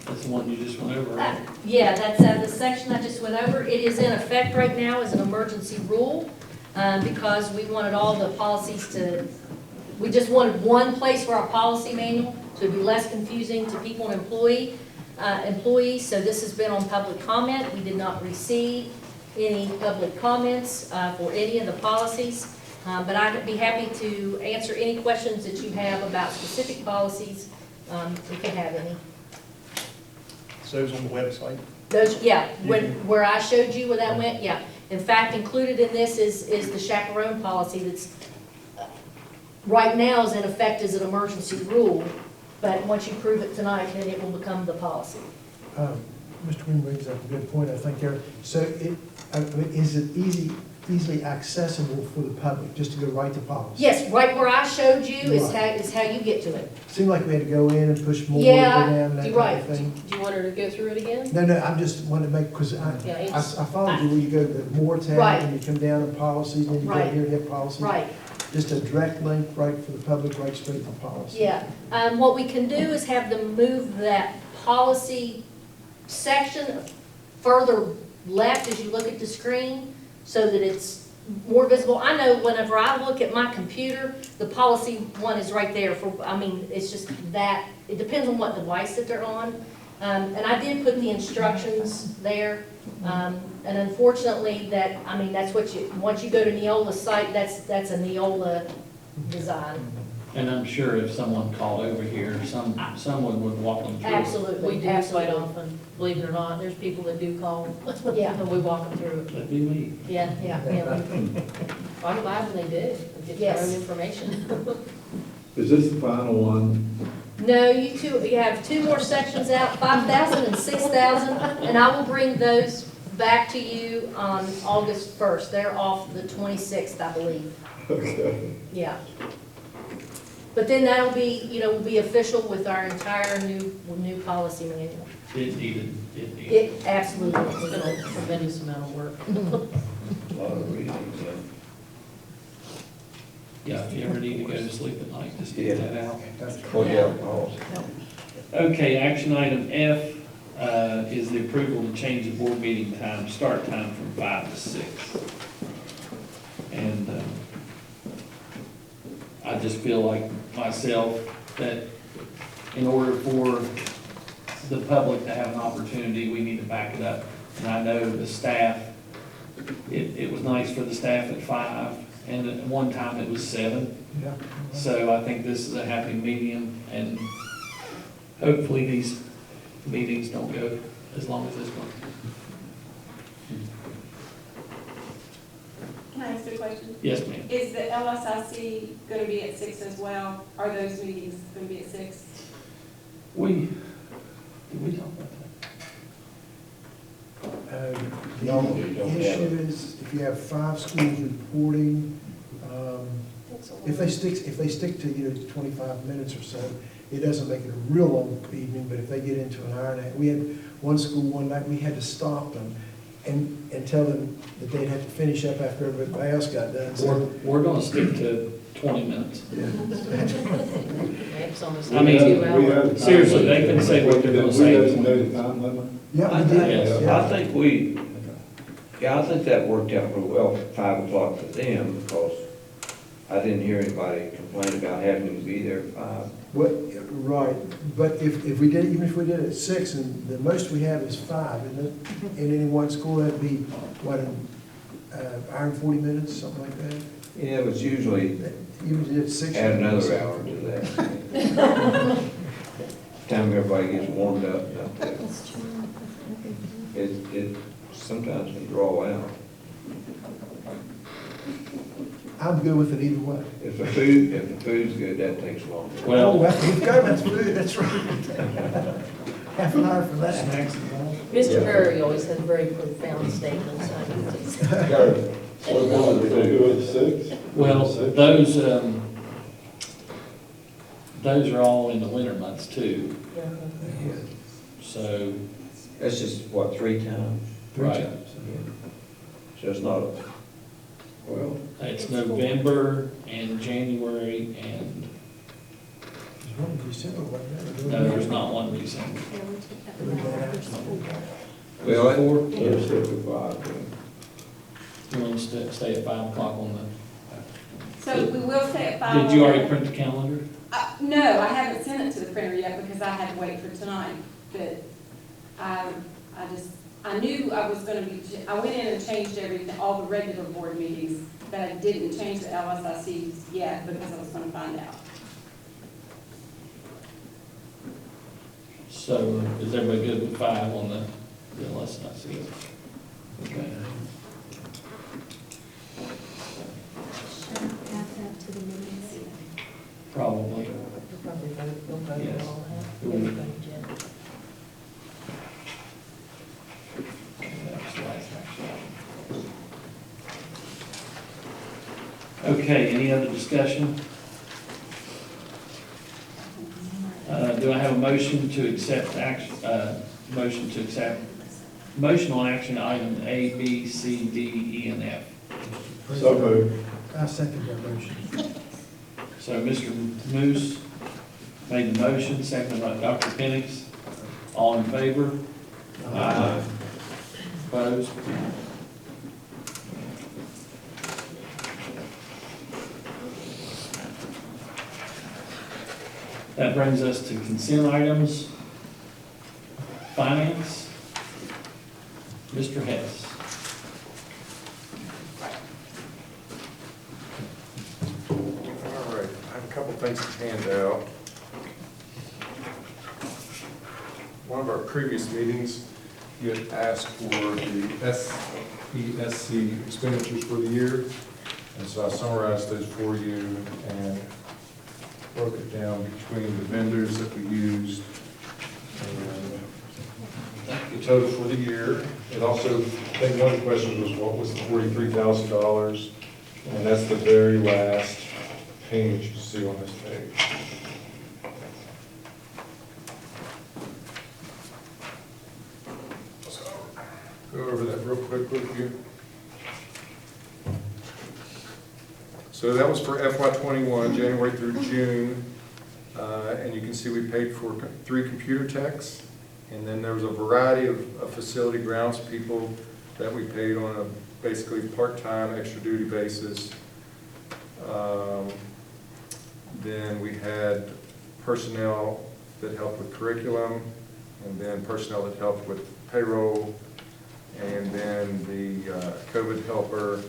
That's the one you just went over, right? Yeah, that's the section I just went over. It is in effect right now as an emergency rule, because we wanted all the policies to, we just wanted one place for our policy manual, so it'd be less confusing to people and employees. So this has been on public comment. We did not receive any public comments for any of the policies, but I'd be happy to answer any questions that you have about specific policies, if you have any. So it's on the website. Those, yeah, where I showed you where that went, yeah. In fact, included in this is the chaperone policy that's, right now is in effect as an emergency rule, but once you prove it tonight, then it will become the policy. Mr. Green brings up a good point, I think, Eric. So is it easily accessible for the public, just to go right to policy? Yes, right where I showed you Right. is how you get to it. Seemed like we had to go in and push more, go Yeah, down, that you're kind right. of thing. Do you want her to go through it again? No, I'm just wanting to make, because Yeah, it's- I followed you where you go to the more tab, Right. and you come down to policies, and then you go Right. here to have policies. Right. Just a direct link right for the public, right straight to policy. Yeah, what we can do is have them move that policy section further left as you look at the screen, so that it's more visible. I know whenever I look at my computer, the policy one is right there for, I mean, it's just that, it depends on what device that they're on. And I did put the instructions there, and unfortunately that, I mean, that's what you, once you go to Neola's site, that's a Neola design. And I'm sure if someone called over here, someone would walk them through it. Absolutely, We do quite absolutely. often, believe it or not, there's people that do call, Yeah. and we walk them through it. That'd be me. Yeah, yeah, yeah. I'm glad when they do, and get their Yes. own information. Is this the final one? No, you have two more sections out, 5,000 and 6,000, and I will bring those back to you on August 1st. They're off the 26th, I believe. Okay. Yeah. But then that'll be, will be official with our entire new policy manual. It needed. It absolutely It's is. been a tremendous amount of work. A lot of reading, Yeah, if you ever need to go to sleep at night, just get that out. Well, yeah, policy. Okay, action item F is the approval to change the board meeting time, start time from 5 to 6. And I just feel like myself that in order for the public to have an opportunity, we need to back it up. And I know the staff, it was nice for the staff at 5, and at one time it was 7. Yeah. So I think this is a happy medium, and hopefully these meetings don't go as long as this one. Can I ask a question? Yes, ma'am. Is the LSIC going to be at 6 as well? Are those meetings going to be at 6? Did we talk about that? Normally you don't The have issue it. is, if you have 5 schools reporting, if they stick to, 25 minutes or so, it doesn't make it a real long evening, but if they get into an hour and a half, we had one school one night, we had to stop them and tell them that they'd have to finish up after everybody else got done. So, We're gonna stick to 20 minutes. yeah. It's almost I mean, 2 We hours. have- Seriously, they can say what they're gonna say. We designated time limit? Yeah, I we did. Yes. Yeah. I think I think that worked out real well, 5 o'clock for them, because I didn't hear anybody complain about having to be there at 5. Right, but if we did, even if we did it at 6, and the most we have is 5, and in any one school, that'd be, what, an hour and 40 minutes, something like that? Yeah, but usually Even if you did 6. add another hour to that. Time everybody gets warmed up. It sometimes can draw out. I'm good with it either way. If the food's good, that takes longer. Oh, Well, we've got that's food, that's right. Half an hour for that. Mr. Murray always has very profound statements. We're going to do it at 6? well, those are all in the winter months too, so, That's just, what, 3 times? right. So it's not a, Well, It's November and January and, There's one in December, wasn't there? no, there's not one in December. Yeah, we took that one out for school. well, it- Four? Thursday to 5, You want to stay at 5 o'clock on the, So we will stay at 5. did you already print the calendar? No, I haven't sent it to the printer yet because I had to wait for tonight, but I knew I was gonna be, I went in and changed everything, all the regular board meetings, but I didn't change the LSICs yet because I was gonna find out. So is everybody good with 5 on the LSIC? Okay. Should add that to the minutes. Probably. Yes. Okay, any other discussion? Do I have a motion to accept action, motion on action item A, B, C, D, E, and F? So moved. I second that motion. So Mr. Moose made the motion, seconded by Dr. Penix. All in favor? Aye. Opposed? That brings us to consent items. Finance. Mr. Hess. All right, I have a couple things to hand out. One of our previous meetings, you had asked for the SESC expenditures for the year. And so I summarized those for you and broke it down between the vendors that we used and the total for the year. It also, I think one of the questions was, what was the $43,000? And that's the very last page you see on this page. So, go over that real quick with you. So that was for FY '21, January through June. And you can see we paid for 3 computer techs. And then there was a variety of facility grounds people that we paid on a basically part-time, extra duty basis. Then we had personnel that helped with curriculum, and then personnel that helped with payroll, and then the COVID helper.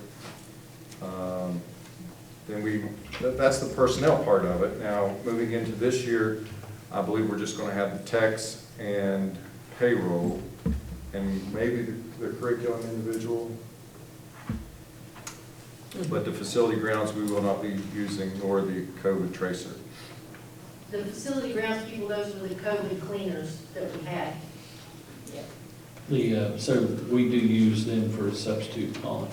That's the personnel part of it. Now, moving into this year, I believe we're just going to have the techs and payroll, and maybe the curriculum individual. But the facility grounds, we will not be using, nor the COVID tracer. The facility grounds people, those were the COVID cleaners that we had. Yeah. So we do use them for substitute calling.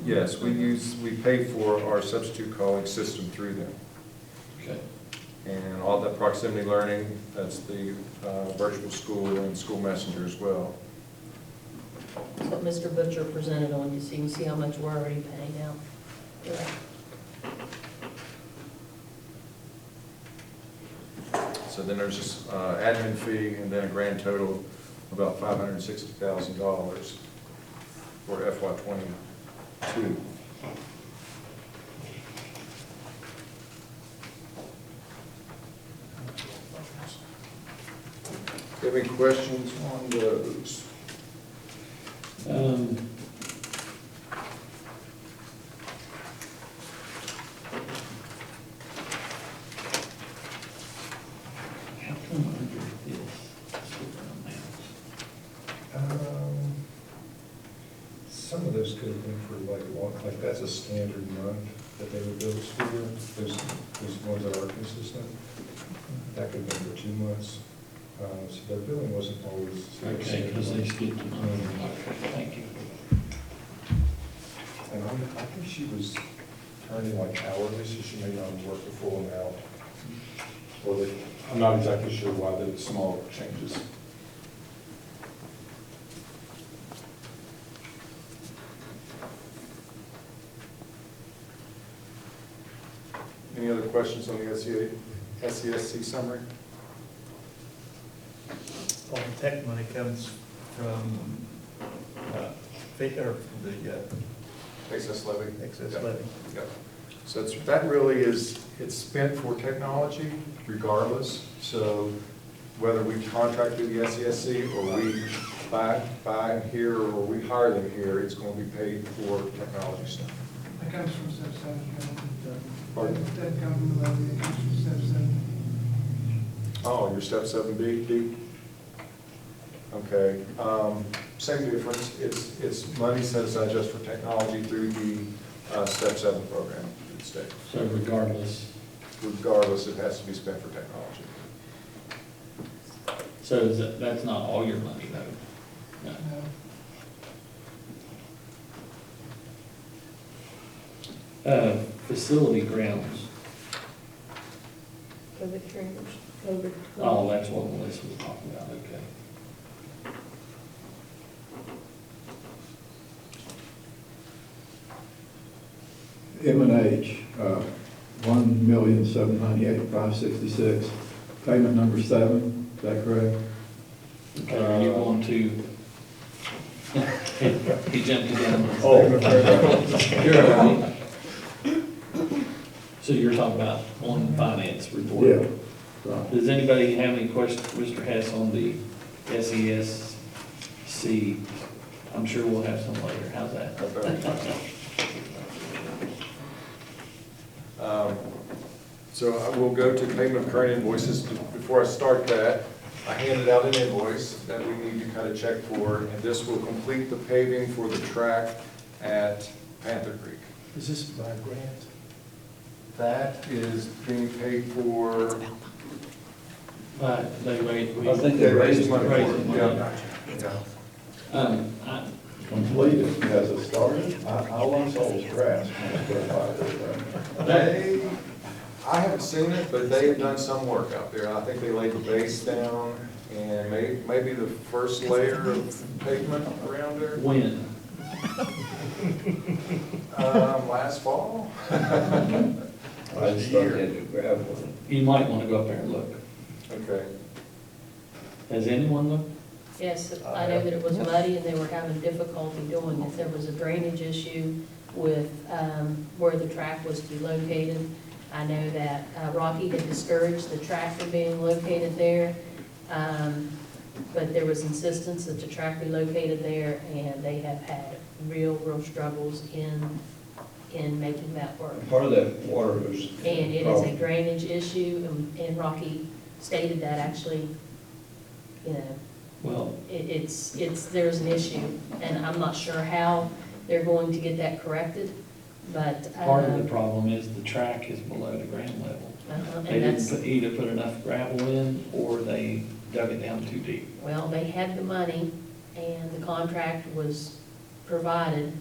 Yes, we pay for our substitute calling system through them. Okay. And all that proximity learning, that's the virtual school and school messenger as well. That's what Mr. Butcher presented on, you see how much we're already paying out. Yeah. So then there's this admin fee, and then a grand total of about $560,000 for FY '22. Do you have any questions on those? How come under this, Some of those could have been for like that's a standard month that they would bill us for, those ones that are consistent. That could have been for 2 months. So their billing wasn't always. okay, because they skipped a month. Okay, thank you. And I think she was turning like hourly, so she may not have worked the full amount. Or I'm not exactly sure why the small changes. questions on the SESC summary? All the tech money comes from, or the Excess levy? excess Yep. levy. Yep. So that really is, it's spent for technology regardless. So whether we contract through the SESC or we buy them here or we hire them here, it's going to be paid for technology stuff. That comes from step 7. Pardon? That comes from the levy, it comes from step 7. Oh, your step 7B? Okay, same difference, it's money set aside just for technology through the step 7 program through the state. So Regardless, it has to be spent for technology. so that's not all your money though? No. Facility grounds, COVID trainers, COVID. oh, that's what Melissa was talking about, okay. M&H, 1,798,566, payment number 7, is that correct? Okay, are you going to? He jumped again. Oh. You're all right. So you're talking about on finance report? Yeah. Right. Does anybody have any questions for Mr. Hess on the SESC? I'm sure we'll have some later. How's that? So I will go to payment of current invoices. Before I start that, I handed out an invoice that we need to kind of check for, and this will complete the paving for the track at Panther Creek. Is this by grant? That is being paid for. They raised. I think they raised money for it. Yeah. Completed, has it started? I once saw it was grass. I haven't seen it, but they have done some work out there. I think they laid the base down and maybe the first layer of pavement around there. When? Last fall. I just thought they had to grab one. You might want to go up there and look. Okay. Has anyone looked? Yes, I know that it was muddy and they were having difficulty doing it. There was a drainage issue with where the track was to be located. I know that Rocky had discouraged the track from being located there, but there was insistence that the track be located there, and they have had real struggles in making that work. Part of that water was. And it is a drainage issue, and Rocky stated that actually, you know, Well, there's an issue, and I'm not sure how they're going to get that corrected, but. part of the problem is the track is below the ground level. They And that's, didn't either put enough gravel in or they dug it down too deep. well, they had the money, and the contract was provided,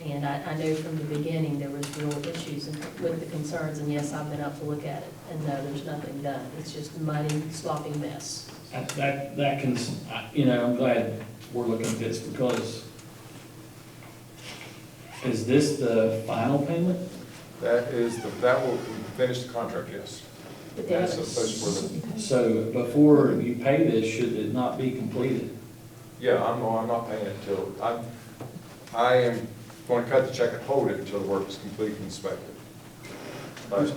and I know from the beginning there was real issues with the concerns, and yes, I've been up to look at it, and no, there's nothing done. It's just muddy, sloppy mess. That can, you know, I'm glad we're looking at this because is this the final payment? That will finish the contract, yes. But they That's haven't- supposed for the, So before you pay this, should it not be completed? yeah, I'm not paying it until, I am going to cut the check and hold it until the work is complete and inspected. But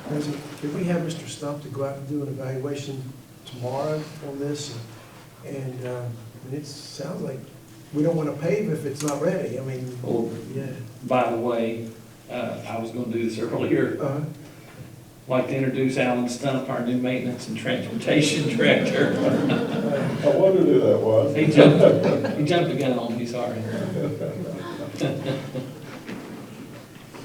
President, could we have Mr. Stump to go out and do an evaluation tomorrow on this? And it sounds like we don't want to pave if it's not ready. I mean, Well, yeah. by the way, I was gonna do this earlier. Uh-huh. I'd like to introduce Alan Stump, our new maintenance and transportation director. I wondered who that was. He jumped the gun on me, sorry.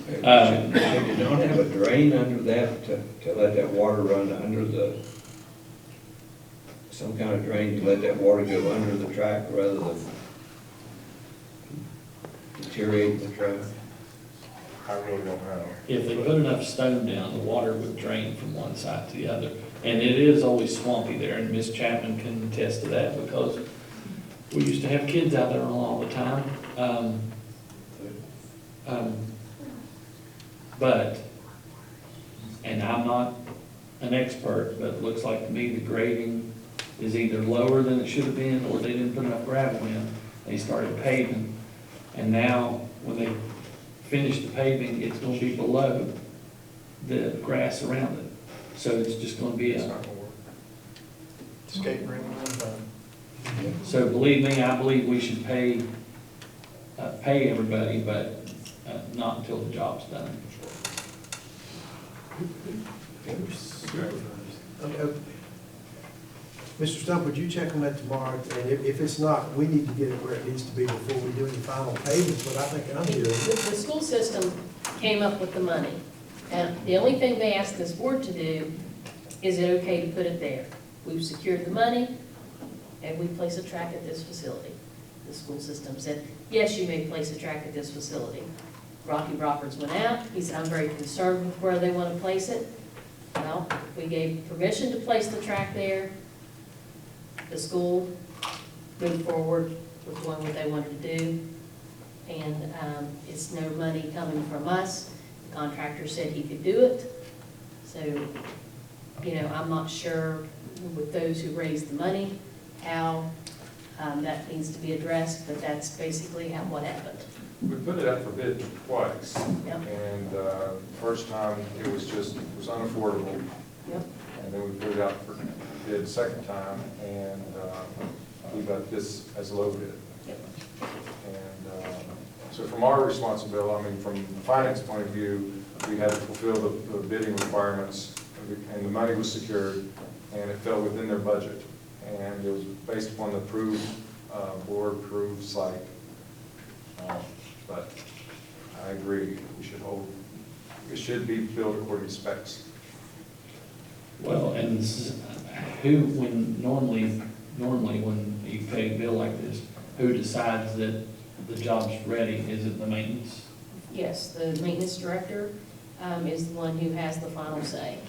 Should you not have a drain under that to let that water run under some kind of drain to let that water go under the track rather than deteriorate the track? I really don't know. If they put enough stone down, the water would drain from one side to the other. And it is always swampy there, and Miss Chapman can attest to that because we used to have kids out there all the time. But And I'm not an expert, but it looks like to me the grading is either lower than it should have been, or they didn't put enough gravel in. They started paving, and now when they finish the paving, it's gonna be below the grass around it. So it's just gonna be It's a, not gonna work. Skate ring and so believe me, I believe we should pay everybody, but not until the job's done. Okay. Mr. Stump, would you check on that tomorrow? And if it's not, we need to get it where it needs to be before we do any final payments, but I think I'm hearing. The school system came up with the money, and the only thing they asked this board to do, is it okay to put it there? We've secured the money, and we place a track at this facility. The school system said, yes, you may place a track at this facility. Rocky Roberts went out, he said, I'm very concerned with where they want to place it. Well, we gave permission to place the track there. The school moved forward with doing what they wanted to do. And it's no money coming from us. The contractor said he could do it. So, you know, I'm not sure with those who raised the money, how that needs to be addressed, but that's basically what happened. We put it out for bid twice. Yep. And first time, it was unaffordable. Yep. And then we put it out for bid the second time, and we got this as a low bid. Yep. And so from our responsibility, I mean, from the finance point of view, we had to fulfill the bidding requirements, and the money was secured, and it fell within their budget. And it was based upon the approved, board-approved site. But I agree, it should be built according to specs. Well, and normally when you pay a bill like this, who decides that the job's ready? Is it the maintenance? Yes, the maintenance director is the one who has the final say.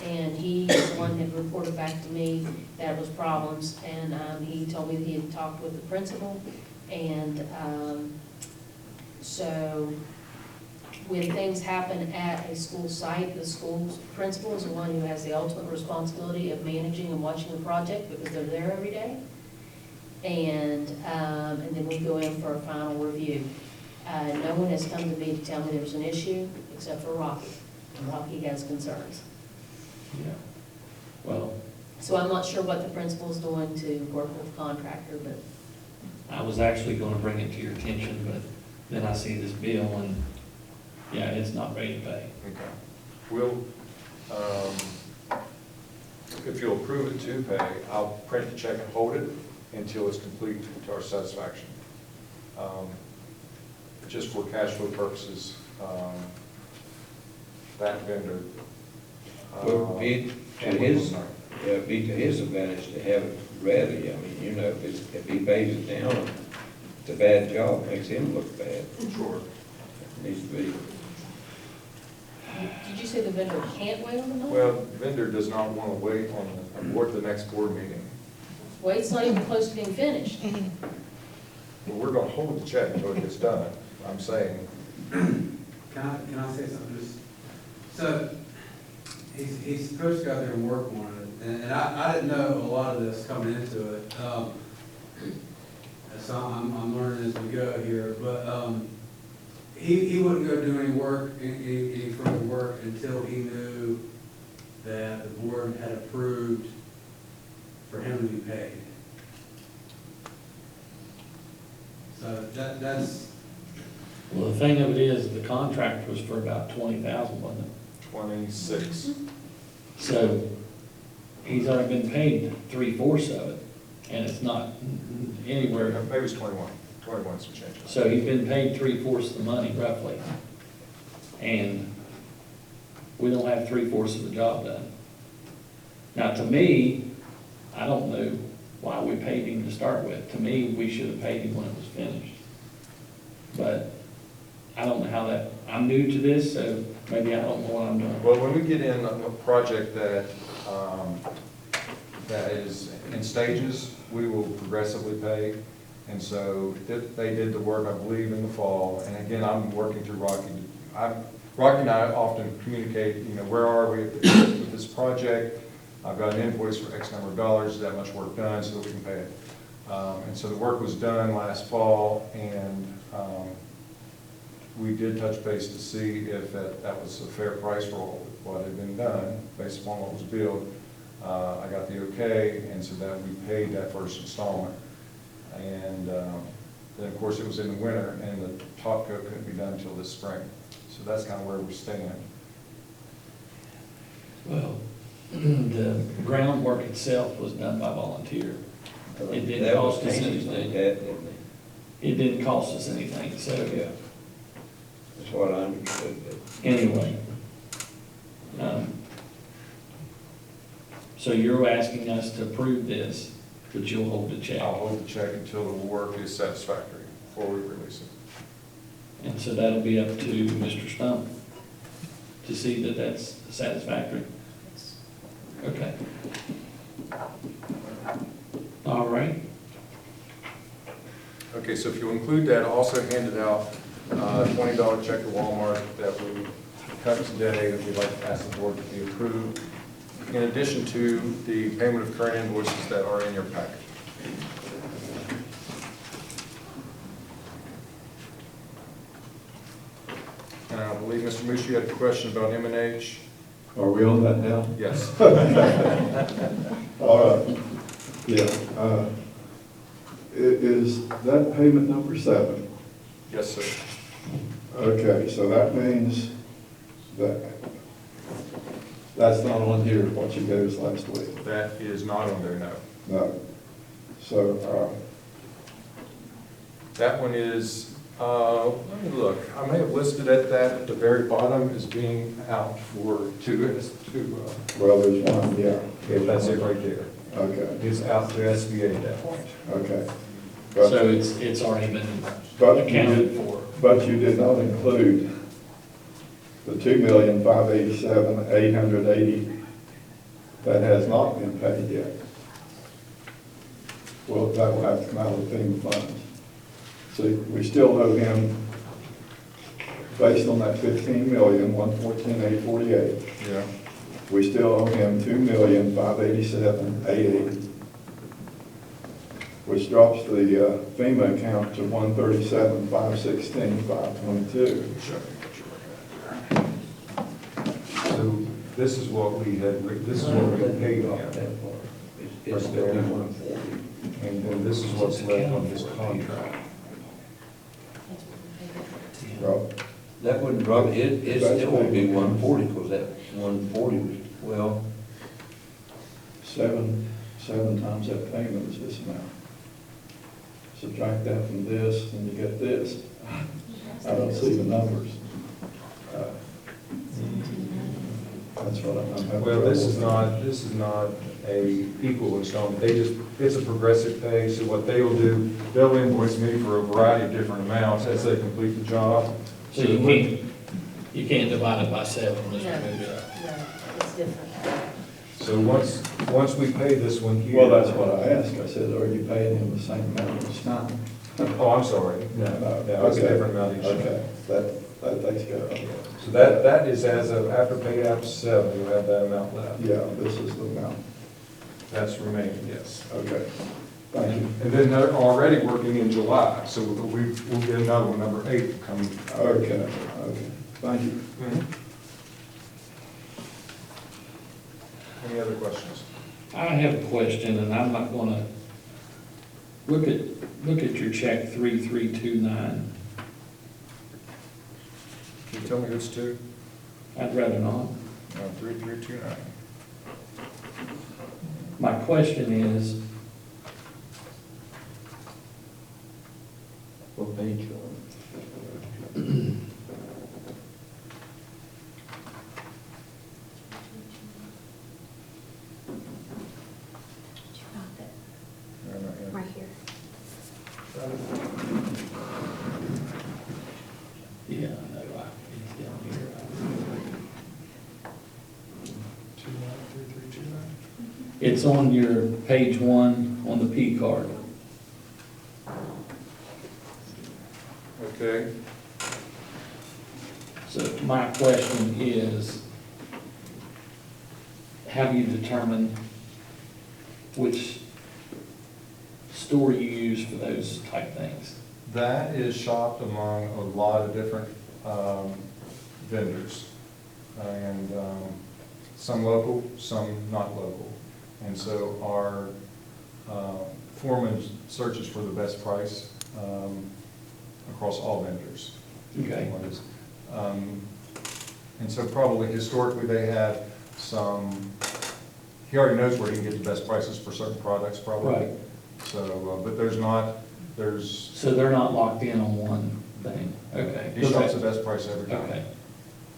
And he is the one that reported back to me that was problems, and he told me that he had talked with the principal, and so when things happen at a school site, the school's principal is the one who has the ultimate responsibility of managing and watching the project, because they're there every day. And then we go in for a final review. No one has come to me to tell me there's an issue, except for Rocky. And Rocky has concerns. Yeah. Well, So I'm not sure what the principal's doing to work with the contractor, but I was actually gonna bring it to your attention, but then I see this bill and, yeah, it's not ready to pay. Okay. We'll, if you'll approve it to pay, I'll print the check and hold it until it's complete to our satisfaction. Just for cash flow purposes, that vendor. Well, be to his advantage to have it ready. I mean, you know, if he pays it down, it's a bad job, makes him look bad. Sure. It needs to be. did you say the vendor can't wait on the money? Well, vendor does not want to wait on the next board meeting. Well, it's not even close to being finished. Well, we're going to hold the check until it gets done, I'm saying. Can I say something? So, he's supposed to go out there and work on it, and I didn't know a lot of this coming into it. So I'm learning as we go here, but he wouldn't go do any work, any further work until he knew that the board had approved for him to be paid. So that's. Well, the thing of it is, the contract was for about 20,000, wasn't it? 26. So he's already been paid 3/4 of it, and it's not anywhere. Maybe it's 21. 21 some change. So he's been paid 3/4 of the money roughly. And we don't have 3/4 of the job done. Now, to me, I don't know why we paid him to start with. To me, we should have paid him when it was finished. But I don't know how that, I'm new to this, so maybe I don't know what I'm doing. Well, when we get in a project that is in stages, we will progressively pay. And so they did the work, I believe, in the fall. And again, I'm working through Rocky. Rocky and I often communicate, where are we with this project? I've got an invoice for X number of dollars, is that much work done, so that we can pay it. And so the work was done last fall, and we did touch base to see if that was a fair price for what had been done, based upon what was billed. I got the okay, and so that we paid that first installment. And then, of course, it was in the winter, and the top coat couldn't be done until this spring. So that's kind of where we stand. Well, the groundwork itself was done by volunteer. It didn't cost us anything. It didn't cost us anything, so. Yeah. That's what I understood. Anyway. So you're asking us to approve this, but you'll hold the check. I'll hold the check until the work is satisfactory before we release it. And so that'll be up to Mr. Stump to see that that's satisfactory. Okay. All right. Okay, so if you'll include that, I also handed out a $20 check to Walmart that we cut today that we'd like to ask the board to be approved, in addition to the payment of current invoices that are in your package. And I believe, Mr. Moose, you had a question about M&H. Are we on that now? Yes. All right. Yeah. Is that payment number 7? Yes, sir. Okay, so that means that that's not on here, what you gave us last week. That is not on there, no. No. So, That one is, let me look, I may have listed that at the very bottom as being out for well, there's one, yeah. okay, that's it right there. Okay, It's out to SBA at that point. okay. So it's already been But accounted for. But you did not include the $2,587,880 that has not been paid yet. Well, that will have to come out of the FEMA funds. See, we still owe him, based on that $15,114,848, Yeah. we still owe him $2,587,880, which drops the FEMA account to $137,516,522. So this is what we had, this is what we paid on. It's Right there. 140. And then this is what's left on this contract. Rob? That wouldn't drop, it still won't be 140, because that 140 was, well, Seven times that payment is this amount. Subtract that from this, and you get this. I don't see the numbers. That's what I'm having. Well, this is not a equal installment. It's a progressive pay, so what they will do, they'll invoice me for a variety of different amounts as they complete the job. So you can't divide it by 7, Mr. Moody. No, it's different. So once we pay this one here. Well, that's what I asked. I said, are you paying him the same amount each time? Oh, I'm sorry. No, it's a different amount each time. Okay, that takes care of it. So that is as of, after pay out 7, you'll have that amount left. Yeah, this is the amount. That's remaining, yes. Okay, thank you. And then they're already working in July, so we'll get another one, number 8, coming. Okay, thank you. Any other questions? I have a question, and I'm not gonna, look at your check 3329. Can you tell me who it's to? I'd rather not. 3329. My question is, what page you on? Right here. yeah, I know, it's down here. 3329. It's on your page 1 on the P card. Okay. So my question is, have you determined which store you use for those type things? That is shopped among a lot of different vendors, and some local, some not local. And so our foreman searches for the best price across all vendors. Okay. And so probably historically, they had some, he already knows where he can get the best prices for certain products, probably. Right. So, but there's, So they're not locked in on one thing? Okay. he shops the best price every time. Okay,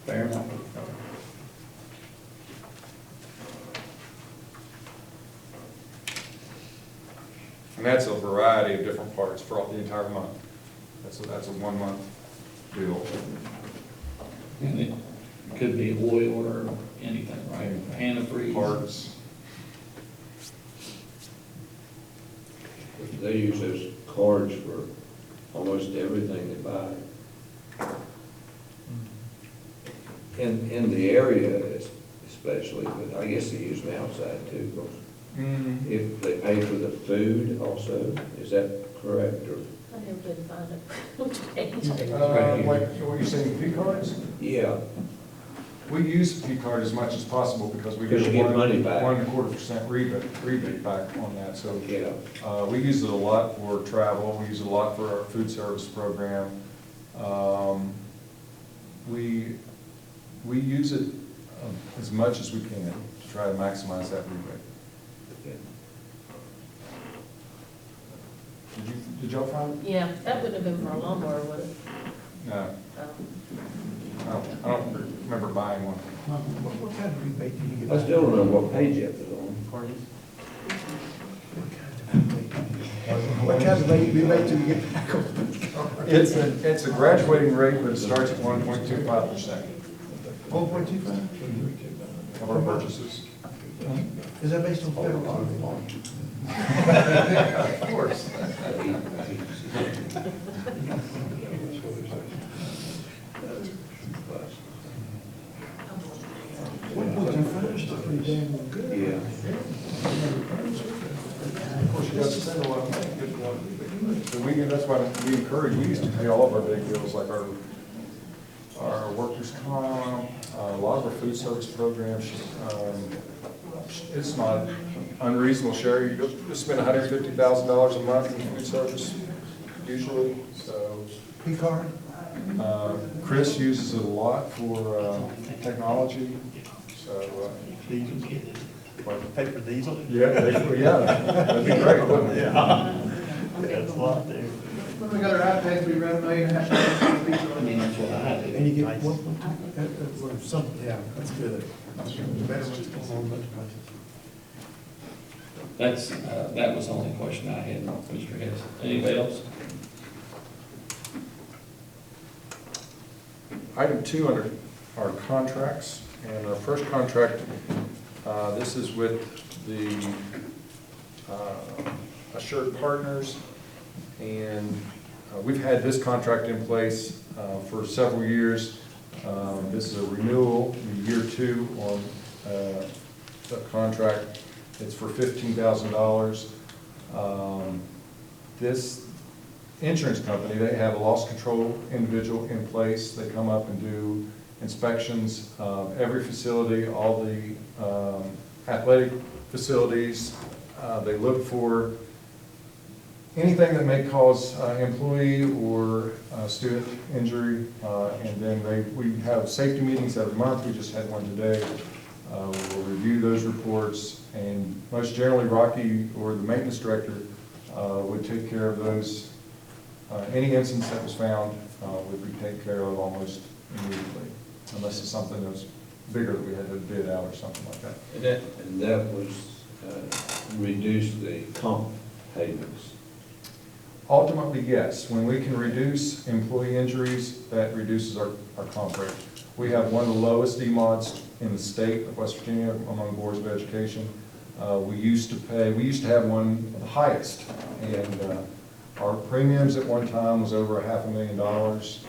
fair enough. And that's a variety of different parts throughout the entire month. That's a 1 month deal. And it could be oil or anything, right? Antifreeze. Parts. They use those cards for almost everything they buy. In the area especially, but I guess they use them outside too, because if they pay for the food also, is that correct, or? I never did find it. Which page? Like what you're saying, P cards? Yeah, We use the P card as much as possible because we Because get you get money back. 1.25% rebate back on that. So yeah. we use it a lot for travel. We use it a lot for our food service program. We use it as much as we can to try to maximize that rebate. Did y'all find it? Yeah, that wouldn't have been for a lawnmower, would it? No, Oh. I don't remember buying one. What kind of rebate do you get? I still don't know what page you have it on. What kind of rebate do you get back on? It's a graduating rate, but it starts at 1.25% 1.25? of our purchases. Is that based on federal law? Of course. Pretty damn good. Yeah. Of course, you got to spend a lot of money to get one. So that's why we encourage, we used to pay all of our big bills, like our workers' comp, a lot of our food service programs. It's not unreasonable, Sherry, you just spend $150,000 a month in food service, usually, so. P-card? Chris uses it a lot for technology, so. Pay for diesel? Yeah, that'd be great, wouldn't it? Yeah, that's a lot there. When we got our iPads, we ran $1.5 million. I mean, that's what I do. And you get something, yeah, that's good. Better what's going on in other places. That was the only question I had, Mr. Hess. Anybody else? Item 2 under our contracts, and our first contract, this is with the Assured Partners, and we've had this contract in place for several years. This is a renewal, year 2 on the contract. It's for $15,000. This insurance company, they have a loss control individual in place. They come up and do inspections of every facility, all the athletic facilities. They look for anything that may cause employee or student injury, and then we have safety meetings every month. We just had one today. We'll review those reports, and most generally, Rocky or the maintenance director would take care of those. Any instance that was found would be taken care of almost immediately, unless it's something that was bigger that we had to bid out or something like that. And that was reduce the comp payments. Ultimately, yes. When we can reduce employee injuries, that reduces our comp rate. We have one of the lowest DMODs in the state of West Virginia among boards of education. We used to have one of the highest, and our premiums at one time was over $500,000.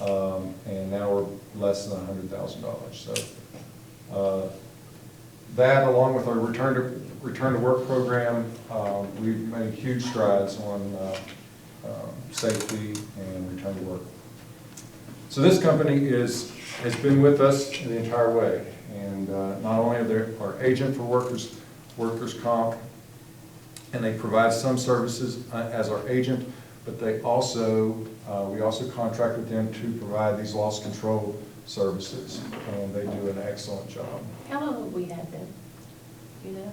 and now we're less than $100,000. So that, along with our return to work program, we've made huge strides on safety and return to work. So this company has been with us the entire way, and not only are they our agent for workers' comp, and they provide some services as our agent, but they also, we also contract with them to provide these loss control services, and they do an excellent job. How long have we had them? You know?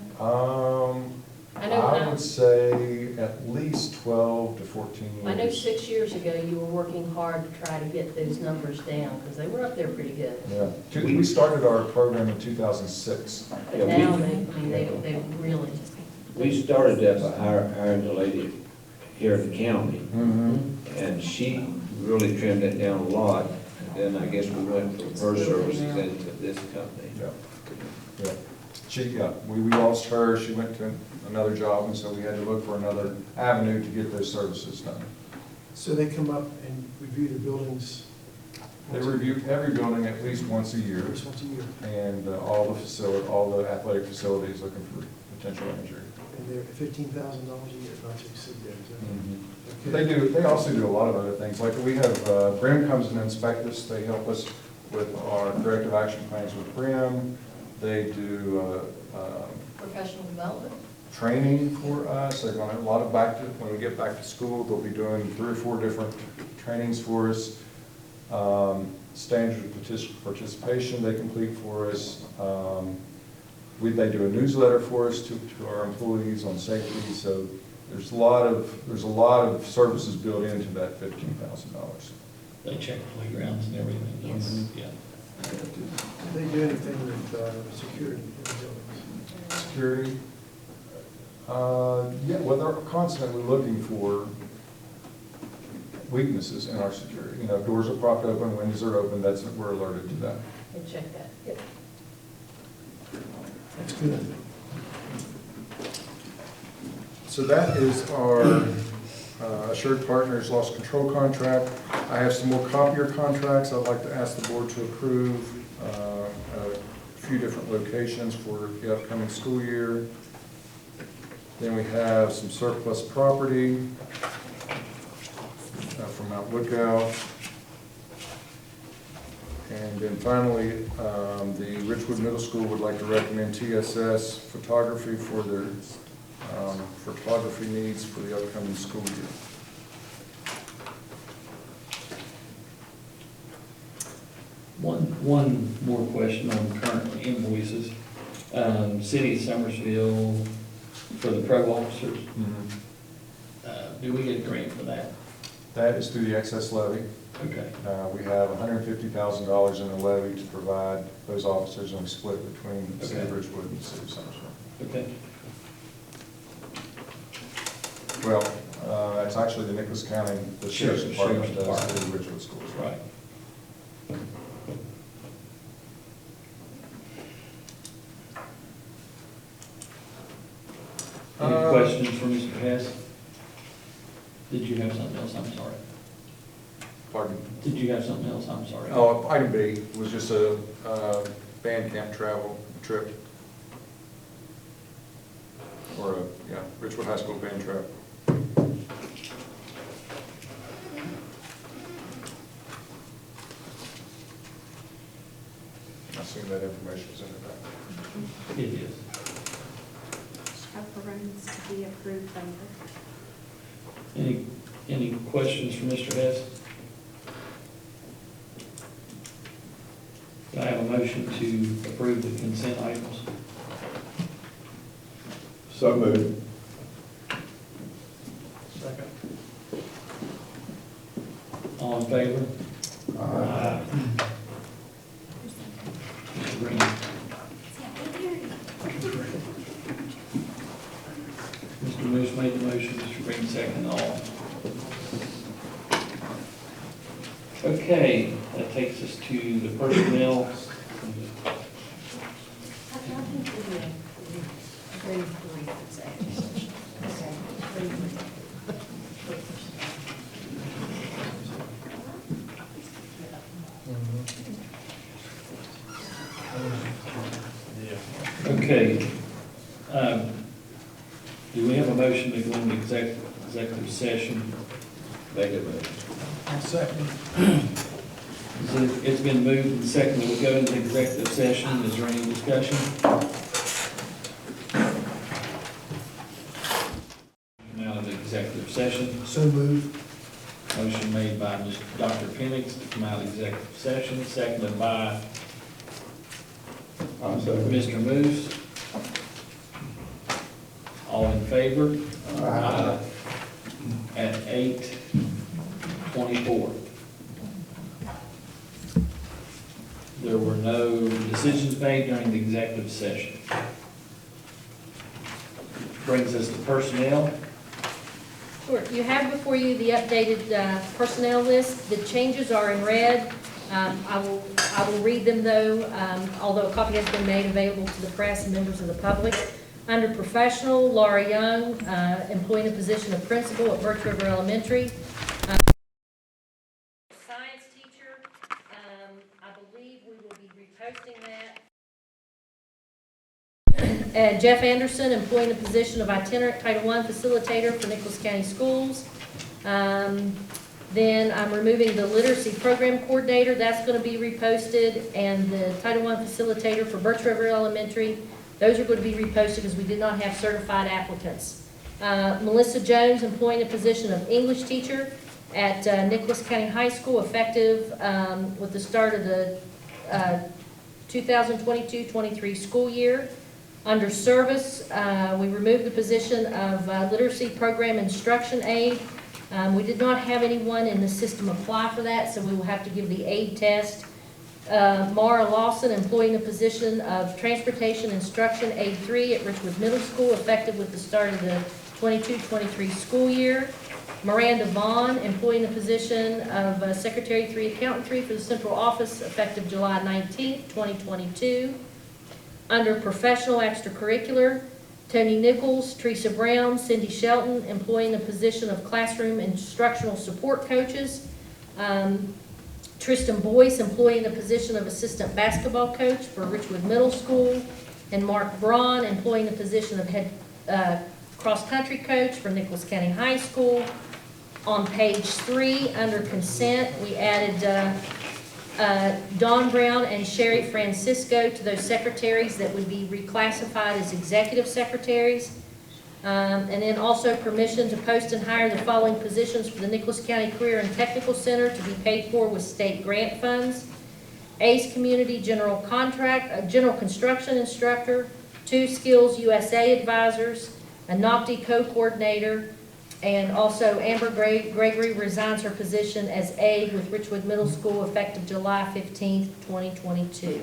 I would say at least 12 to 14 years. I know 6 years ago you were working hard to try to get those numbers down, because they were up there pretty good. Yeah, we started our program in 2006. But now they really. We started that by hiring a lady here in the county, Mm-hmm. and she really trimmed it down a lot. And then I guess we went from her services into this company. Yeah. We lost her, she went to another job, and so we had to look for another avenue to get those services done. So they come up and review the buildings? They review every building at least once a year. Just once a year? And all the athletic facilities looking for potential injury. And they're $15,000 a year, not to exceed that, is that? Okay. They also do a lot of other things, like we have, Brim comes and inspect us, they help us with our corrective action plans with Brim. They do Professional development? training for us. They're going to, when we get back to school, they'll be doing 3 or 4 different trainings for us. Standard participation they complete for us. They do a newsletter for us to our employees on safety. So there's a lot of services built into that $15,000. They check playgrounds and everything. Yes. Yeah. Do they do anything with security in the buildings? Security? Yeah, well, they're constantly looking for weaknesses in our security. You know, if doors are propped open, windows are open, we're alerted to that. They check that. Yep. That's good. So that is our Assured Partners Loss Control Contract. I have some more copier contracts I'd like to ask the board to approve. A few different locations for the upcoming school year. Then we have some surplus property from Mount Lookout. And then finally, the Richwood Middle School would like to recommend TSS Photography for their photography needs for the upcoming school year. One more question on current invoices. City of Summersville for the pro officers. Do we get a grant for that? That is through the excess levy. Okay. We have $150,000 in the levy to provide those officers, and we split between the City of Richwood and the City of Summersville. Okay. Well, it's actually the Nicholas County, the Sheriff's Department does the Richwood schools. Right. Any questions for Mr. Hess? Did you have something else? I'm sorry. Pardon? Did you have something else? I'm sorry. Oh, item B was just a band camp travel trip. Or Richwood High School band trip. I assume that information is in the back. It is. Chaperones to be approved later. Any questions for Mr. Hess? Do I have a motion to approve the consent items? So moved. Second. All in favor? Aye. Mr. Green? Mr. Moose made the motion, Mr. Green seconded all. Okay, that takes us to the personnel. Okay. Do we have a motion to go into executive session? Make it motion. I'll second. It's been moved and seconded. We'll go into executive session. Is there any discussion? Come out of the executive session. So moved. Motion made by Dr. Penix to come out of executive session, seconded by Mr. Moose. All in favor? Aye. At 8:24. There were no decisions made during the executive session. Brings us to personnel. Sure. You have before you the updated personnel list. The changes are in red. I will read them though, although a copy has been made available to the press and members of the public. Under professional, Laura Young, employing the position of principal at Birch River Elementary. Science teacher, I believe we will be reposting that. And Jeff Anderson, employing the position of itinerant Title I facilitator for Nicholas County Schools. Then I'm removing the literacy program coordinator, that's going to be reposted, and the Title I facilitator for Birch River Elementary. Those are going to be reposted because we did not have certified applicants. Melissa Jones, employing the position of English teacher at Nicholas County High School, effective with the start of the 2022-23 school year. Under service, we removed the position of literacy program instruction aide. We did not have anyone in the system apply for that, so we will have to give the aide test. Mara Lawson, employing the position of transportation instruction aide 3 at Richwood Middle School, effective with the start of the 22-23 school year. Miranda Vaughn, employing the position of secretary 3 accountant 3 for the central office, effective July 19th, 2022. Under professional extracurricular, Tony Nichols, Teresa Brown, Cindy Shelton, employing the position of classroom instructional support coaches. Tristan Boyce, employing the position of assistant basketball coach for Richwood Middle School. And Mark Braun, employing the position of head cross-country coach for Nicholas County High School. On page 3, under consent, we added Dawn Brown and Sherry Francisco to those secretaries that would be reclassified as executive secretaries. And then also permission to post and hire the following positions for the Nicholas County Career and Technical Center to be paid for with state grant funds. ACE Community General Construction Instructor, 2 Skills USA Advisors, a NOCTI Co-Coordinator, and also Amber Gregory resigns her position as aide with Richwood Middle School effective July 15th, 2022.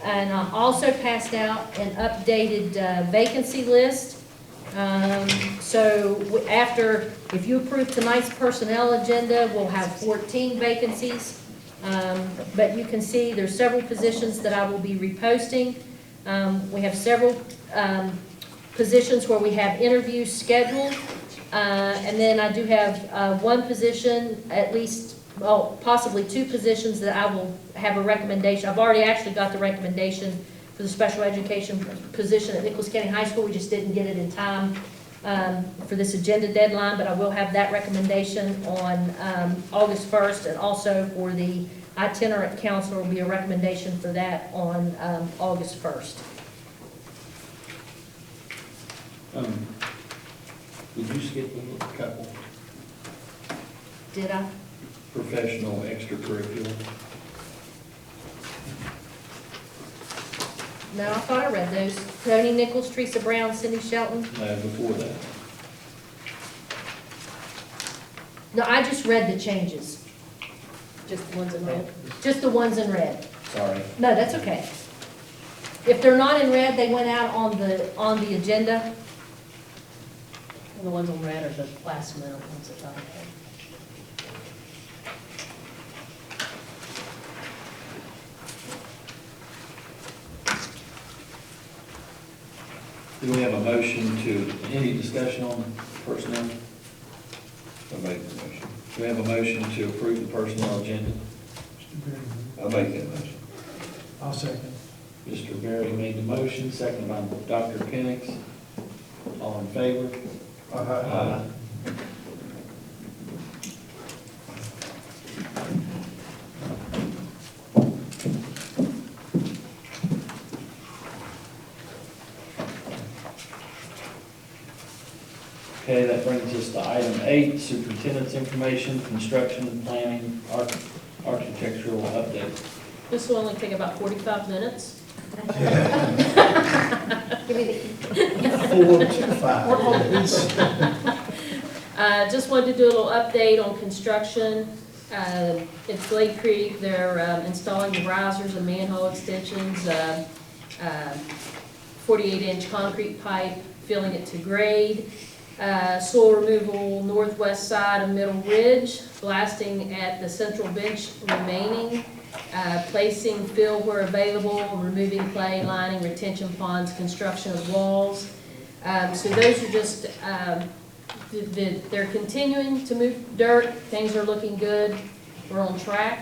And I also passed out an updated vacancy list. So after, if you approve tonight's personnel agenda, we'll have 14 vacancies. But you can see there's several positions that I will be reposting. We have several positions where we have interviews scheduled. And then I do have one position, at least, well, possibly 2 positions that I will have a recommendation. I've already actually got the recommendation for the special education position at Nicholas County High School. We just didn't get it in time for this agenda deadline, but I will have that recommendation on August 1st, and also for the itinerant counselor will be a recommendation for that on August 1st. Did you skip a couple? Did I? Professional extracurricular. No, I thought I read those. Tony Nichols, Teresa Brown, Cindy Shelton. No, before that. No, I just read the changes. Just the ones in red? Just the ones in red. Sorry. No, that's okay. If they're not in red, they went out on the agenda. And the ones on red are the last minute ones that I had. Do we have a motion to, any discussion on personnel? I'll make the motion. Do we have a motion to approve the personnel agenda? I'll make that motion. I'll second. Mr. Berry made the motion, seconded by Dr. Penix. All in favor? Aye. Okay, that brings us to item 8, superintendent's information, construction and planning, architectural update. This will only take about 45 minutes. Give me the key. 4 to 5. Just wanted to do a little update on construction. It's Glade Creek, they're installing the risers and manhole extensions, 48-inch concrete pipe, filling it to grade. Soil removal northwest side of Middle Ridge, blasting at the central bench remaining, placing fill where available, removing clay, lining retention ponds, construction of walls. So those are just, they're continuing to move dirt, things are looking good, we're on track.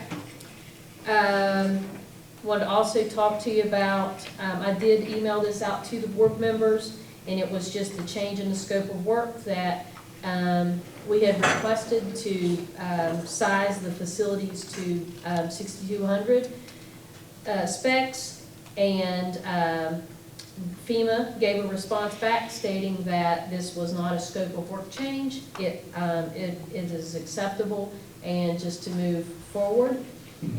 Wanted to also talk to you about, I did email this out to the board members, and it was just a change in the scope of work that we had requested to size the facilities to 6,200 specs, and FEMA gave a response back stating that this was not a scope of work change. It is acceptable and just to move forward.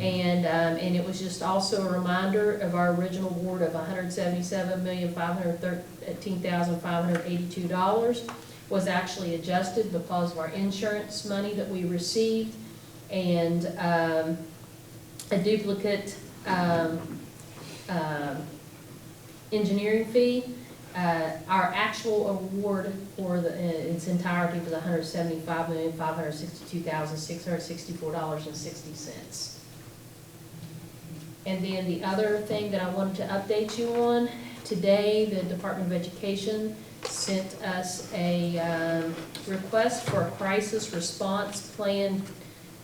And it was just also a reminder of our original award of $177,513,582 was actually adjusted because of our insurance money that we received and a duplicate engineering fee. Our actual award for its entirety was $175,562,664.60. And then the other thing that I wanted to update you on, today the Department of Education sent us a request for a crisis response plan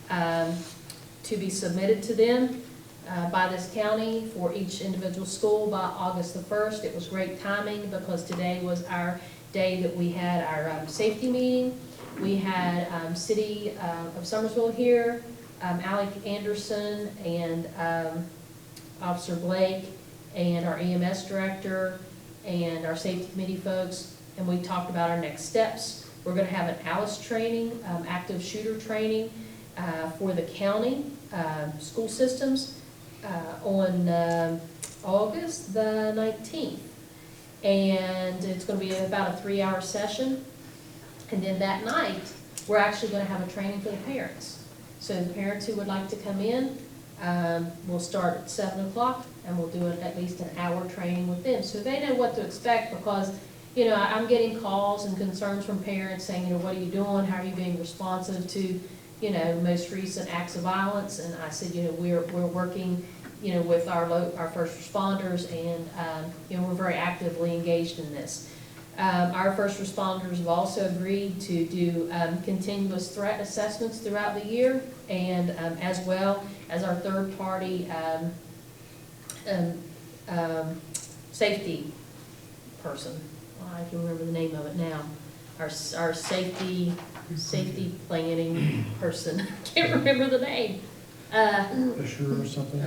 to be submitted to them by this county for each individual school by August the 1st. It was great timing because today was our day that we had our safety meeting. We had City of Summersville here, Alec Anderson and Officer Blake and our EMS director and our safety committee folks, and we talked about our next steps. We're going to have an ALICE training, active shooter training for the county school systems on August the 19th. And it's going to be about a 3-hour session. And then that night, we're actually going to have a training for the parents. So the parents who would like to come in, we'll start at 7 o'clock and we'll do at least an hour training with them. So they know what to expect because, you know, I'm getting calls and concerns from parents saying, you know, what are you doing? How are you being responsive to, you know, most recent acts of violence? And I said, you know, we're working, you know, with our first responders and, you know, we're very actively engaged in this. Our first responders have also agreed to do continuous threat assessments throughout the year, and as well as our third-party safety person. I can remember the name of it now. Our safety planning person. Can't remember the name. Assure or something?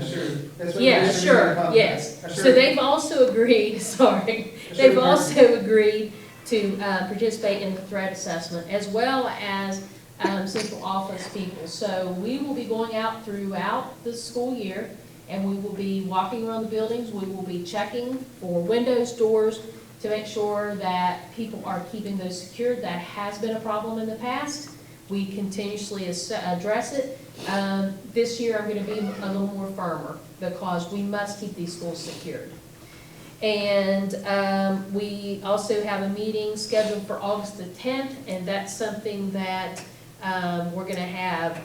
Yeah, sure, yes. So they've also agreed, sorry, they've also agreed to participate in the threat assessment as well as central office people. So we will be going out throughout the school year and we will be walking around the buildings. We will be checking for windows, doors to make sure that people are keeping those secured. That has been a problem in the past. We continuously address it. This year I'm going to be a little more firmer because we must keep these schools secured. And we also have a meeting scheduled for August the 10th, and that's something that we're going to have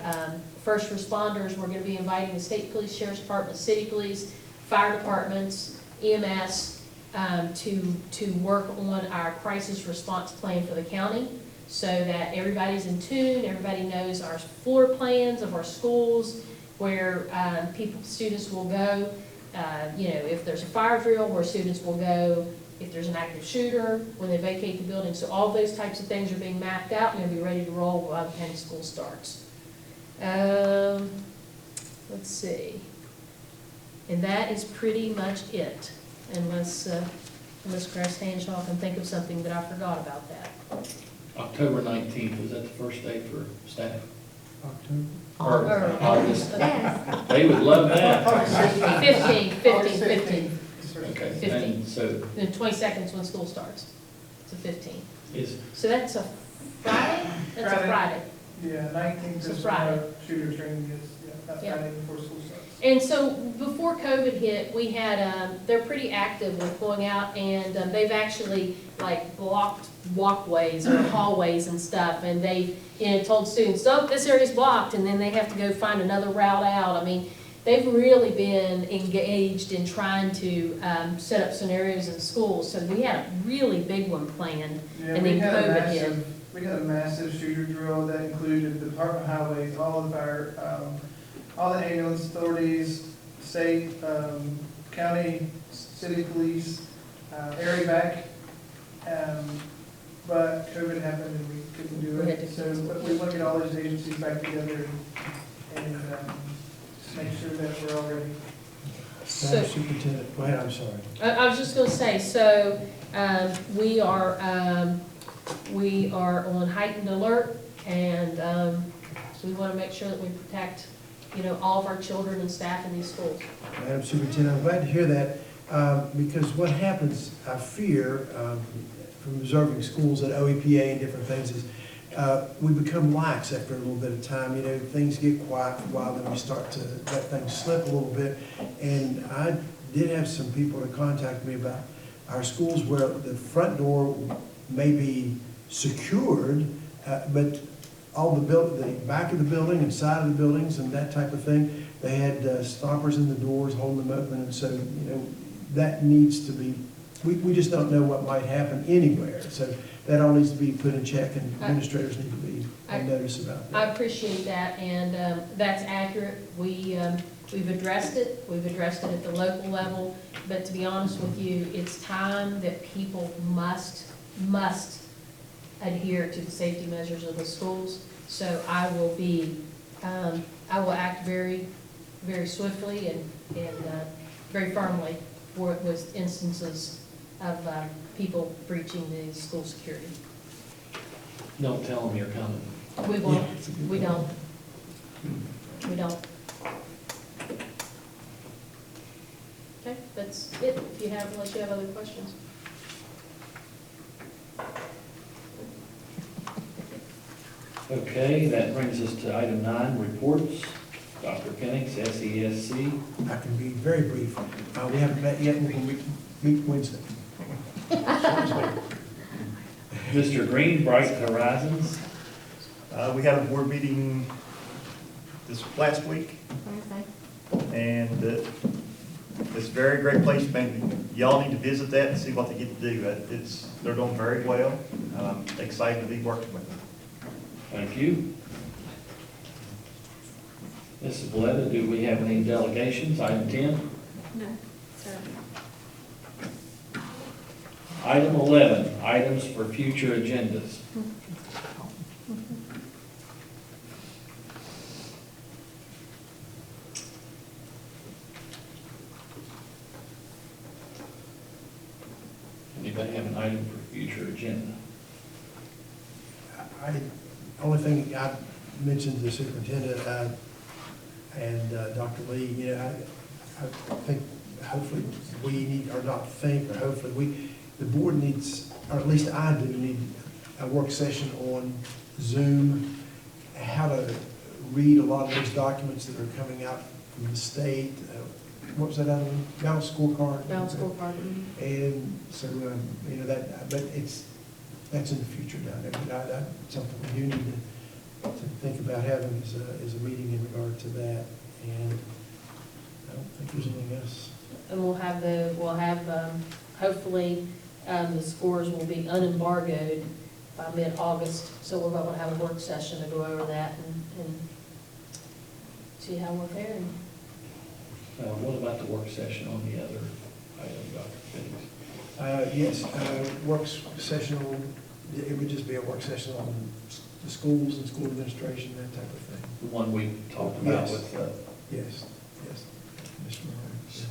first responders. We're going to be inviting the state police, sheriff's department, city police, fire departments, EMS to work on our crisis response plan for the county, so that everybody's in tune, everybody knows our floor plans of our schools, where students will go. if there's a fire drill where students will go, if there's an active shooter, when they vacate the building. So all those types of things are being mapped out and they'll be ready to roll while the county school starts. Let's see. And that is pretty much it, unless Chris Hanshaw can think of something that I forgot about that. October 19th, is that the first day for staff? October? Or August? Yes. They would love that. 15. Okay, 15. and so The 22nd is when school starts. It's a 15. is, So that's a Friday? That's a Friday. Yeah, 19th It's a is Friday. when shooter training is, that's Yeah. Friday before school starts. And so before COVID hit, we had, they're pretty active with going out and they've actually like blocked walkways or hallways and stuff. And they've, told students, oh, this area's blocked, and then they have to go find another route out. I mean, they've really been engaged in trying to set up scenarios in schools. So we had a really big one planned. Yeah, And we then had a COVID hit. we had a massive shooter drill that included the Department of Highways, all of our, all the ambulance authorities, state, county, city police, area back. But COVID happened and we couldn't do We had it. to So cancel. but we want to get all those agencies back together and just make sure that we're all ready. Madam Superintendent, go ahead, I'm sorry. I was just gonna say, so, we are on heightened alert, and, we wanna make sure that we protect, all of our children and staff in these schools. Madam Superintendent, I'm glad to hear that, because what happens, I fear, from observing schools at OEPA and different things is, we become lax after a little bit of time, things get quiet for a while, then we start to let things slip a little bit. And I did have some people to contact me about our schools where the front door may be secured, but all the back of the building and side of the buildings and that type of thing, they had stoppers in the doors holding them open, and so, that needs to be, we just don't know what might happen anywhere. So that all needs to be put in check, and administrators need to be on notice about that. I appreciate that, and, that's accurate. We've addressed it at the local level, but to be honest with you, it's time that people must adhere to the safety measures of the schools. So I will act very, very swiftly and very firmly with instances of people breaching the school security. don't tell them you're coming. We won't, we don't. Okay, that's it, unless you have other questions. Okay, that brings us to item 9, reports. Dr. Penix, SESC. I can be very brief. We haven't met yet, we'll meet Wednesday. Mr. Green, Bright Horizons. We had a board meeting this last week, and it's a very great place. Maybe y'all need to visit that and see what they get to do. They're doing very well. I'm excited to be working with them. Thank you. Mrs. Valletta, do we have any delegations? Item 10. No, sir. Item 11, items for future agendas. Anybody have an item for future agenda? Only thing I mentioned to the superintendent and Dr. Lee, I think hopefully we need, or not think, or hopefully the board needs, or at least I do need a work session on Zoom, how to read a lot of those documents that are coming out from the state. What was that other one? Balanced scorecard. Balanced scorecard. And so, that, but that's in the future down there. But that's something we do need to think about having as a meeting in regard to that. And I don't think there's anything else. And we'll have hopefully, the scores will be unembargoed by mid-August, so we're going to have a work session to go over that and see how we're faring. What about the work session on the other item, Dr. Phoenix? Yes, work session, it would just be a work session on the schools and school administration, that type of thing. The one we talked about Yes. with, Yes, yes. Commissioner Morris.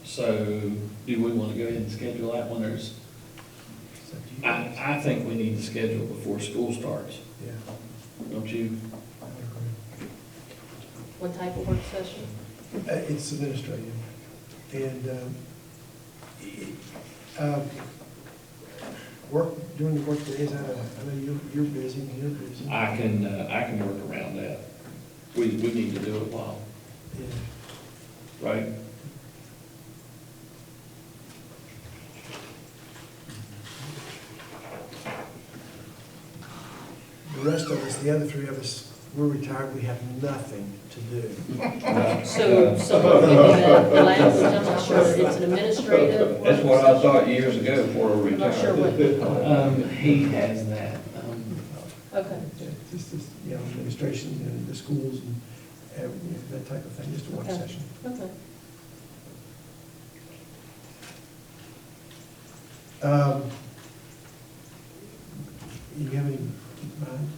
so do we want to go ahead and schedule that one? It's up to you guys. I think we need to schedule before school starts, Yeah. don't you? I agree. What type of work session? It's administrative. And work, during the work days, I know you're busy, you're busy. I can work around that. We need to do it while, Yeah. right? The rest of us, the other three of us, we're retired, we have nothing to do. So we're thinking the language, I'm not sure, it's an administrative. That's what I thought years ago before we I'm not sure retired. what, He has that. okay. Just, you know, administration and the schools and, you know, that type of thing, just a work Okay. session. Okay. You have any mind?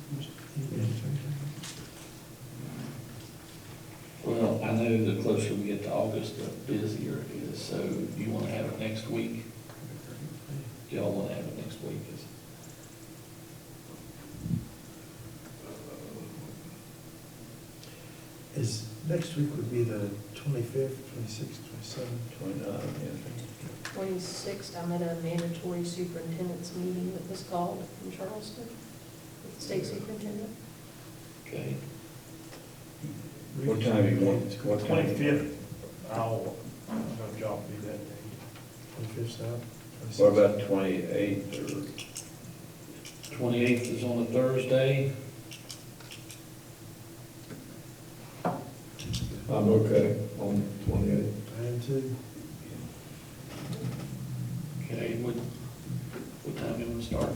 Well, I know the closer we get to August, the busier it is, so do you want to have it next week? Do y'all want to have it next week? Is, next week would be the 25th, 26th, 27th. 29, 26th, I'm at a mandatory superintendent's meeting that was called in Charleston, with the state superintendent. Okay. What time you want? What time? 25th, I'll have a job to do that day. 25th stop. What about 28th or? 28th is on a Thursday. I'm okay on 28th. I am too. Okay, what time do you want to start?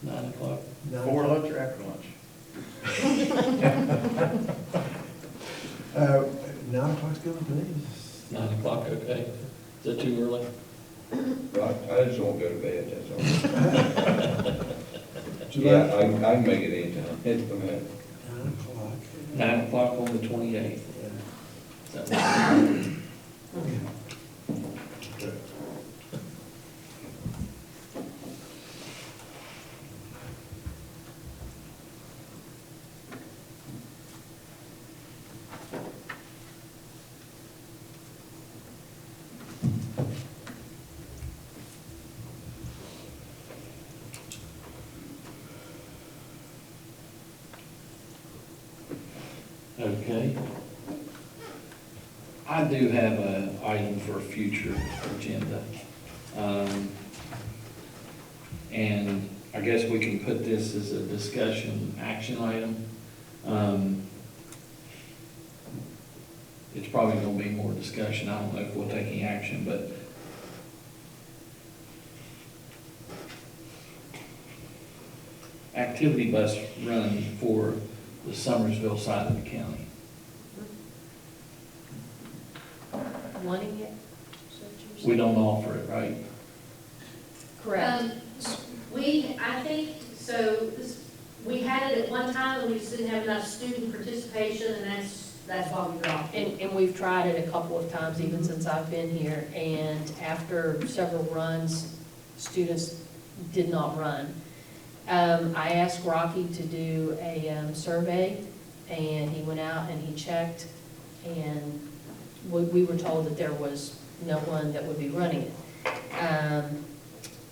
9 o'clock? Before lunch or after lunch? 9 o'clock's good with me. 9 o'clock, okay. Is that too early? I just won't go to bed, that's all. July- Yeah, I can make it anytime. It doesn't matter. 9 o'clock. 9 o'clock on the 28th. Yeah. Is that Okay. I do have an item for a future agenda. And I guess we can put this as a discussion action item. It's probably gonna be more discussion. I don't know if we'll take any action, but activity bus run for the Summersville side of the county. Wanting it? Is that what you're We saying? don't offer it, right? Correct. I think, so, we had it at one time, and we just didn't have enough student participation, and that's why we dropped it. And we've tried it a couple of times, even since I've been here, and after several runs, students did not run. I asked Rocky to do a survey, and he went out and he checked, and we were told that there was no one that would be running it.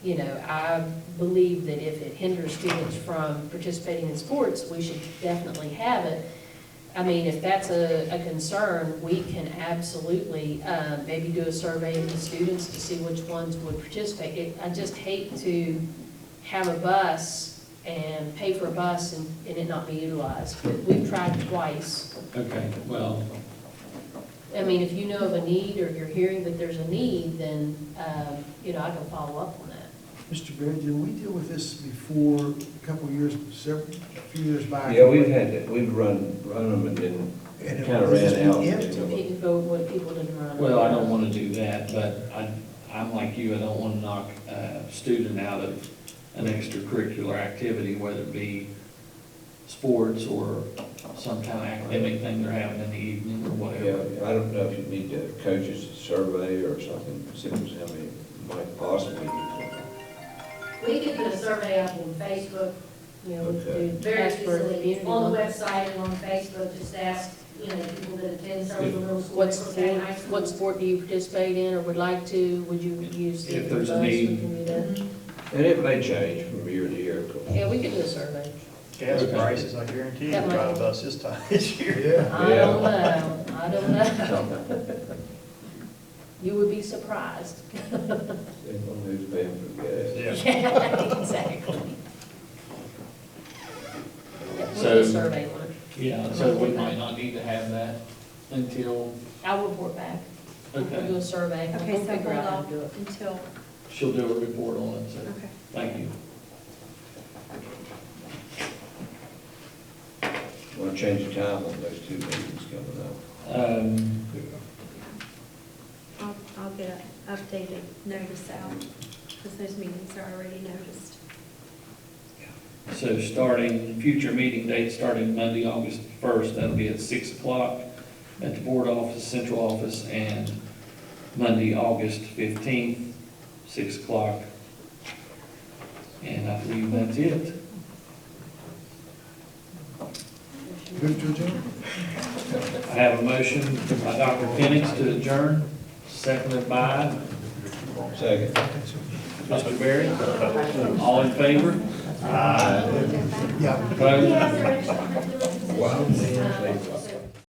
You know, I believe that if it hinders students from participating in sports, we should definitely have it. I mean, if that's a concern, we can absolutely maybe do a survey of the students to see which ones would participate. I just hate to have a bus and pay for a bus and it not be utilized. But we've tried twice. Okay, well, I mean, if you know of a need or you're hearing that there's a need, then, you know, I can follow up on that. Mr. Berry, did we deal with this before, a couple of years, a few years back? Yeah, we've run them and then And it kind of was ran out. empty. People go with people didn't run. Well, I don't want to do that, but I'm like you, I don't want to knock a student out of an extracurricular activity, whether it be sports or some kind of academic thing they're having in the evening or Yeah, whatever. I don't know if you need coaches to survey or something, see how many might possibly use it. We could put a survey up on Facebook, you know, Okay. do very Ask for easily, community on the one. website and on Facebook, just ask, you know, people that attend Sullivan Middle School. What Nicholls sport, County High School. what sport do you participate in or would like to? Would you use the If there's a bus? We need. can do that. And it may change from year to year. Yeah, we could do a survey. Gas prices, I guarantee you, That might- drive a bus this year. I don't know, I don't know. You would be surprised. Depends on who's paying for gas. Yeah, exactly. Yeah, we'll do So- a survey on it. Yeah, so we might not need to have that until, I'll report back. We'll do okay, a survey, Okay, we'll so figure hold out how off to do it. until, she'll do a report on it, so, okay. thank you. Want to change the time on those two meetings coming up? I'll get an updated notice out, because those meetings are already noticed. So starting, future meeting date starting Monday, August 1st, that'll be at 6 o'clock at the board office, central office, and Monday, August 15th, 6 o'clock. And I believe that's it. Move to adjourn? I have a motion by Dr. Penix to adjourn, seconded by Second. Mr. Berry. All in favor? Yeah. Opposed?